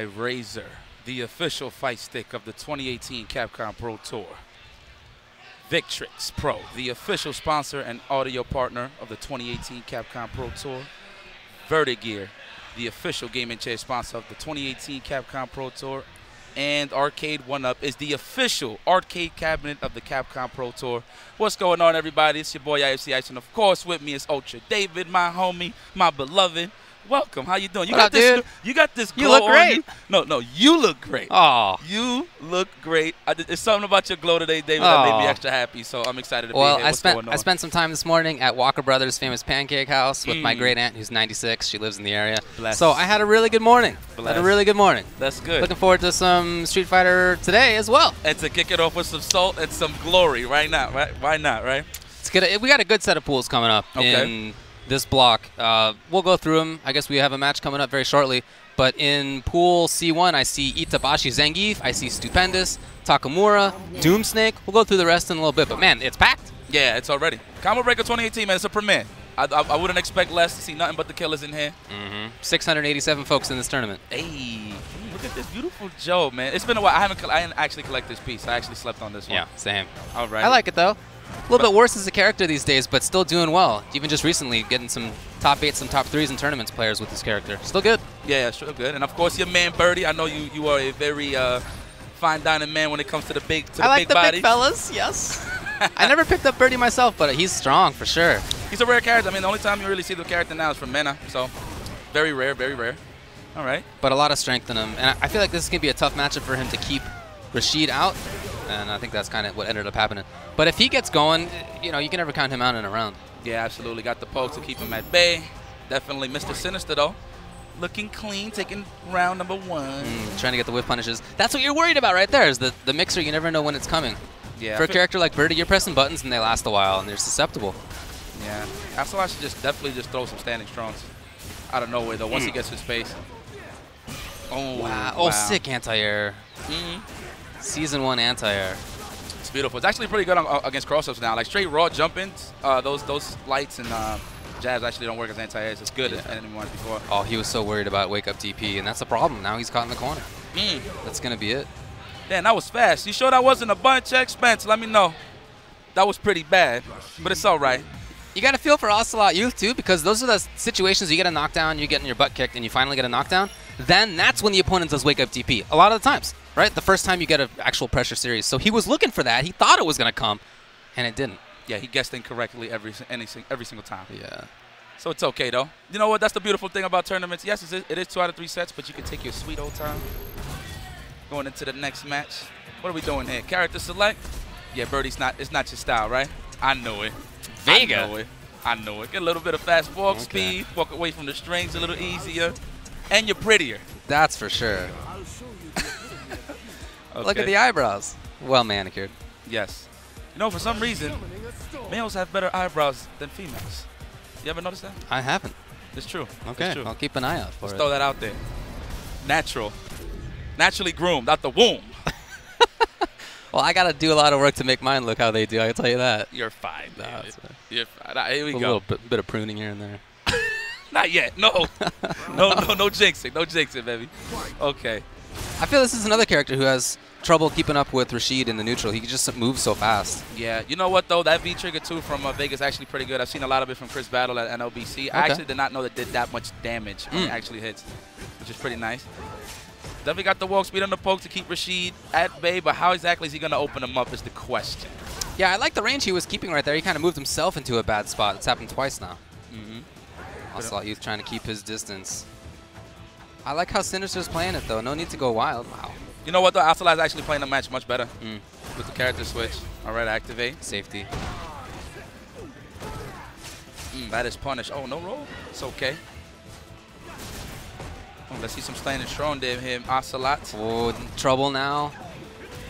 by Razor, the official fight stick of the 2018 Capcom Pro Tour. Victrix Pro, the official sponsor and audio partner of the 2018 Capcom Pro Tour. Vertigear, the official gaming chair sponsor of the 2018 Capcom Pro Tour. And Arcade 1UP is the official arcade cabinet of the Capcom Pro Tour. What's going on, everybody? It's your boy IFC Ice, and of course with me is Ultra David, my homie, my beloved. Welcome. How you doing? You got this. You got this. You look great. You. No, you look great. Oh, you look great. There's something about your glow today, David, that made me extra happy. So I'm excited to be here. I spent some time this morning at Walker Brothers' famous pancake house with my great aunt, who's 96. She lives in the area. Bless. So I had a really good morning. Bless. Had a really good morning. That's good. Looking forward to some Street Fighter today as well. And to kick it off with some salt and some glory right now. Right? Why not? Right? It's good. We got a good set of pools coming up in this block. We'll go through them. I guess we have a match coming up very shortly. But in pool C1, I see Itabashi Zangief. I see Stupendous, Takamura, Doomsnake. We'll go through the rest in a little bit. But, man, it's packed. Yeah, it's already. Combo Breaker 2018, man, it's a premiere. I wouldn't expect less to see nothing but the killers in here. 687 folks in this tournament. Hey, look at this beautiful Joe, man. It's been a while. I didn't actually collect this piece. I actually slept on this one. Yeah, same. All right. I like it, though. A little bit worse as a character these days, but still doing well. Even just recently getting some top 8s, some top 3s in tournaments players with this character. Still good. Yeah, still good. And, of course, your man Birdie. I know you are a very fine dining man when it comes to the big bodies. I like the big fellas, yes. I never picked up Birdie myself, but he's strong for sure. He's a rare character. I mean, the only time you really see the character now is from Mena, so very rare, very rare. All right. But a lot of strength in him. And I feel like this is going to be a tough matchup for him to keep Rashid out. And I think that's kind of what ended up happening. But if he gets going, you can never count him out in a round. Yeah, absolutely. Got the poke to keep him at bay. Definitely Mr. Sinister, though. Looking clean, taking round number 1. Trying to get the whiff punishes. That's what you're worried about right there is the mixer. You never know when it's coming. Yeah. For a character like Birdie, you're pressing buttons and they last a while and they're susceptible. Yeah. I should definitely just throw some standing strongs out of nowhere, though, once he gets his space. Oh, wow. Oh, sick anti-air. Season 1 anti-air. It's beautiful. It's actually pretty good against cross-ups now. Like straight raw jump-ins, those lights and jabs actually don't work as anti-airs. It's good as anyone before. Oh, he was so worried about wake-up DP, and that's the problem. Now he's caught in the corner. That's going to be it. Damn, that was fast. You sure that wasn't a bunch expense? Let me know. That was pretty bad, but it's all right. You got to feel for Ocelot Youth, too, because those are the situations you get a knockdown, you're getting your butt kicked, and you finally get a knockdown. Then that's when the opponent does wake-up DP. A lot of the times, right? The first time you get an actual pressure series. So he was looking for that. He thought it was going to come, and it didn't. Yeah, he guessed incorrectly every single time. Yeah. So it's okay, though. You know what? That's the beautiful thing about tournaments. Yes, it is 2 out of 3 sets, but you can take your sweet old time. Going into the next match. What are we doing here? Character select? Yeah, Birdie's it's not your style, right? I know it. Vega. I know it. Get a little bit of fast walk speed, walk away from the strings a little easier, and you're prettier. That's for sure. Look at the eyebrows. Well manicured. Yes. For some reason, males have better eyebrows than females. You ever notice that? I haven't. It's true. Okay, it's true. I'll keep an eye out for Let's throw that out there. Natural. Naturally groomed out the womb. Well, I got to do a lot of work to make mine look how they do. I can tell you that. You're fine. No, you're fine. Here we go. A little bit of pruning here and there. Not yet. No. no jinxing. No jinxing, baby. Okay. I feel this is another character who has trouble keeping up with Rashid in the neutral. He just moves so fast. Yeah. You know what, though? That V-Trigger 2 from Vega is actually pretty good. I've seen a lot of it from Chris Battle at NLBC. I actually did not know that did that much damage when it actually hits, which is pretty nice. Definitely got the walk speed on the poke to keep Rashid at bay, but how exactly is he going to open him up is the question. Yeah, I like the range he was keeping right there. He kind of moved himself into a bad spot. It's happened twice now. Ocelot Youth trying to keep his distance. I like how Sinister's playing it, though. No need to go wild. Wow. You know what, though? Ocelot's actually playing the match much better with the character switch. All right, activate. Safety. That is punish. Oh, no roll? It's okay. Oh, let's see some standing strong there him. Ocelot. Oh, trouble now.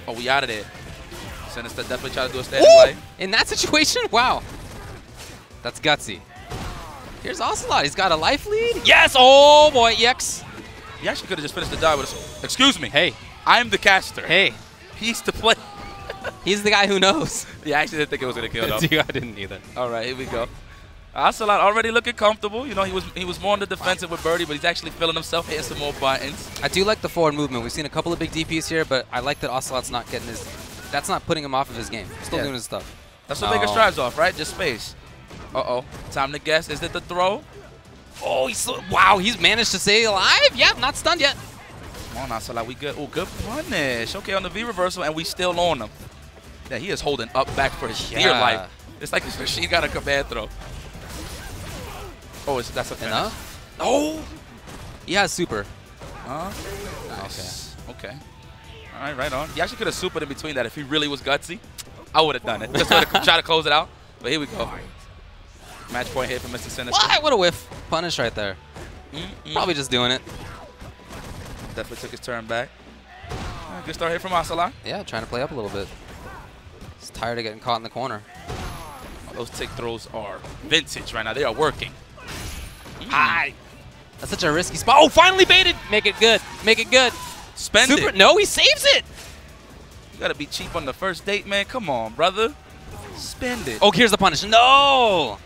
Oh, we out of there. Sinister definitely try to do a standing light. In that situation? Wow. That's gutsy. Here's Ocelot. He's got a life lead. Yes! Oh, boy. EX. He actually could have just finished the dive with a... Excuse me. Hey. I'm the caster. Hey. He's the play. He's the guy who knows. Yeah, I actually didn't think it was going to kill, though. I didn't either. All right, here we go. Ocelot already looking comfortable. You know, he was more on the defensive with Birdie, but he's actually feeling himself, hitting some more buttons. I do like the forward movement. We've seen a couple of big DPs here, but I like that Ocelot's not getting his... That's not putting him off of his game. He's still doing his stuff. That's what Vega strives off, right? Just space. Uh-oh. Time to guess. Is it the throw? Oh, wow, he's managed to stay alive? Yep, not stunned yet. Come on, Ocelot, we good. Oh, good punish. Okay, on the V reversal, and we still on him. Yeah, he is holding up back for his dear life. It's like Rashid got a command throw. Oh, that's a finish. Enough? Oh! He has super. Nice. Okay. All right, right on. He actually could have supered in between that if he really was gutsy. I would have done it. Just to try to close it out. But here we go. Match point hit for Mr. Sinister. What a whiff. Punish right there. Probably just doing it. Definitely took his turn back. Good start here from Ocelot. Yeah, trying to play up a little bit. He's tired of getting caught in the corner. Those tick throws are vintage right now. They are working. Hi. That's such a risky spot. Oh, finally baited. Make it good. Make it good. Spend it. No, he saves it. You got to be cheap on the first date, man. Come on, brother. Spend it. Oh, here's the punish. No.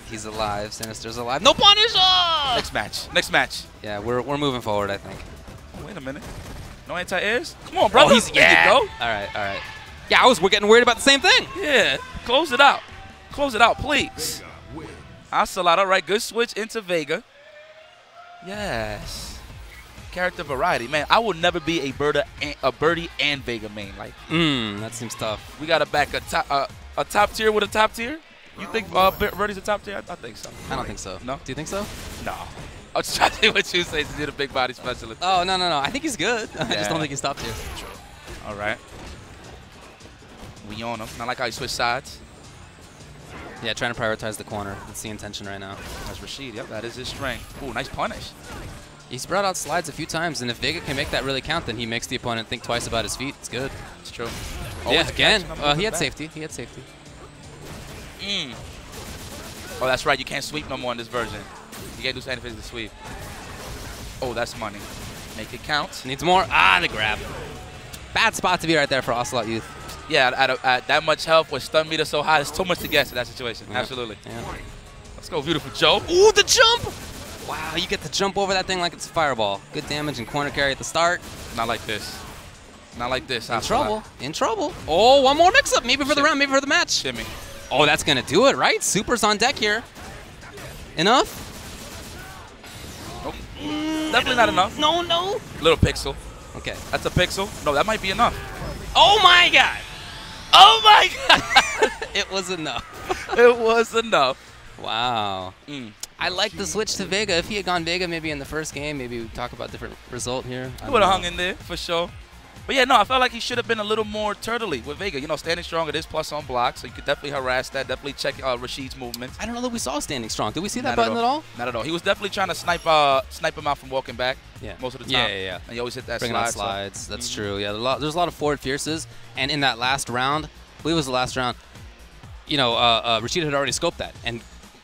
He's alive. Sinister's alive. No punish. Oh! Next match. Next match. Yeah, we're moving forward, I think. Oh, wait a minute. No anti-airs? Come on, brother. Oh, there you go. All right, all right. Yeah, we're getting worried about the same thing. Yeah. Close it out. Close it out, please. Ocelot, all right, good switch into Vega. Yes. Character variety. Man, I will never be a Birdie and Vega main. Like, that seems tough. We got to back a top tier with a top tier? You think Birdie's a top tier? I think so. I don't think so. No? Do you think so? No. I'll just try to see what you say since you're the big body specialist. Oh, no. I think he's good. I just don't think he's top tier. True. All right. We on him. Not like how he switched sides. Yeah, trying to prioritize the corner. That's the intention right now. That's Rashid. Yep, that is his strength. Ooh, nice punish. He's brought out slides a few times, and if Vega can make that really count, then he makes the opponent think twice about his feet. It's good. It's true. Yeah, again. He had safety. He had safety. Oh, that's right. You can't sweep no more in this version. You can't do anything to sweep. Oh, that's money. Make it count. Needs more. The grab. Bad spot to be right there for Ocelot Youth. Yeah, at that much health with stun meter so high, there's too much to guess in that situation. Yep. Absolutely. Yeah. Let's go, beautiful Joe. Ooh, the jump! Wow, you get to jump over that thing like it's a fireball. Good damage and corner carry at the start. Not like this. Not like this. In trouble. In trouble. Oh, one more mix-up. Maybe for the round, maybe for the match. Shimmy. Oh, that's going to do it, right? Super's on deck here. Enough? Nope. Definitely not enough. No. Little pixel. Okay. That's a pixel. No, that might be enough. Oh, my God. Oh, my God. It was enough. It was enough. Wow. I like the switch to Vega. If he had gone Vega maybe in the first game, maybe we'd talk about a different result here. He would have hung in there for sure. But yeah, no, I felt like he should have been a little more turtley with Vega. You know, standing strong, it is plus on block, so you could definitely harass that, definitely check Rashid's movements. I don't know that we saw standing strong. Did we see that button at all? Not at all. He was definitely trying to snipe him out from walking back most of the time. Yeah. And he always hit that Bringing out slides. That's true. Yeah, there's a lot of forward fierces. And in that last round, I believe it was the last round, you know, Rashid had already scoped that. And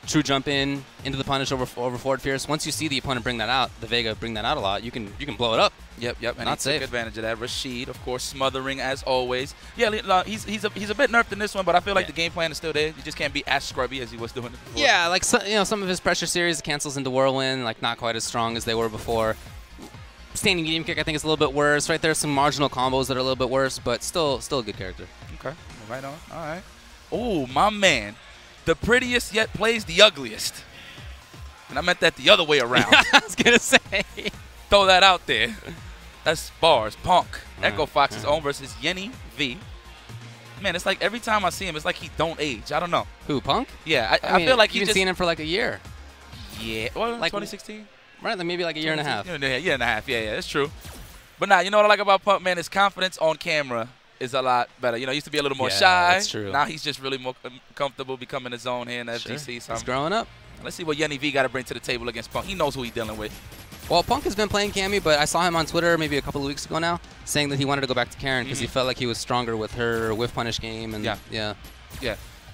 true jump into the punish over forward fierce. Once you see the opponent bring that out, the Vega bring that out a lot, you can blow it up. Yep. And not he took advantage of that. Rashid, of course, smothering as always. Yeah, he's a bit nerfed in this one, but I feel like the game plan is still there. You just can't be as scrubby as he was doing it before. Yeah, like some of his pressure series cancels into Whirlwind, like not quite as strong as they were before. Standing medium kick, I think, is a little bit worse. Right there's some marginal combos that are a little bit worse, but still a good character. Okay, right on. All right. Oh, my man. The prettiest yet plays the ugliest. And I meant that the other way around. I was going to say. Throw that out there. That's bars. Punk. Echo Fox's own versus Yenny V. Man, it's like every time I see him, it's like he don't age. I don't know. Who, Punk? Yeah, I feel like you've been seeing him for like a year. Yeah. Well, like 2016? Right, like maybe like a year and a half. Year and a half. Yeah, that's true. But now, you know what I like about Punk, man? His confidence on camera is a lot better. You know, he used to be a little more shy. That's true. Now he's just really more comfortable becoming his own here in the FGC. So he's growing up. Let's see what Yenny V got to bring to the table against Punk. He knows who he's dealing with. Well, Punk has been playing Cammy, but I saw him on Twitter maybe a couple of weeks ago now saying that he wanted to go back to Karen because he felt like he was stronger with her whiff punish game. And yeah.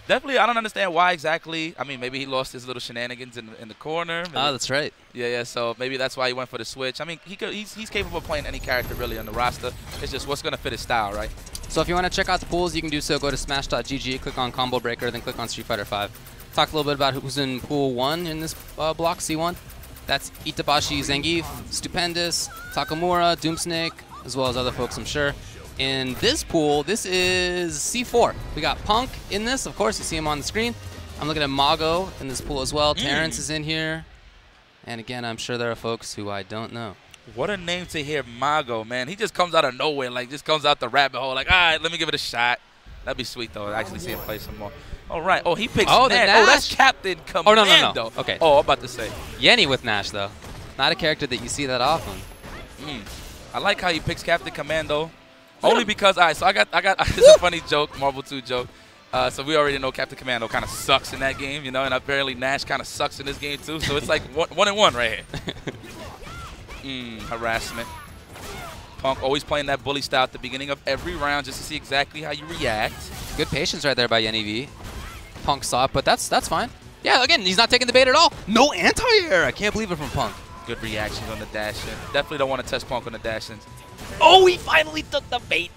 Definitely, I don't understand why exactly. I mean, maybe he lost his little shenanigans in the corner. Maybe. Oh, that's right. Yeah. So maybe that's why he went for the switch. I mean, he's capable of playing any character really on the roster. It's just what's going to fit his style, right? So if you want to check out the pools, you can do so. Go to smash.gg, click on Combo Breaker, then click on Street Fighter 5. Talk a little bit about who's in Pool 1 in this block, C1. That's Itabashi, Zangief, Stupendous, Takamura, Doomsnake, as well as other folks, I'm sure. In this pool, this is C4. We got Punk in this, of course, you see him on the screen. I'm looking at Mago in this pool as well. Terrence is in here. And again, I'm sure there are folks who I don't know. What a name to hear, Mago, man. He just comes out of nowhere, like just comes out the rabbit hole, like, all right, let me give it a shot. That'd be sweet, though, to actually see him play some more. All right. Oh, he picks Nash. Oh, that's Captain Commando. Oh, no. Okay. Oh, I'm about to say. Yenny with Nash, though. Not a character that you see that often. I like how he picks Captain Commando. Only because, all right, so I got it's a funny joke, Marvel 2 joke. So we already know Captain Commando kind of sucks in that game, you know, and apparently Nash kind of sucks in this game, too. So it's like 1-1 right here. Harassment. Punk always playing that bully style at the beginning of every round just to see exactly how you react. Good patience right there by Yenny V. Punk saw it, but that's fine. Yeah, again, he's not taking the bait at all. No anti-air. I can't believe it from Punk. Good reactions on the dash-in. Definitely don't want to test Punk on the dash-ins. Oh, he finally took the bait.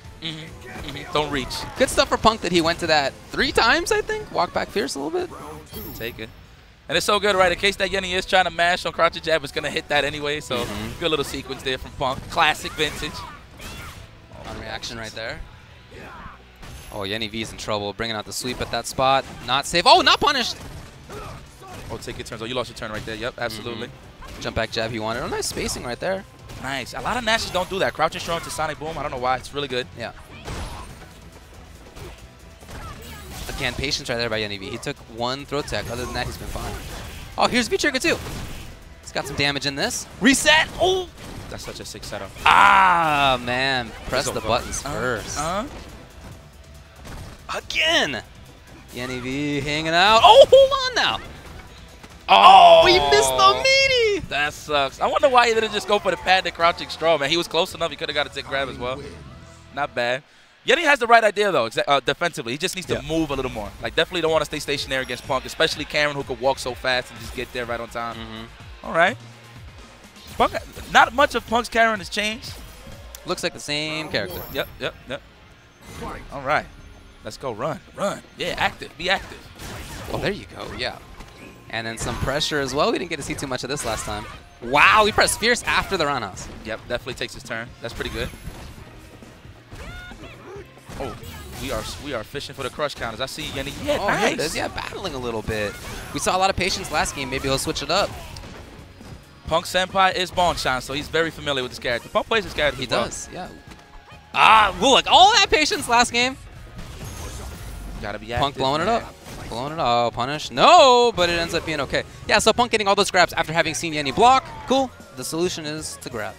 Don't reach. Good stuff for Punk that he went to that 3 times, I think. Walk back fierce a little bit. Take it. And it's so good, right? In case that Yenny is trying to mash on crouch and jab, it's going to hit that anyway. So good little sequence there from Punk. Classic vintage. On reaction right there. Oh, Yenny V is in trouble. Bringing out the sweep at that spot. Not safe. Oh, not punished. Oh, take your turns. Oh, you lost your turn right there. Yep, absolutely. Jump back jab he wanted. Oh, nice spacing right there. Nice. A lot of Nashes don't do that. Crouching strong to Sonic Boom. I don't know why. It's really good. Yeah. Again, patience right there by Yenny V. He took 1 throw tech. Other than that, he's been fine. Oh, here's V-Trigger too. He's got some damage in this. Reset. Oh! That's such a sick setup. Ah, man. Press the buttons first. Again. Yenny V hanging out. Oh, hold on now. Oh, he missed the meaty. That sucks. I wonder why he didn't just go for the patented crouching straw, man. He was close enough. He could have got a tick grab as well. Not bad. Yenny has the right idea, though, defensively. He just needs to move a little more. Like, definitely don't want to stay stationary against Punk, especially Karen, who could walk so fast and just get there right on time. All right. Punk, not much of Punk's Karen has changed. Looks like the same character. Yep. All right. Let's go. Run. Yeah, active. Be active. Oh, there you go. Yeah. And then some pressure as well. We didn't get to see too much of this last time. Wow, we pressed fierce after the roundhouse. Yep, definitely takes his turn. That's pretty good. Oh, we are fishing for the crush counters. I see Yenny. Yeah, nice. Here it is. Yeah, battling a little bit. We saw a lot of patience last game. Maybe he'll switch it up. Punk Senpai is Bonchan, so he's very familiar with this character. Punk plays this character. He does, yeah. Ah, well, like all that patience last game. Gotta be active. Punk blowing it up. Oh, punish. No, but it ends up being okay. Yeah, so Punk getting all those grabs after having seen Yenny block. Cool. The solution is to grab.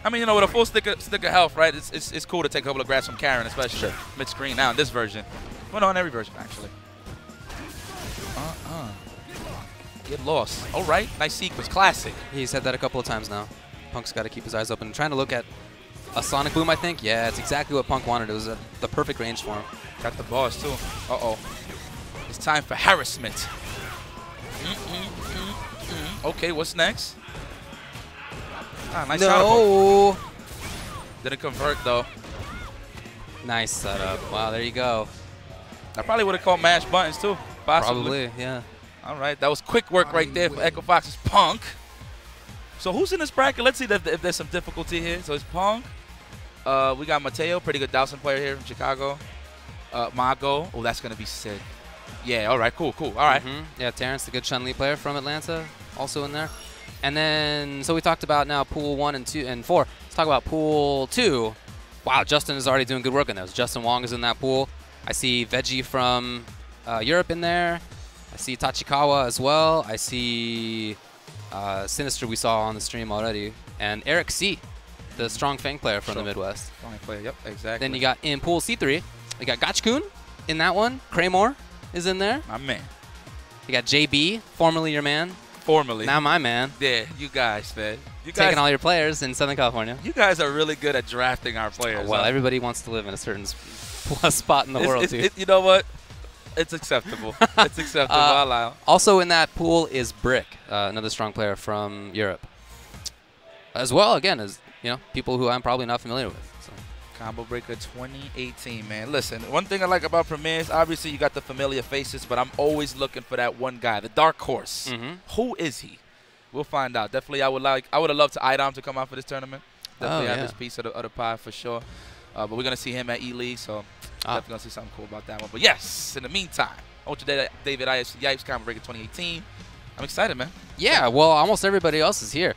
I mean, you know, with a full stick of health, right, it's cool to take a couple of grabs from Karen, especially mid-screen now in this version. Well, no, in every version, actually. Get lost. All right. Nice sequence. Classic. He said that a couple of times now. Punk's got to keep his eyes open. Trying to look at a Sonic Boom, I think. Yeah, it's exactly what Punk wanted. It was the perfect range for him. Got the bars, too. Uh-oh. It's time for harassment. Okay, what's next? Ah, nice no. Didn't convert, though. Nice setup. Wow, there you go. I probably would have called mash buttons, too. Possibly. Probably, yeah. All right, that was quick work right there for Echo Fox's Punk. So who's in this bracket? Let's see if there's some difficulty here. So it's Punk. We got Mateo, pretty good Dhalsim player here from Chicago. Mago. Oh, that's going to be sick. Yeah, all right, cool. All right. Yeah, Terrence, the good Chun-Li player from Atlanta, also in there. And then, so we talked about now Pool 1 and 2 and 4. Let's talk about Pool 2. Wow, Justin is already doing good work in those. Justin Wong is in that pool. I see Veggie from Europe in there. I see Tachikawa as well. I see Sinister we saw on the stream already. And Eric C., the Strong Fang player from the Midwest. Strong player, yep, exactly. Then you got in Pool C3, we got Gotch-kun in that one. Kraymore is in there. My man. You got JB, formerly your man. Formerly. Now my man. Yeah, you guys, man. You guys, taking all your players in Southern California. You guys are really good at drafting our players. Well, everybody wants to live in a certain spot in the world, too. You know what? It's acceptable. It's acceptable. I'll allow. Also in that pool is Brick, another strong player from Europe. As well, again, as you know, people who I'm probably not familiar with. So. Combo Breaker 2018, man. Listen, one thing I like about premieres, obviously you got the familiar faces, but I'm always looking for that one guy, the dark horse. Who is he? We'll find out. Definitely, I would have loved to Idom to come out for this tournament. Definitely have his piece of the pie for sure. But we're gonna see him at E-League, so definitely gonna see something cool about that one. But yes, in the meantime, Ultra David Yipes Combo Breaker 2018. I'm excited, man. Yeah, well, almost everybody else is here.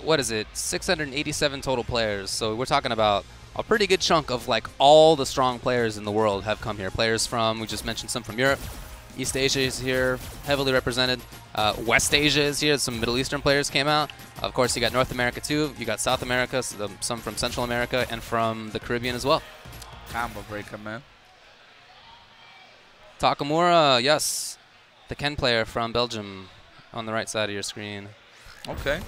What is it? 687 total players. So we're talking about a pretty good chunk of like all the strong players in the world have come here. Players from, we just mentioned some from Europe. East Asia is here, heavily represented. West Asia is here. Some Middle Eastern players came out. Of course, you got North America too. You got South America, some from Central America, and from the Caribbean as well. Combo Breaker, man. Takamura, yes. The Ken player from Belgium on the right side of your screen. Okay.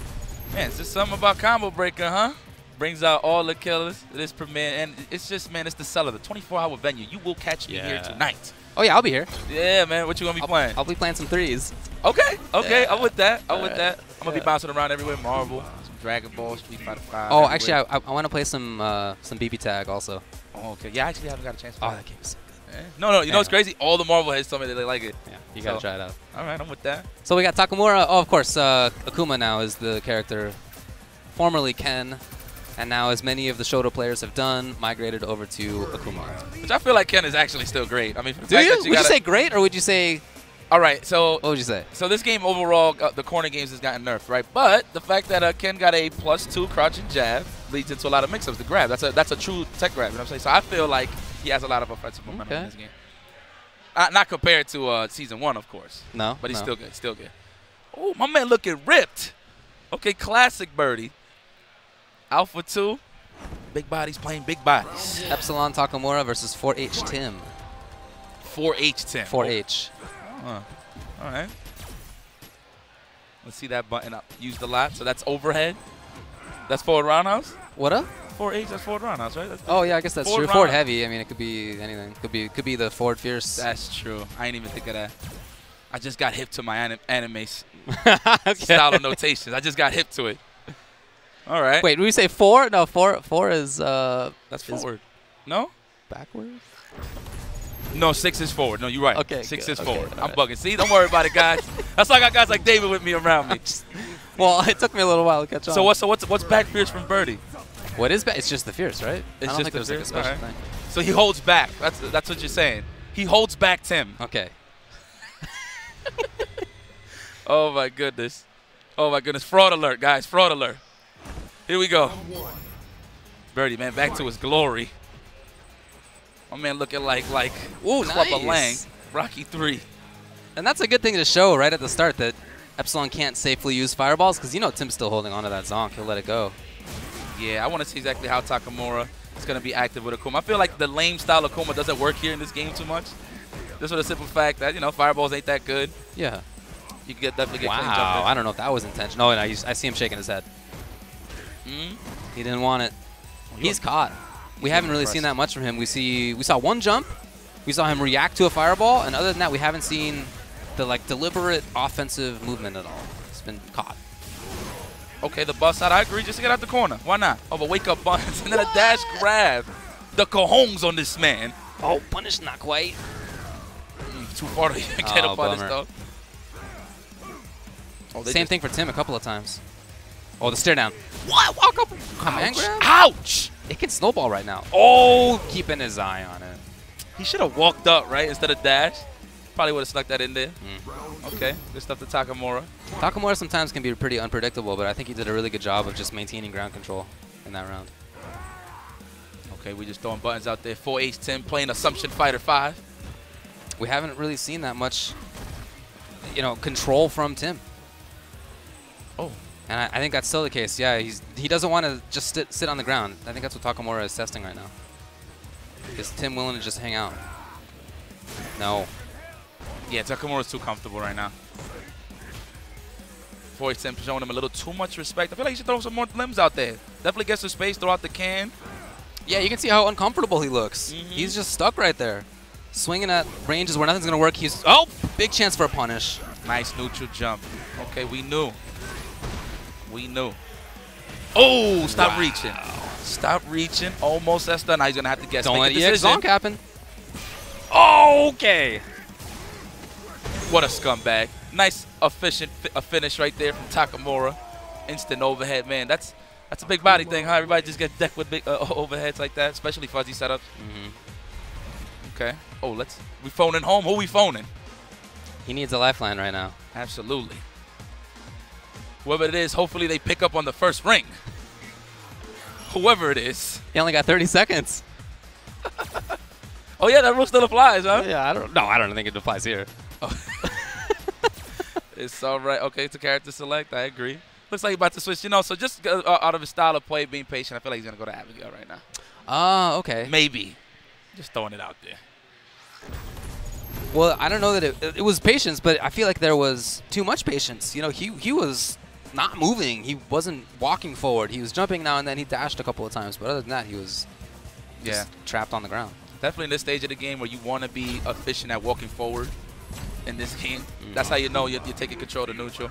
Man, it's just something about Combo Breaker, huh? Brings out all the killers. This premiere, and it's just, man, it's the seller, the 24-hour venue. You will catch me here tonight. Oh yeah, I'll be here. Yeah, man. What you gonna be playing? I'll be playing some threes. Okay, okay. Yeah. I'm with that. I'm with that. I'm gonna be bouncing around everywhere. Marvel, some Dragon Ball, Street Fighter 5. Oh, actually, I want to play some BB Tag also. Oh, okay. Yeah, I actually haven't got a chance. Oh, that game is sick. Yeah. No, you know what's crazy? All the Marvel heads told me that they like it. Yeah, you gotta try it out. All right, I'm with that. So we got Takamura. Oh, of course, Akuma now is the character, formerly Ken, and now, as many of the Shoto players have done, migrated over to Akuma. Which I feel like Ken is actually still great. I mean, do you? Would you say great, or would you say? All right, so what would you say? So this game overall, the corner games has gotten nerfed, right? But the fact that Ken got a +2 crouch and jab leads into a lot of mix-ups. The grab, that's a true tech grab. You know what I'm saying? So I feel like he has a lot of offensive momentum in this game. Not compared to Season 1, of course. No, but he's still good. Still good. Oh, my man looking ripped. Okay, classic Birdie. Alpha 2. Big bodies playing big bodies. Epsilon Takamura versus 4H Tim. 4H Tim. 4H. All right. Let's see that button up. Used a lot. So that's overhead. That's forward roundhouse. What up? 4H. That's forward roundhouse, right? Oh yeah, I guess that's true. Forward heavy. I mean, it could be anything. Could be the forward fierce. That's true. I ain't even think of that. I just got hip to my anime okay. style of notations. I just got hip to it. All right. Wait, did we say 4? No, 4 is that's forward. No? Backwards? No, 6 is forward. No, you're right. Okay. 6 is forward. I'm bugging. See, don't worry about it, guys. That's why I got guys like David with me around me. Well, it took me a little while to catch on. So what's back fierce from Birdie? What is back? It's just the fierce, right? It's I don't just think there's like a special thing. So he holds back. That's what you're saying. He holds back Tim. Okay. Oh my goodness. Oh my goodness. Fraud alert, guys. Fraud alert. Here we go. Birdie, man, back to his glory. My man looking like ooh, Clubber nice. Lang, Rocky 3. And that's a good thing to show right at the start, that Epsilon can't safely use fireballs, because you know Tim's still holding on to that zonk. He'll let it go. Yeah, I want to see exactly how Takamura is going to be active with Akuma. I feel like the lame style Akuma doesn't work here in this game too much. Just for the simple fact that, you know, fireballs ain't that good. Yeah. You can definitely get clean wow, jumped in. I don't know if that was intentional. No, I see him shaking his head. He didn't want it. He's caught. We haven't really seen that much from him. We saw one jump. We saw him react to a fireball, and other than that, we haven't seen the deliberate offensive movement at all. It's been caught. Okay, the bust out. I agree. Just to get out the corner. Why not? Oh, but wake up buttons and then a dash grab. The cajones on this man. Oh, punish not quite. Too far to get a punish though. Oh, same thing for Tim a couple of times. Oh, the stare down. What? Walk up. Ouch. Ouch. It can snowball right now. Oh, keeping his eye on it. He should have walked up, right, instead of dash. Probably would have snuck that in there. Okay, good stuff to Takamura. Takamura sometimes can be pretty unpredictable, but I think he did a really good job of just maintaining ground control in that round. Okay, we just throwing buttons out there. 4H10 playing Assumption Fighter 5. We haven't really seen that much, you know, control from Tim. Oh. And I think that's still the case. Yeah, he doesn't want to just sit on the ground. I think that's what Takamura is testing right now. Is Tim willing to just hang out? No. Yeah, Takamura's too comfortable right now. 4H10 showing him a little too much respect. I feel like he should throw some more limbs out there. Definitely get some space, throw out the can. Yeah, you can see how uncomfortable he looks. He's just stuck right there. Swinging at ranges where nothing's going to work. Oh, big chance for a punish. Nice neutral jump. Okay, we knew. We knew. Oh, stop reaching. Stop reaching. Almost that's done. Now he's going to have to guess. Don't let Make a EX decision. zonk happen. Okay. What a scumbag. Nice, efficient finish right there from Takamura. Instant overhead, man. That's a big body thing, huh? Everybody just gets decked with big overheads like that, especially fuzzy setups. Okay. Oh, we phoning home. Who we phoning? He needs a lifeline right now. Absolutely. Whoever it is, hopefully they pick up on the first ring. Whoever it is. He only got 30 seconds. Oh, yeah, that rule still applies, huh? Yeah, I don't think it applies here. Oh. It's all right. Okay, it's a character select. I agree. Looks like he's about to switch. You know, so just out of his style of play, being patient, I feel like he's going to go to Abigail right now. Oh, okay. Maybe. Just throwing it out there. Well, I don't know that it was patience, but I feel like there was too much patience. You know, he was not moving. He wasn't walking forward. He was jumping now and then. He dashed a couple of times, but other than that, he was just trapped on the ground. Definitely in this stage of the game where you want to be efficient at walking forward in this game. That's how you know you're taking control of neutral.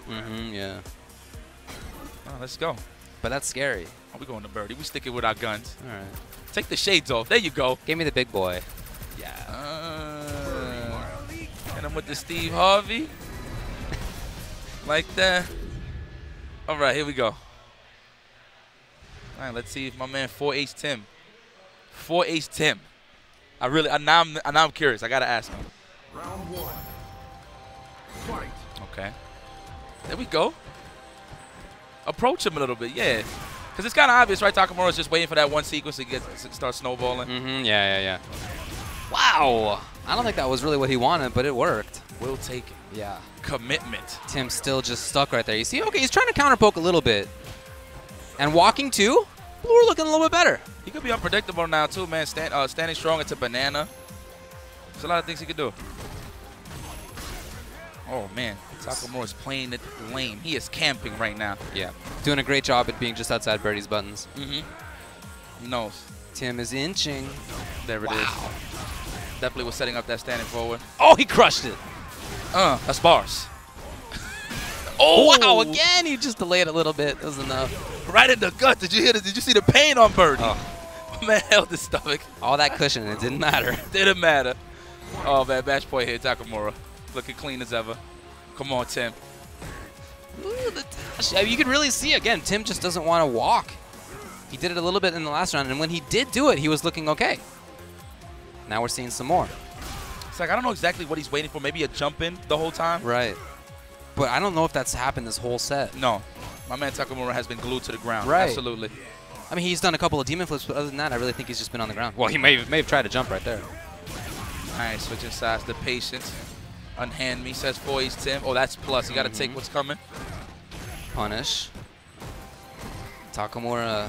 Yeah. Oh, let's go. But that's scary. Oh, we're going to Birdie. We stick it with our guns. All right. Take the shades off. There you go. Give me the big boy. Yeah. And I'm with the Steve Harvey. Like that. All right, here we go. All right, let's see if my man 4H Tim. 4H Tim. Now I'm curious. I got to ask him. Round one. Fight. Okay. There we go. Approach him a little bit, yeah. Because it's kind of obvious, right? Takamura's just waiting for that one sequence to start snowballing. Yeah. Wow. I don't think that was really what he wanted, but it worked. We'll take it. Yeah. Commitment. Tim's still just stuck right there. You see? Okay, he's trying to counter poke a little bit. And walking too, we're looking a little bit better. He could be unpredictable now too, man. Standing strong into banana. There's a lot of things he could do. Oh, man. Takamura's playing it lame. He is camping right now. Yeah. Doing a great job at being just outside Birdie's buttons. He knows. Tim is inching. There it is. Definitely was setting up that standing forward. Oh, he crushed it. That's bars. Oh, wow. Again, he just delayed a little bit. That was enough. Right in the gut. Did you hear this? Did you see the pain on Birdie? Oh. Man held his stomach. All that cushion, it didn't matter. Didn't matter. Oh, man. Match point here, Takamura. Looking clean as ever. Come on, Tim. Ooh, the dash. I mean, you can really see, again, Tim just doesn't want to walk. He did it a little bit in the last round, and when he did do it, he was looking okay. Now we're seeing some more. It's like, I don't know exactly what he's waiting for. Maybe a jump in the whole time. Right. But I don't know if that's happened this whole set. No. My man Takamura has been glued to the ground. Right. Absolutely. I mean, he's done a couple of demon flips, but other than that, I really think he's just been on the ground. Well, he may have tried to jump right there. All right, switching sides. The patience. Unhand me, says 4H Tim. Oh, that's plus. You got to take what's coming. Punish. Takamura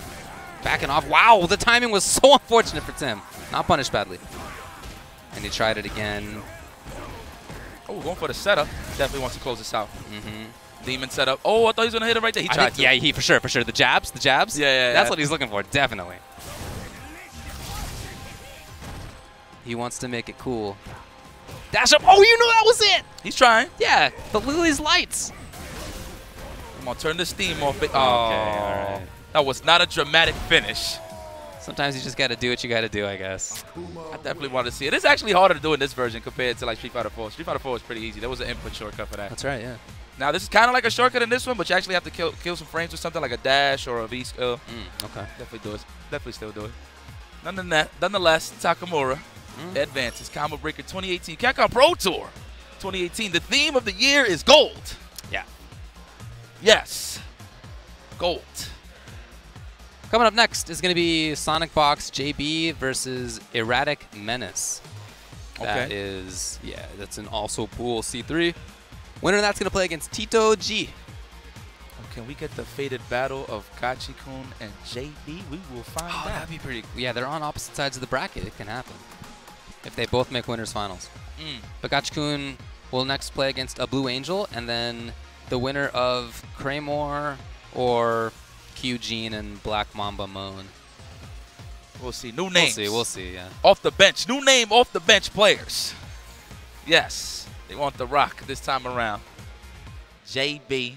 backing off. Wow, the timing was so unfortunate for Tim. Not punished badly. And he tried it again. Oh, going for the setup. Definitely wants to close this out. Demon setup. Oh, I thought he was going to hit it right there. He tried to. Yeah, he for sure. The jabs. Yeah. That's what he's looking for, definitely. He wants to make it cool. Dash up. Oh, you know that was it. He's trying. Yeah, but look at these lights. Come on, turn the steam off. Oh, okay, all right. That was not a dramatic finish. Sometimes you just got to do what you got to do, I guess. I definitely wanted to see it. It's actually harder to do in this version compared to like Street Fighter 4. Street Fighter 4 was pretty easy. There was an input shortcut for that. That's right, yeah. Now, this is kind of like a shortcut in this one, but you actually have to kill some frames with something like a dash or a V-skill. Okay. Definitely do it. Definitely still do it. Nonetheless, Takamura advances. Combo Breaker 2018 Capcom Pro Tour 2018. The theme of the year is gold. Yeah. Yes. Gold. Coming up next is going to be Sonic Box JB versus Erratic Menace. That is, that's an also pool C3. Winner of that's going to play against Tito G. Can we get the fated battle of Gachi-kun and JB? We will find out. That'd be pretty. Yeah, they're on opposite sides of the bracket. It can happen if they both make winners finals. But Gachi-kun will next play against a Blue Angel, and then the winner of Kraymore or Q-Gene and Black Mamba Moan. We'll see. New names. We'll see, yeah. Off the bench. New name off the bench players. Yes. They want the rock this time around. JB.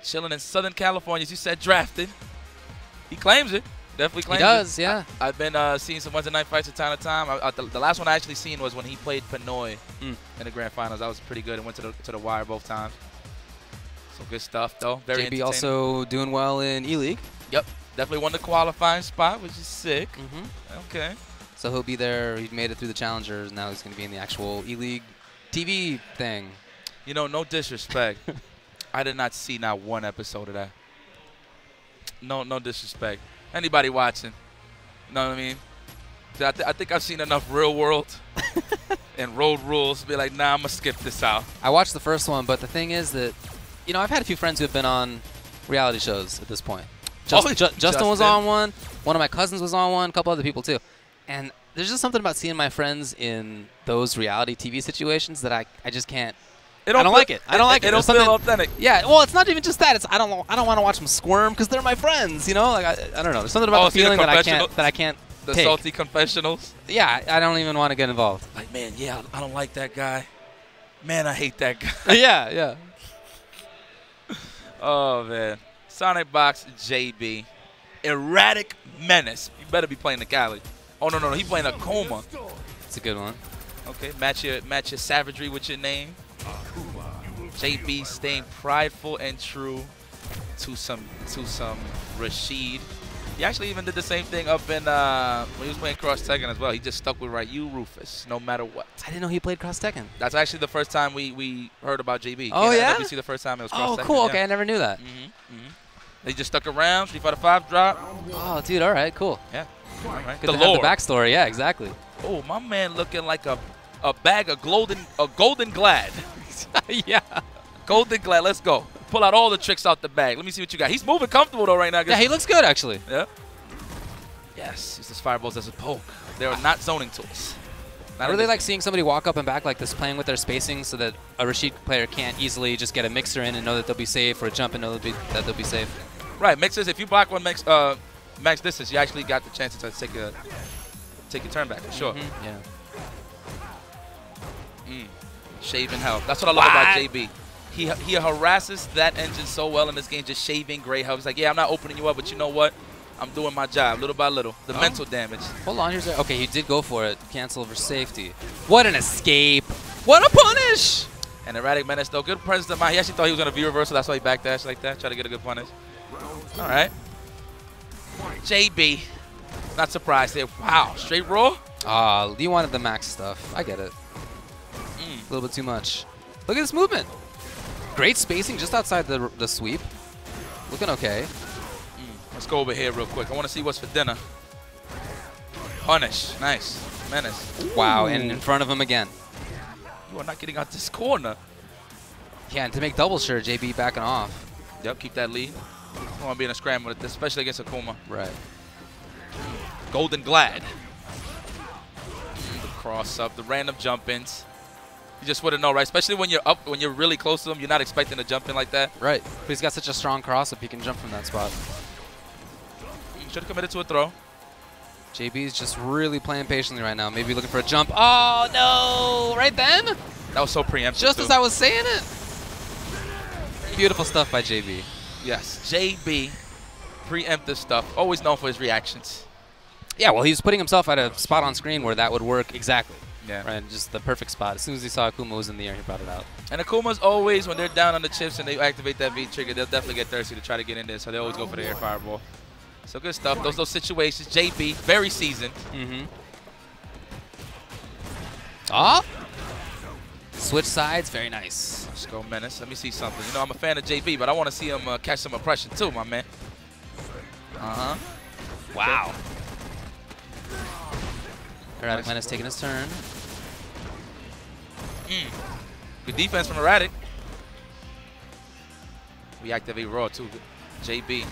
Chilling in Southern California, as you said, drafted. He claims it. Definitely claims He does, it. yeah. I've been seeing some Wednesday night fights from time to time. The last one I actually seen was when he played Pinoy in the grand finals. That was pretty good. It went to the wire both times. So good stuff, though. Very JB also doing well in E-League. Yep. Definitely won the qualifying spot, which is sick. Okay. So he'll be there. He made it through the challengers. Now he's going to be in the actual E-League TV thing. You know, no disrespect. I did not see not one episode of that. No disrespect. Anybody watching? You know what I mean? I think I've seen enough Real World and Road Rules to be like, nah, I'm going to skip this out. I watched the first one, but the thing is that, you know, I've had a few friends who have been on reality shows at this point. Justin was on one. One of my cousins was on one. A couple other people, too. And there's just something about seeing my friends in those reality TV situations that I just can't. I don't like it. I don't like it. It don't feel authentic. Yeah, well, it's not even just that. It's I don't want to watch them squirm because they're my friends. You know, like I don't know. There's something about the feeling that I can't. The take. salty confessionals. Yeah, I don't even want to get involved. Like, man, yeah, I don't like that guy. Man, I hate that guy. Yeah. Oh man, Sonic Box JB, Erratic Menace. You better be playing Necalli. Oh no, he playing a Coma. It's a good one. Okay, match your savagery with your name. JB staying prideful and true to some Rashid. He actually even did the same thing up in when he was playing Cross Tekken as well. He just stuck with Ryu Rufus no matter what. I didn't know he played Cross Tekken. That's actually the first time we heard about JB. Oh yeah. WC the first time it was Cross Tekken. Oh cool. Yeah. Okay, I never knew that. He just stuck around. Street Fighter 5 drop. Oh dude, all right, cool. Yeah. All right. Good to have the backstory. Yeah, exactly. Oh, my man looking like a bag of golden glad. Yeah. Golden glad. Let's go. Pull out all the tricks out the bag. Let me see what you got. He's moving comfortable though right now. Yeah, he looks good actually. Yeah. Yes, use those fireballs as a poke. They are not zoning tools. I really like seeing somebody walk up and back like this, playing with their spacing so that a Rashid player can't easily just get a mixer in and know that they'll be safe, or a jump and know that they'll be safe. Right, mixers. If you block one max distance, you actually got the chance to take your turn back for sure. Yeah. Shaving health. That's what I love about JB. He harasses that engine so well in this game, just shaving gray health. He's like, yeah, I'm not opening you up, but you know what? I'm doing my job little by little. The mental damage. Hold on, okay, he did go for it. Cancel for safety. What an escape. What a punish. And Erratic Menace, though, good presence of mind. He actually thought he was going to view reversal. That's why he backdashed like that. Try to get a good punish. All right. JB. Not surprised there. Wow. Straight raw? You wanted the max stuff. I get it. A little bit too much. Look at this movement. Great spacing just outside the sweep. Looking okay. Let's go over here real quick. I want to see what's for dinner. Punish. Nice. Menace. Wow, and in front of him again. You are not getting out this corner. Yeah, and to make double sure, JB backing off. Yep, keep that lead. You don't want to be in a scramble with this, especially against Akuma. Right. Golden Glad. The cross up, the random jump ins. You just wouldn't know, right? Especially when you're up, when you're really close to him, you're not expecting to jump in like that. Right. But he's got such a strong cross up, he can jump from that spot. Should have committed to a throw. JB's just really playing patiently right now. Maybe looking for a jump. Oh, no. Right then? That was so preemptive. Just as I was saying it. Beautiful stuff by JB. Yes. JB, preemptive stuff. Always known for his reactions. Yeah, well, he was putting himself at a spot on screen where that would work exactly. Yeah. Right, just the perfect spot. As soon as he saw Akuma was in the air, he brought it out. And Akuma's always, when they're down on the chips and they activate that V trigger, they'll definitely get thirsty to try to get in there, so they always go for the air fireball. So good stuff. Those situations. JB, very seasoned. Switch sides, very nice. Let's go, Menace. Let me see something. You know, I'm a fan of JB, but I want to see him catch some oppression too, my man. Wow. Erratic Menace taking his turn. Good defense from Erratic. We activate Raw too. JB.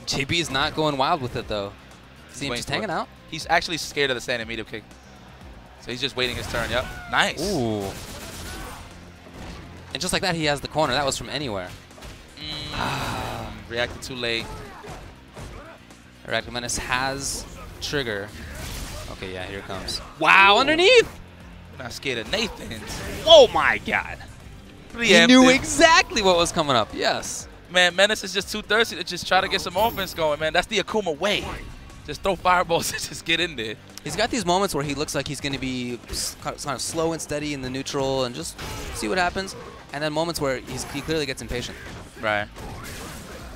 JB is not going wild with it though. See him just hanging out? He's actually scared of the standing medium kick. So he's just waiting his turn. Yep. Nice. Ooh. And just like that, he has the corner. That was from anywhere. Reacted too late. Erratic Menace has trigger. Okay, yeah, here it comes. Wow, underneath! We're not scared of Nathan's. Oh my god. Preemptive. He knew exactly what was coming up. Yes. Man, Menace is just too thirsty to just try to get some offense going, man. That's the Akuma way. Just throw fireballs and just get in there. He's got these moments where he looks like he's going to be kind of slow and steady in the neutral and just see what happens. And then moments where he clearly gets impatient. Right.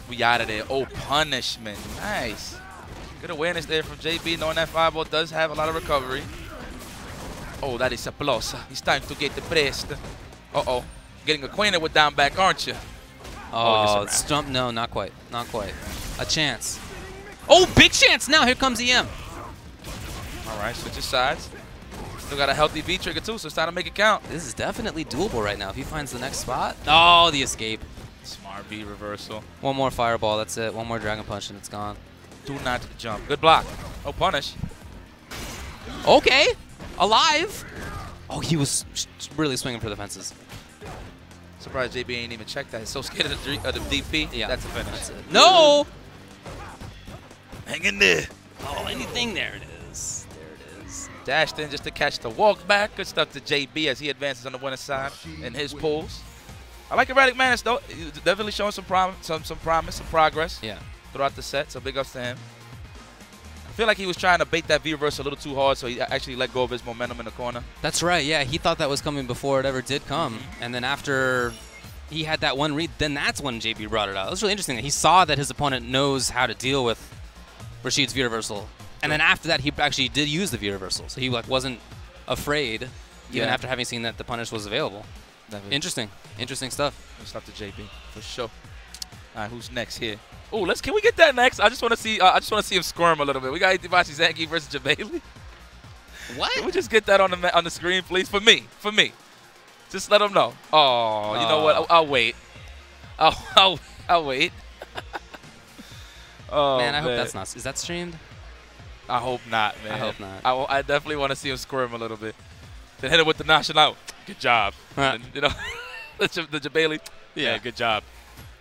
We out of there. Oh, punishment. Nice. Good awareness there from JB, knowing that fireball does have a lot of recovery. Oh, that is applause. It's time to get the pressed. Uh-oh. Getting acquainted with down back, aren't you? Oh, it's jump. No, not quite. Not quite. A chance. Oh, big chance now. Here comes EM. All right, switches sides. Still got a healthy V trigger, too, so it's time to make it count. This is definitely doable right now. If he finds the next spot. Oh, the escape. Smart V reversal. One more fireball. That's it. One more Dragon Punch, and it's gone. Do not jump. Good block. Oh, punish. Okay. Alive. Oh, he was really swinging for the fences. Surprised JB ain't even checked that. He's so scared of the DP. Yeah. That's a finish. That's it. No! Hang in there. Oh, anything. There it is. There it is. Dashed in just to catch the walk back. Good stuff to JB as he advances on the winner's side in his pulls. I like Erratic Menace, though. He's definitely showing some promise, some progress throughout the set, so big ups to him. I feel like he was trying to bait that V-reverse a little too hard, so he actually let go of his momentum in the corner. That's right, yeah. He thought that was coming before it ever did come. And then after he had that one read, then that's when JB brought it out. It was really interesting that he saw that his opponent knows how to deal with Rashid's V-reversal. And then after that, he actually did use the V-reversal. So he wasn't afraid, even after having seen that the punish was available. Interesting. Interesting stuff. Good stuff to JB, for sure. All right, who's next here? Oh, can we get that next? I just want to see him squirm a little bit. We got Itabashi Zangief versus Jabali. What? Can we just get that on the screen, please? For me. Just let them know. Oh, you know what? I'll wait. I'll wait. Oh, man, I hope that's not. Is that streamed? I hope not, man. I hope not. I definitely want to see him squirm a little bit. Then hit it with the national. Good job. And, you know, the Jabali. Yeah, good job.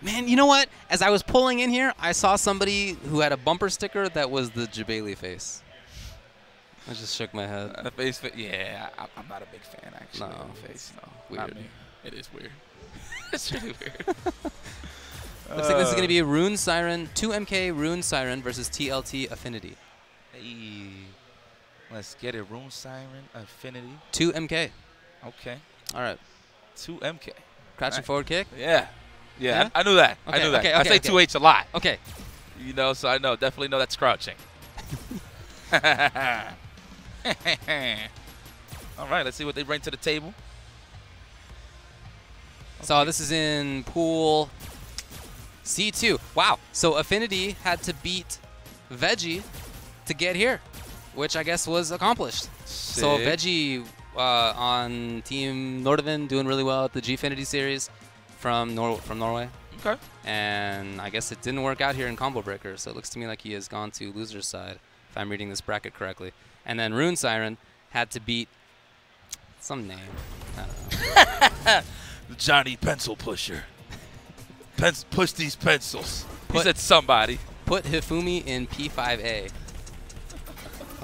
Man, you know what? As I was pulling in here, I saw somebody who had a bumper sticker that was the Jabali face. I just shook my head. The face, yeah, I'm not a big fan, actually. No, face, no. Weird. It is weird. It's really weird. Looks like this is going to be a Rune Siren, 2MK Rune Siren versus TLT Affinity. Hey, let's get it. Rune Siren Affinity. 2MK. Okay. All right. 2MK. Crouching forward kick? Yeah. Yeah, I knew that. Okay, I knew that. okay, I say 2H a lot. Okay. You know, so I definitely know that's crouching. All right, let's see what they bring to the table. So this is in pool C2. Wow. So Affinity had to beat Veggie to get here, which I guess was accomplished. Sick. So Veggie on Team Nordavind doing really well at the Gfinity series from Norway. Okay. And I guess it didn't work out here in Combo Breaker, so it looks to me like he has gone to loser's side, if I'm reading this bracket correctly. And then Rune Siren had to beat some name. I don't know. Johnny Pencil Pusher. Push these pencils. He said somebody. Put Hifumi in P5A.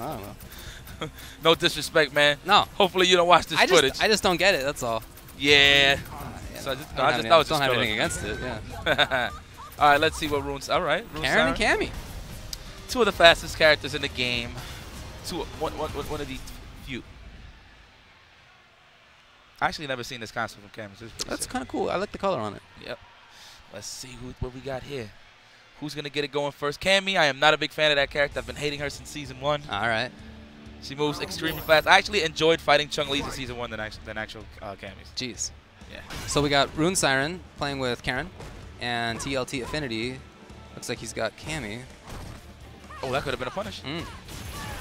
I don't know. No disrespect, man. No. Hopefully you don't watch this footage. I just don't get it, that's all. Yeah. So I just don't have anything against it, yeah. All right, let's see what runes. All right. Karen and Cammy. Two of the fastest characters in the game. One of the few. I actually never seen this console from Cammy. So that's kind of cool. I like the color on it. Yep. Let's see what we got here. Who's going to get it going first? Cammy, I am not a big fan of that character. I've been hating her since Season 1. All right. She moves extremely fast. I actually enjoyed fighting Chun-Li in Season 1 than actual Cammy's. Jeez. Yeah. So we got Rune Siren playing with Karen, and TLT Affinity. Looks like he's got Cammy. Oh, that could have been a punish.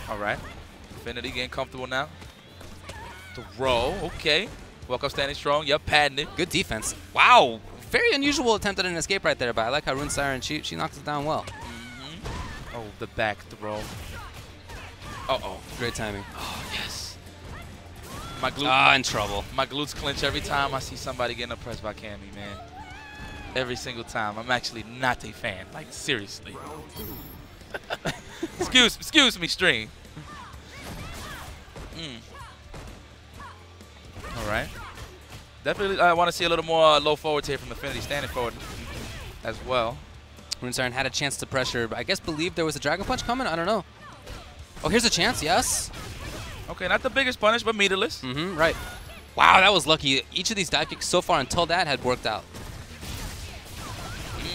All right. Affinity getting comfortable now. Throw. Okay. Walk up standing strong. Yep, padding it. Good defense. Wow. Very unusual attempt at an escape right there, but I like how Rune Siren, she knocks it down well. Oh, the back throw. Uh-oh. Great timing. Oh, yes. My glute. In trouble. My glutes clench every time I see somebody getting oppressed by Cammy, man. Every single time. I'm actually not a fan. Like, seriously. excuse me, stream. All right. Definitely I want to see a little more low forwards here from Affinity. Standing forward. as well. Rune Siren had a chance to pressure, but I guess believed there was a Dragon Punch coming. I don't know. Oh, here's a chance. Yes. Okay, not the biggest punish, but meterless. Right. Wow, that was lucky. Each of these dive kicks so far until that had worked out.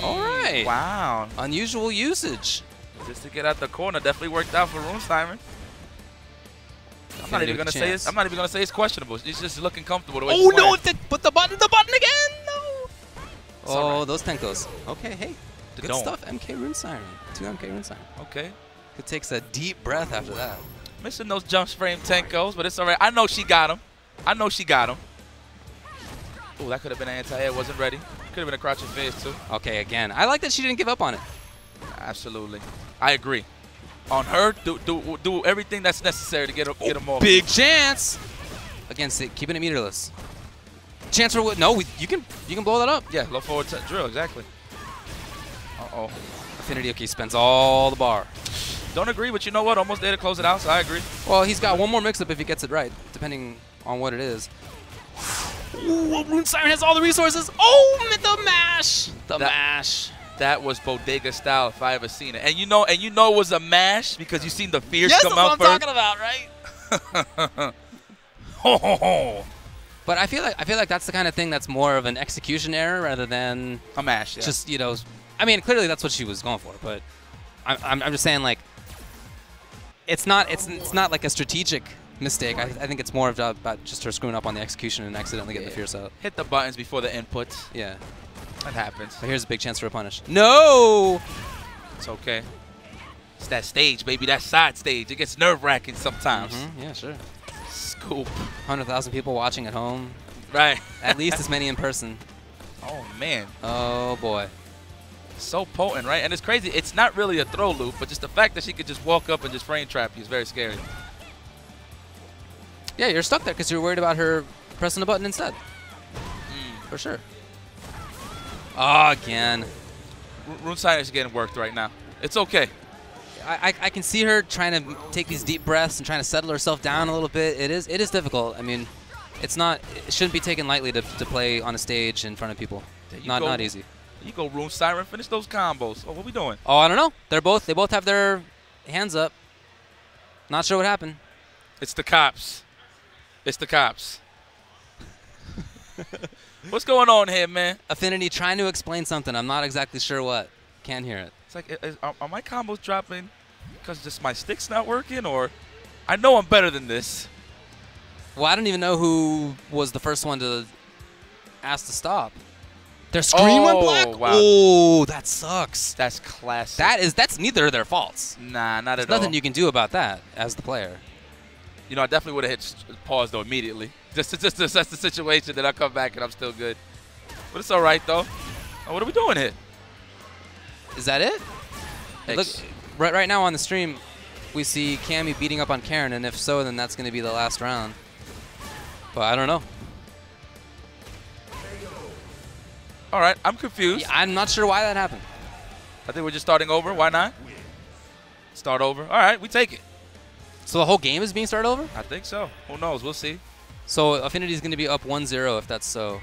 All right. Wow. Unusual usage. Just to get out the corner definitely worked out for Rune Siren. I'm not even gonna say it's questionable. He's just looking comfortable the way he's no! playing. Put the button again. No. Oh, right. those Tenkos. Okay, hey, good dome. stuff. MK Rune Siren. 2 MK Rune Siren. Okay. It takes a deep breath after that. Missing those jump frame Tenkos, but it's all right. I know she got him. Oh, that could have been an anti-air. Wasn't ready. Could have been a crouching phase too. Okay, again, I like that she didn't give up on it. Absolutely. I agree. On her, do everything that's necessary to get him off. Big chance. Against it, keeping it meterless. Chance for no, you can blow that up. Yeah, low forward drill, exactly. Uh-oh. Affinity, okay, spends all the bar. Don't agree, but you know what? Almost there to close it out, so I agree. Well, he's got one more mix-up if he gets it right, depending on what it is. Ooh, Rune Siren has all the resources. Oh, the mash. The mash. That was bodega style if I ever seen it. And you know it was a mash because you seen the fierce come out that's first. what I'm talking about, right? But I feel like that's the kind of thing that's more of an execution error rather than a mash. Yeah. Just, I mean, clearly that's what she was going for, but I'm just saying, like, it's not like a strategic mistake. I think it's more about just her screwing up on the execution and accidentally getting the fierce out. Hit the buttons before the inputs. Yeah. That happens. But here's a big chance for a punish. No! It's okay. It's that stage, baby. That side stage. It gets nerve-wracking sometimes. Yeah, sure. Scoop. 100,000 people watching at home. Right. At least as many in person. Oh, man. Oh, boy. So potent, right? And it's crazy. It's not really a throw loop, but just the fact that she could just walk up and just frame trap you is very scary. Yeah, you're stuck there because you're worried about her pressing the button instead. For sure. Oh, again. Rune Siren is getting worked right now. It's okay. I can see her trying to take these deep breaths and trying to settle herself down a little bit. It is difficult. I mean, it shouldn't be taken lightly to play on a stage in front of people. Not easy. There you go, Rune Siren. Finish those combos. Oh, what we doing? Oh, I don't know. They both have their hands up. Not sure what happened. It's the cops. It's the cops. What's going on here, man? Affinity trying to explain something. I'm not exactly sure what. Can't hear it. It's like, are my combos dropping because just my stick's not working, or I know I'm better than this? Well, I don't even know who was the first one to ask to stop. Their screen went black? Wow. Oh, that sucks. That's classic. That's neither of their faults. Nah, not There's at all. nothing you can do about that as the player. You know, I definitely would have hit pause, though, immediately. Just to assess the situation, then I'll come back and I'm still good. But it's all right, though. Oh, what are we doing here? Is that it? Look, right now on the stream, we see Cammy beating up on Karen, and if so, then that's going to be the last round. But I don't know. All right, I'm confused. Yeah, I'm not sure why that happened. I think we're just starting over. Why not? Start over. All right, we take it. So the whole game is being started over? I think so. Who knows? We'll see. So Affinity is going to be up 1-0 if that's so.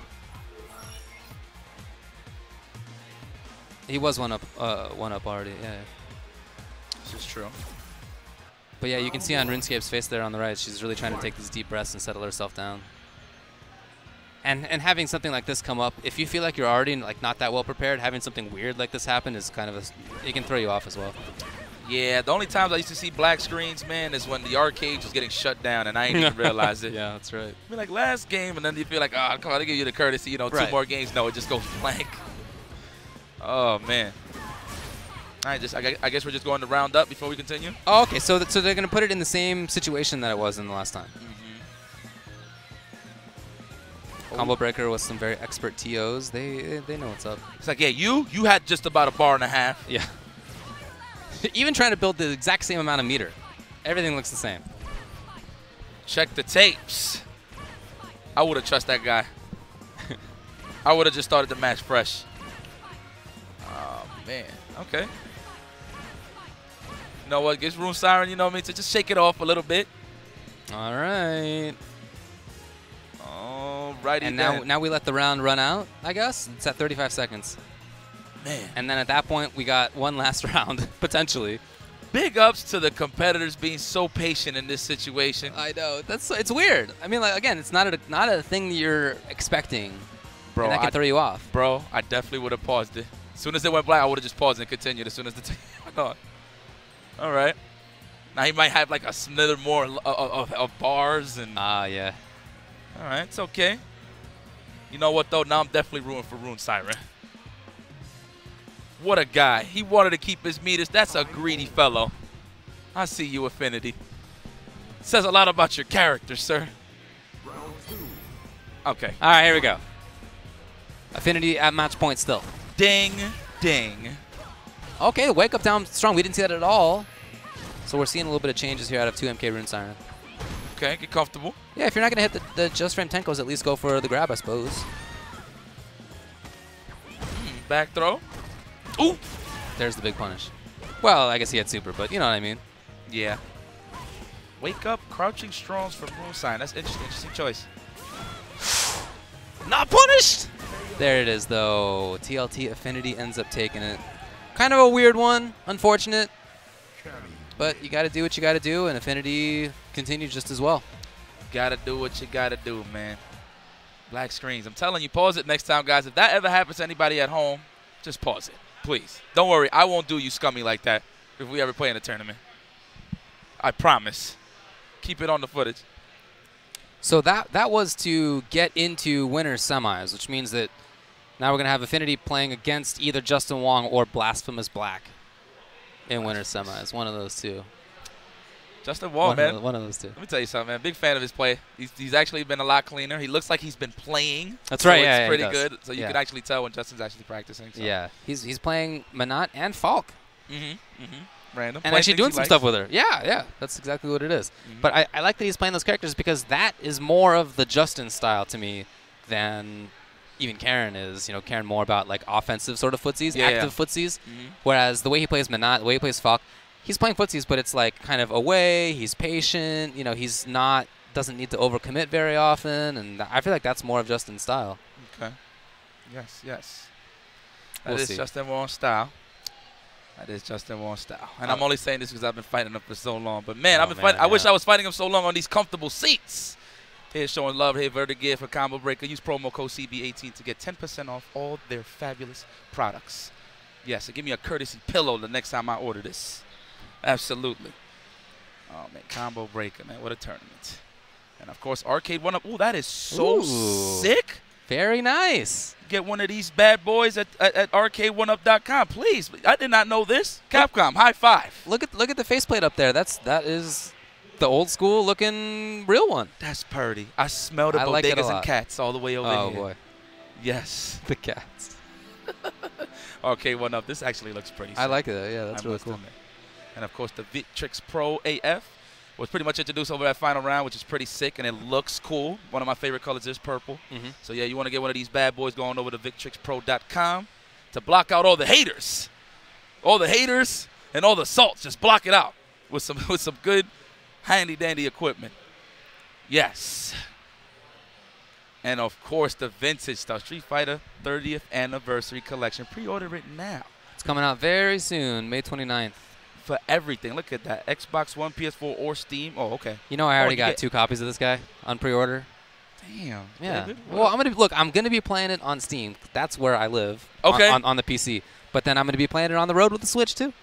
He was one up already. Yeah. This is true. But yeah, you can see on RuneScape's face there on the right, she's really trying to take these deep breaths and settle herself down. And having something like this come up, if you feel like you're already like not that well prepared, having something weird like this happen is kind of it can throw you off as well. Yeah, the only times I used to see black screens, man, is when the arcade was getting shut down and I didn't even realize it. Yeah, that's right. I mean, like last game, and then you feel like, oh, come on, I give you the courtesy, 2 more games. No, it just goes blank. Oh, man. All right, I guess we're just going to round up before we continue. Oh, okay, so they're going to put it in the same situation that it was in the last time. Combo breaker with some very expert TOs. They know what's up. It's like, yeah, you had just about a bar and a half. Yeah. Even trying to build the exact same amount of meter. Everything looks the same. Check the tapes. I would have trusted that guy. I would have just started the match fresh. Oh, man. Okay. You know what? Gets Rune Siren, you know what I mean? To just shake it off a little bit. All right. All righty. And now we let the round run out, I guess? It's at 35 seconds. Man. And then at that point, we got one last round, potentially. Big ups to the competitors being so patient in this situation. I know. It's weird. I mean, like, again, it's not a thing that you're expecting. Bro, and that can throw you off. Bro, I definitely would have paused it. As soon as it went black, I would have just paused and continued as soon as the went on. All right. Now he might have like a slither more of bars and. Yeah. All right, it's okay. You know what though? Now I'm definitely rooting for Rune Siren. What a guy. He wanted to keep his meters. That's a greedy fellow. I see you, Affinity. Says a lot about your character, sir. Okay. All right, here we go. Affinity at match point still. Ding, ding. Okay, the wake up down strong. We didn't see that at all. So we're seeing a little bit of changes here out of 2MK Rune Siren. Okay, get comfortable. Yeah, if you're not going to hit the just frame Tenkos, at least go for the grab, I suppose. Back throw. Ooh! There's the big punish. Well, I guess he had super, but you know what I mean. Yeah. Wake up, crouching strongs from Rune Siren. That's interesting choice. Not punished! There it is, though. TLT Affinity ends up taking it. Kind of a weird one, unfortunate. But you got to do what you got to do, and Affinity continues just as well. Got to do what you got to do, man. Black screens. I'm telling you, pause it next time, guys. If that ever happens to anybody at home, just pause it. Please. Don't worry. I won't do you scummy like that if we ever play in a tournament. I promise. Keep it on the footage. So that was to get into winners semis, which means that now we're going to have Affinity playing against either Justin Wong or Blasphemous Black in winners semis. One of those two. Justin Wong, man. One of those two. Let me tell you something, man. Big fan of his play. He's actually been a lot cleaner. He looks like he's been playing. That's right. So yeah, it's pretty good. So you can actually tell when Justin's actually practicing. So. Yeah. He's playing Manat and Falk. Random. And actually doing some stuff with her. Yeah. That's exactly what it is. But I like that he's playing those characters because that is more of the Justin style to me than even Karen is. You know, Karen more about like offensive sort of footsies, active footsies. Whereas the way he plays Manat, the way he plays Falk, he's playing footsies, but it's like kind of away. He's patient. You know, he's not doesn't need to overcommit very often, and I feel like that's more of Justin's style. Okay. Yes. We'll That is see. Justin Wong's style. That is Justin Wong's style. And I'm only saying this because I've been fighting him for so long. But man, I wish I was fighting him so long on these comfortable seats. Here showing love. Here, Vertigear for Combo Breaker. Use promo code CB18 to get 10% off all their fabulous products. Yes, and give me a courtesy pillow the next time I order this. Absolutely. Oh, man, Combo Breaker, man. What a tournament. And, of course, Arcade 1-Up. Ooh, that is so sick. Very nice. Get one of these bad boys at arcade1up.com, please. I did not know this. Capcom, high five. Look at the faceplate up there. That is the old school looking real one. That's purty. I smell the like it a bodegas and lot. cats all the way over here. Oh, boy. Yes. The cats. Arcade 1-Up. This actually looks pretty sick. I like it. Yeah, that's really cool. Admit. And, of course, the Victrix Pro AF was pretty much introduced over that final round, which is pretty sick, and it looks cool. One of my favorite colors is purple. So, yeah, you want to get one of these bad boys going over to VictrixPro.com to block out all the haters. All the haters and all the salts. Just block it out with some good handy-dandy equipment. Yes. And, of course, the vintage stuff. Street Fighter 30th Anniversary Collection. Pre-order it now. It's coming out very soon, May 29th. For everything. Look at that. Xbox One, PS4, or Steam. Oh, okay. You know, I already got 2 copies of this guy on pre-order. Damn. Yeah. David. Well, I'm gonna be playing it on Steam. That's where I live. Okay. On the PC. But then I'm gonna be playing it on the road with the Switch too.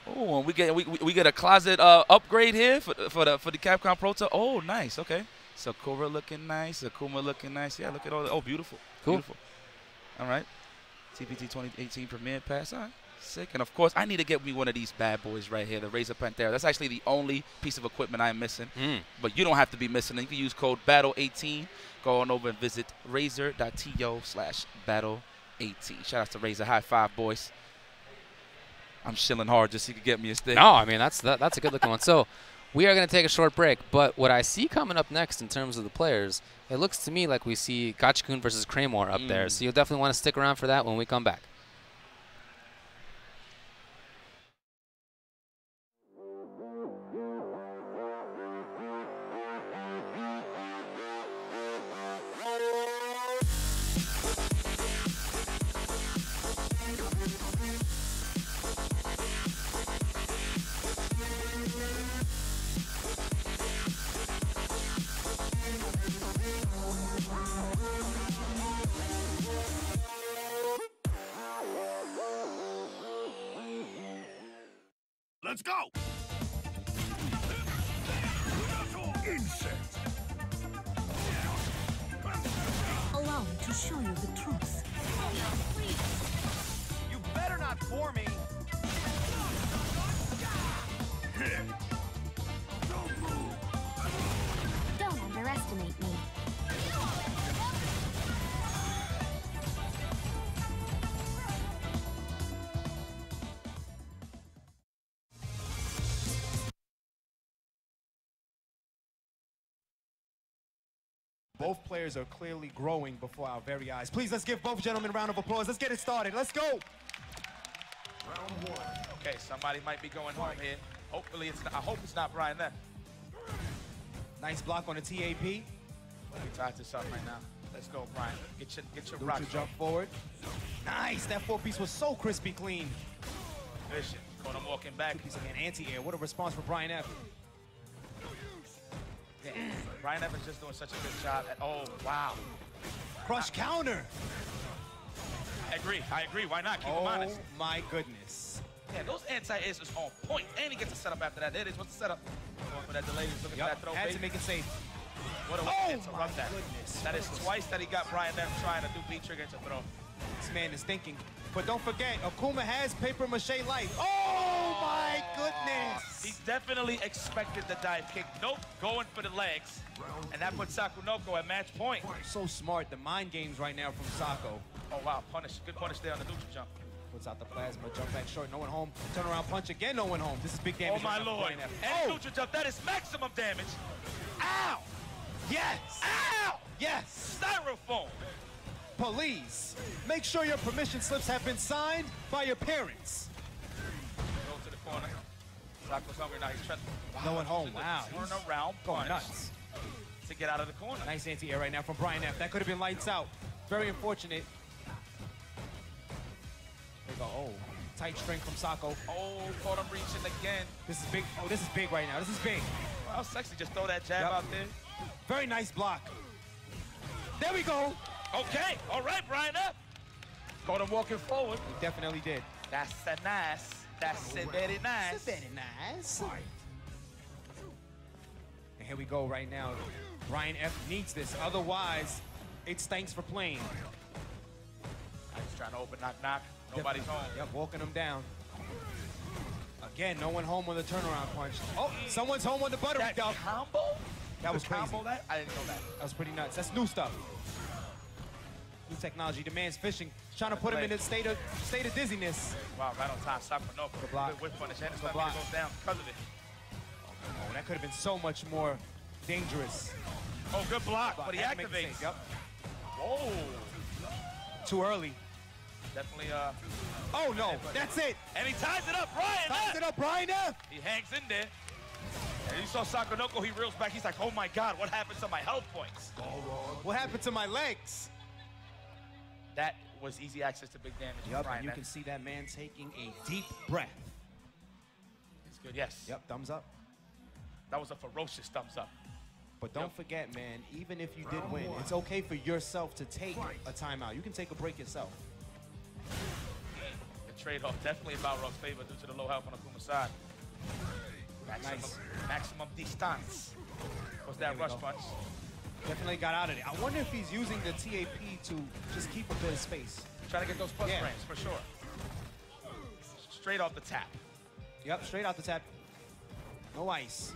Oh, and we get a closet upgrade here for the Capcom Pro Tour. Oh, nice. Okay. Sakura looking nice. Akuma looking nice. Yeah. Look at all that. Oh, beautiful. Cool. Beautiful. All right. TPT 2018 Premier Pass. All right. Sick. And, of course, I need to get me one of these bad boys right here, the Razor Pantera. That's actually the only piece of equipment I'm missing. But you don't have to be missing it. You can use code BATTLE18. Go on over and visit razor.to/battle18. Shout out to Razor. High five, boys. I'm shilling hard just so you can get me a stick. No, I mean, that's a good-looking one. So we are going to take a short break. But what I see coming up next in terms of the players, it looks to me like we see Gachikun versus Kraymore up there. So you'll definitely want to stick around for that when we come back. Let's go! Insect! Allow me to show you the truth. You better not bore me. Don't move! Don't underestimate me. Both players are clearly growing before our very eyes. Please, let's give both gentlemen a round of applause. Let's get it started. Let's go. Round one. Okay, somebody might be going home here. Hopefully it's not. I hope it's not Brian there. Nice block on the TAP. We tied this up right now. Let's go, Brian. Get your rock. Jump forward. Nice. That 4-piece was so crispy clean. Vision. Caught him walking back. 2-piece again, anti-air. What a response for Brian F. Brian F is just doing such a good job. Oh, wow. Crush counter. I agree. Why not? Keep him honest. Oh, my goodness. Yeah, those anti-airs is on point. And he gets a setup after that. There it is. What's the setup? Going for that delay. He's looking for that throw. Had to make it safe. What a way to interrupt that. Goodness. That is twice that he got Brian F trying to do B-trigger to throw. This man is thinking. But don't forget, Akuma has paper mache life. Oh, my goodness. He definitely expected the dive kick. Nope, going for the legs. And that puts Sakunoko at match point. So smart. The mind games right now from Sako. Oh, wow. Punish. Good punish there on the neutral jump. Puts out the plasma. Jump back short. No one home. Turn around punch again. No one home. This is big damage. Oh, my Lord. And neutral jump. That is maximum damage. Ow. Yes. Ow. Yes. Styrofoam. Please, make sure your permission slips have been signed by your parents. Go to the corner. Sako's hungry now. He's trying to... No one home. Wow. Turn around Going punch nuts. to get out of the corner. Nice anti-air right now from Brian F. That could have been lights out. Very unfortunate. There you go. Oh, tight string from Sako. Oh, caught him reaching again. This is big. Oh, this is big right now. This is big. How sexy. Just throw that jab out there. Very nice block. There we go. Okay, all right, Brian F. Caught him walking forward. He definitely did. That's a nice. That's a very nice. Very nice. And here we go right now. Brian F needs this. Otherwise, it's thanks for playing. He's trying to open knock. Nobody's home. Yep, walking him down. Again, no one home on the turnaround punch. Oh, someone's home on the buttery That dunk. combo? That was crazy. Combo that? I didn't know that. That was pretty nuts. That's new stuff. New technology. The man's fishing. Trying to put him in a state of dizziness. Wow, right on time. Sakunoko. The block. Good whip punish. And it's The not block. goes down because of it. Oh, that could have been so much more dangerous. Oh, good block. But he Had to make it activates. safe. Yep. Whoa. Too early. Definitely. Oh, no. That's it. And he ties it up. Brian Ties F. it up, Brian F. He hangs in there. And you saw Sakunoko. He reels back. He's like, oh, my God. What happened to my health points? What happened to my legs? That was easy access to big damage. Yep, Brian and you F. can see that man taking a deep breath. It's good, yes. Yep, thumbs up. That was a ferocious thumbs up. But don't forget, man, even if you did win, it's okay for yourself to take a timeout. You can take a break yourself. The trade-off definitely about Rock's favor due to the low health on Akuma's side. Maximum distance. Was that rush punch? Definitely got out of it. I wonder if he's using the TAP to just keep a bit of space. Try to get those plus frames, for sure. Straight off the tap. Yep, straight out the tap. No ice.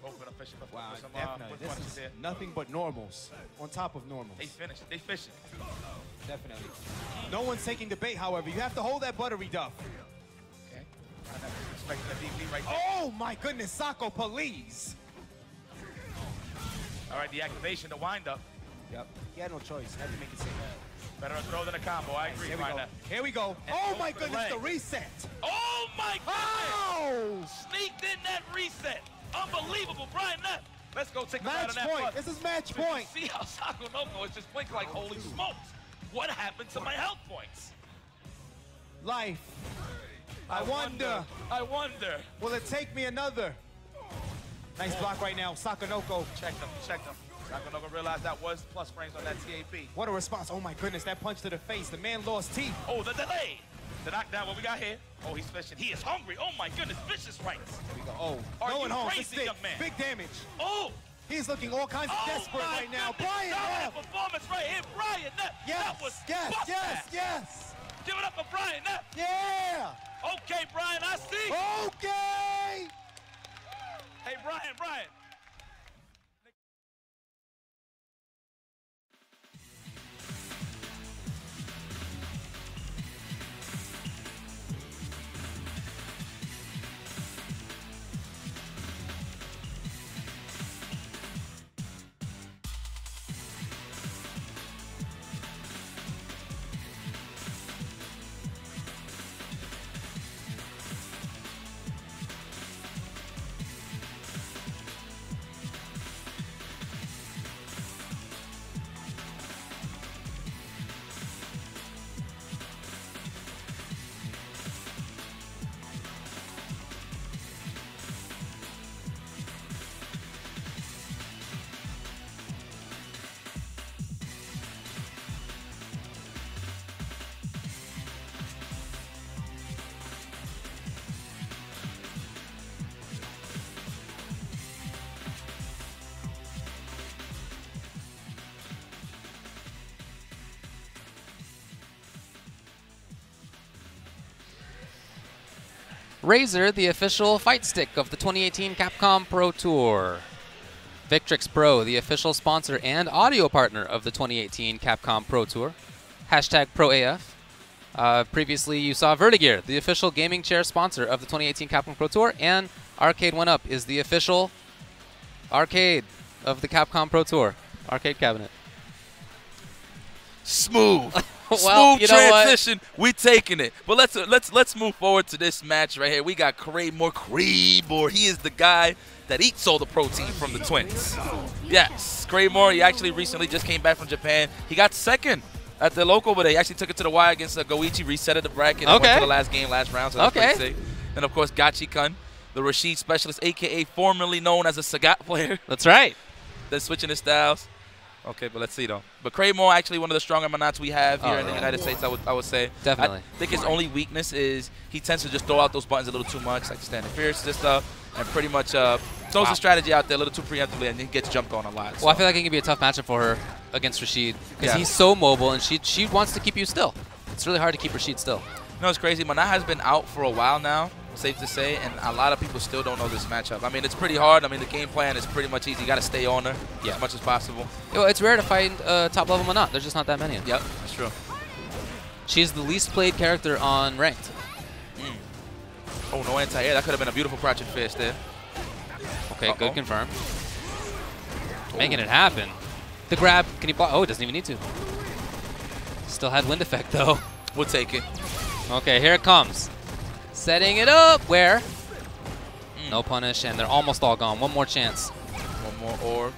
Open up fishing. Wow, some, definitely. This is there. nothing but normals on top of normals. They finished. They fishing. Definitely. No one's taking the bait, however. You have to hold that buttery duff. Okay. I never expected a DP right there. Oh, my goodness. Sako, please. All right, the activation, the wind-up. Yep. He had no choice. Had to make it safe. Better a throw than a combo. I agree, Here we go. Brian. Here we go. And Oh, my over the goodness. The leg. reset. Oh, my goodness. Oh! Sneaked in that reset. Unbelievable, Brian F. Let's go take a Match ride on that point. putt. This is match So point. You see how Sakunoko is just blinking like, holy smokes. What happened to my health points? Life. I wonder. I wonder. Will it take me another? Nice block right now. Sakunoko. Check them. Sakunoko realized that was plus frames on that TAP. What a response. Oh, my goodness. That punch to the face. The man lost teeth. Oh, the delay. The knockdown, what we got here? Oh, he's fishing. He is hungry. Oh, my goodness. Vicious rights. There we go. Oh, Are going you home. crazy, Big, young man? big damage. Oh! He's looking all kinds of desperate right now. Brian F. Performance right here. Brian F. Yes, That was yes, bust yes, that. yes. Give it up for Brian F. Yeah. Okay, Brian, I see. Okay. Hey, Brian. Razor, the official fight stick of the 2018 Capcom Pro Tour. Victrix Pro, the official sponsor and audio partner of the 2018 Capcom Pro Tour. Hashtag ProAF. Previously, you saw Vertigear, the official gaming chair sponsor of the 2018 Capcom Pro Tour. And Arcade 1UP is the official arcade of the Capcom Pro Tour. Arcade cabinet. Smooth. Well, Smooth transition. We taking it. But let's move forward to this match right here. We got Kraymore. He is the guy that eats all the protein from the twins. Yes, Kraymore. He actually recently just came back from Japan. He got second at the local, but he actually took it to the wire against Goichi, resetted the bracket, and went to the last game, last round. So that's pretty sick. And of course, Gachi-kun, the Rashid specialist, aka formerly known as a Sagat player. That's right. They're switching his styles. Okay, but let's see though. But Kraymore, actually one of the stronger Manats we have here in the United States, I would say. Definitely. I think his only weakness is he tends to just throw out those buttons a little too much, like the standing fierce and stuff, and pretty much throws a strategy out there a little too preemptively, and he gets jumped on a lot. Well, I feel like it can be a tough matchup for her against Rashid because he's so mobile, and she wants to keep you still. It's really hard to keep Rashid still. You know, it's crazy. Manat has been out for a while now, safe to say, and a lot of people still don't know this matchup. I mean, it's pretty hard. I mean, the game plan is pretty much easy. You got to stay on her as much as possible. Well, it's rare to find top-level Manat. There's just not that many. Yep, that's true. She's the least played character on Ranked. Oh, no anti-air. That could have been a beautiful crouching fish there. Okay, good confirm. Making it happen. The grab, can he block? Oh, it doesn't even need to. Still had wind effect, though. We'll take it. Okay, here it comes. Setting it up. Where? No punish, and they're almost all gone. One more chance. One more orb.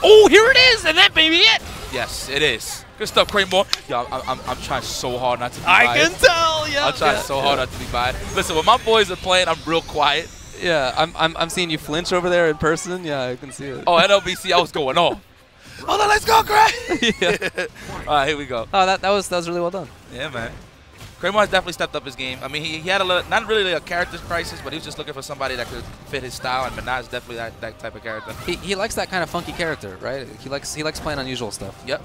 Oh, here it is, and that may be it. Yes, it is. Good stuff, Kraymore. Yo, I'm trying so hard not to be I biased. can tell, yeah. I'm trying so hard not to be biased. Listen, when my boys are playing, I'm real quiet. Yeah, I'm seeing you flinch over there in person. Yeah, I can see it. Oh, at LBC, I was going off. Oh, let's go, Cray! Yeah. All right, here we go. Oh, that was really well done. Yeah, man. Kraymore has definitely stepped up his game. I mean, he had a little, not really a character crisis, but he was just looking for somebody that could fit his style, and Manat is definitely that type of character. He likes that kind of funky character, right? He likes playing unusual stuff. Yep.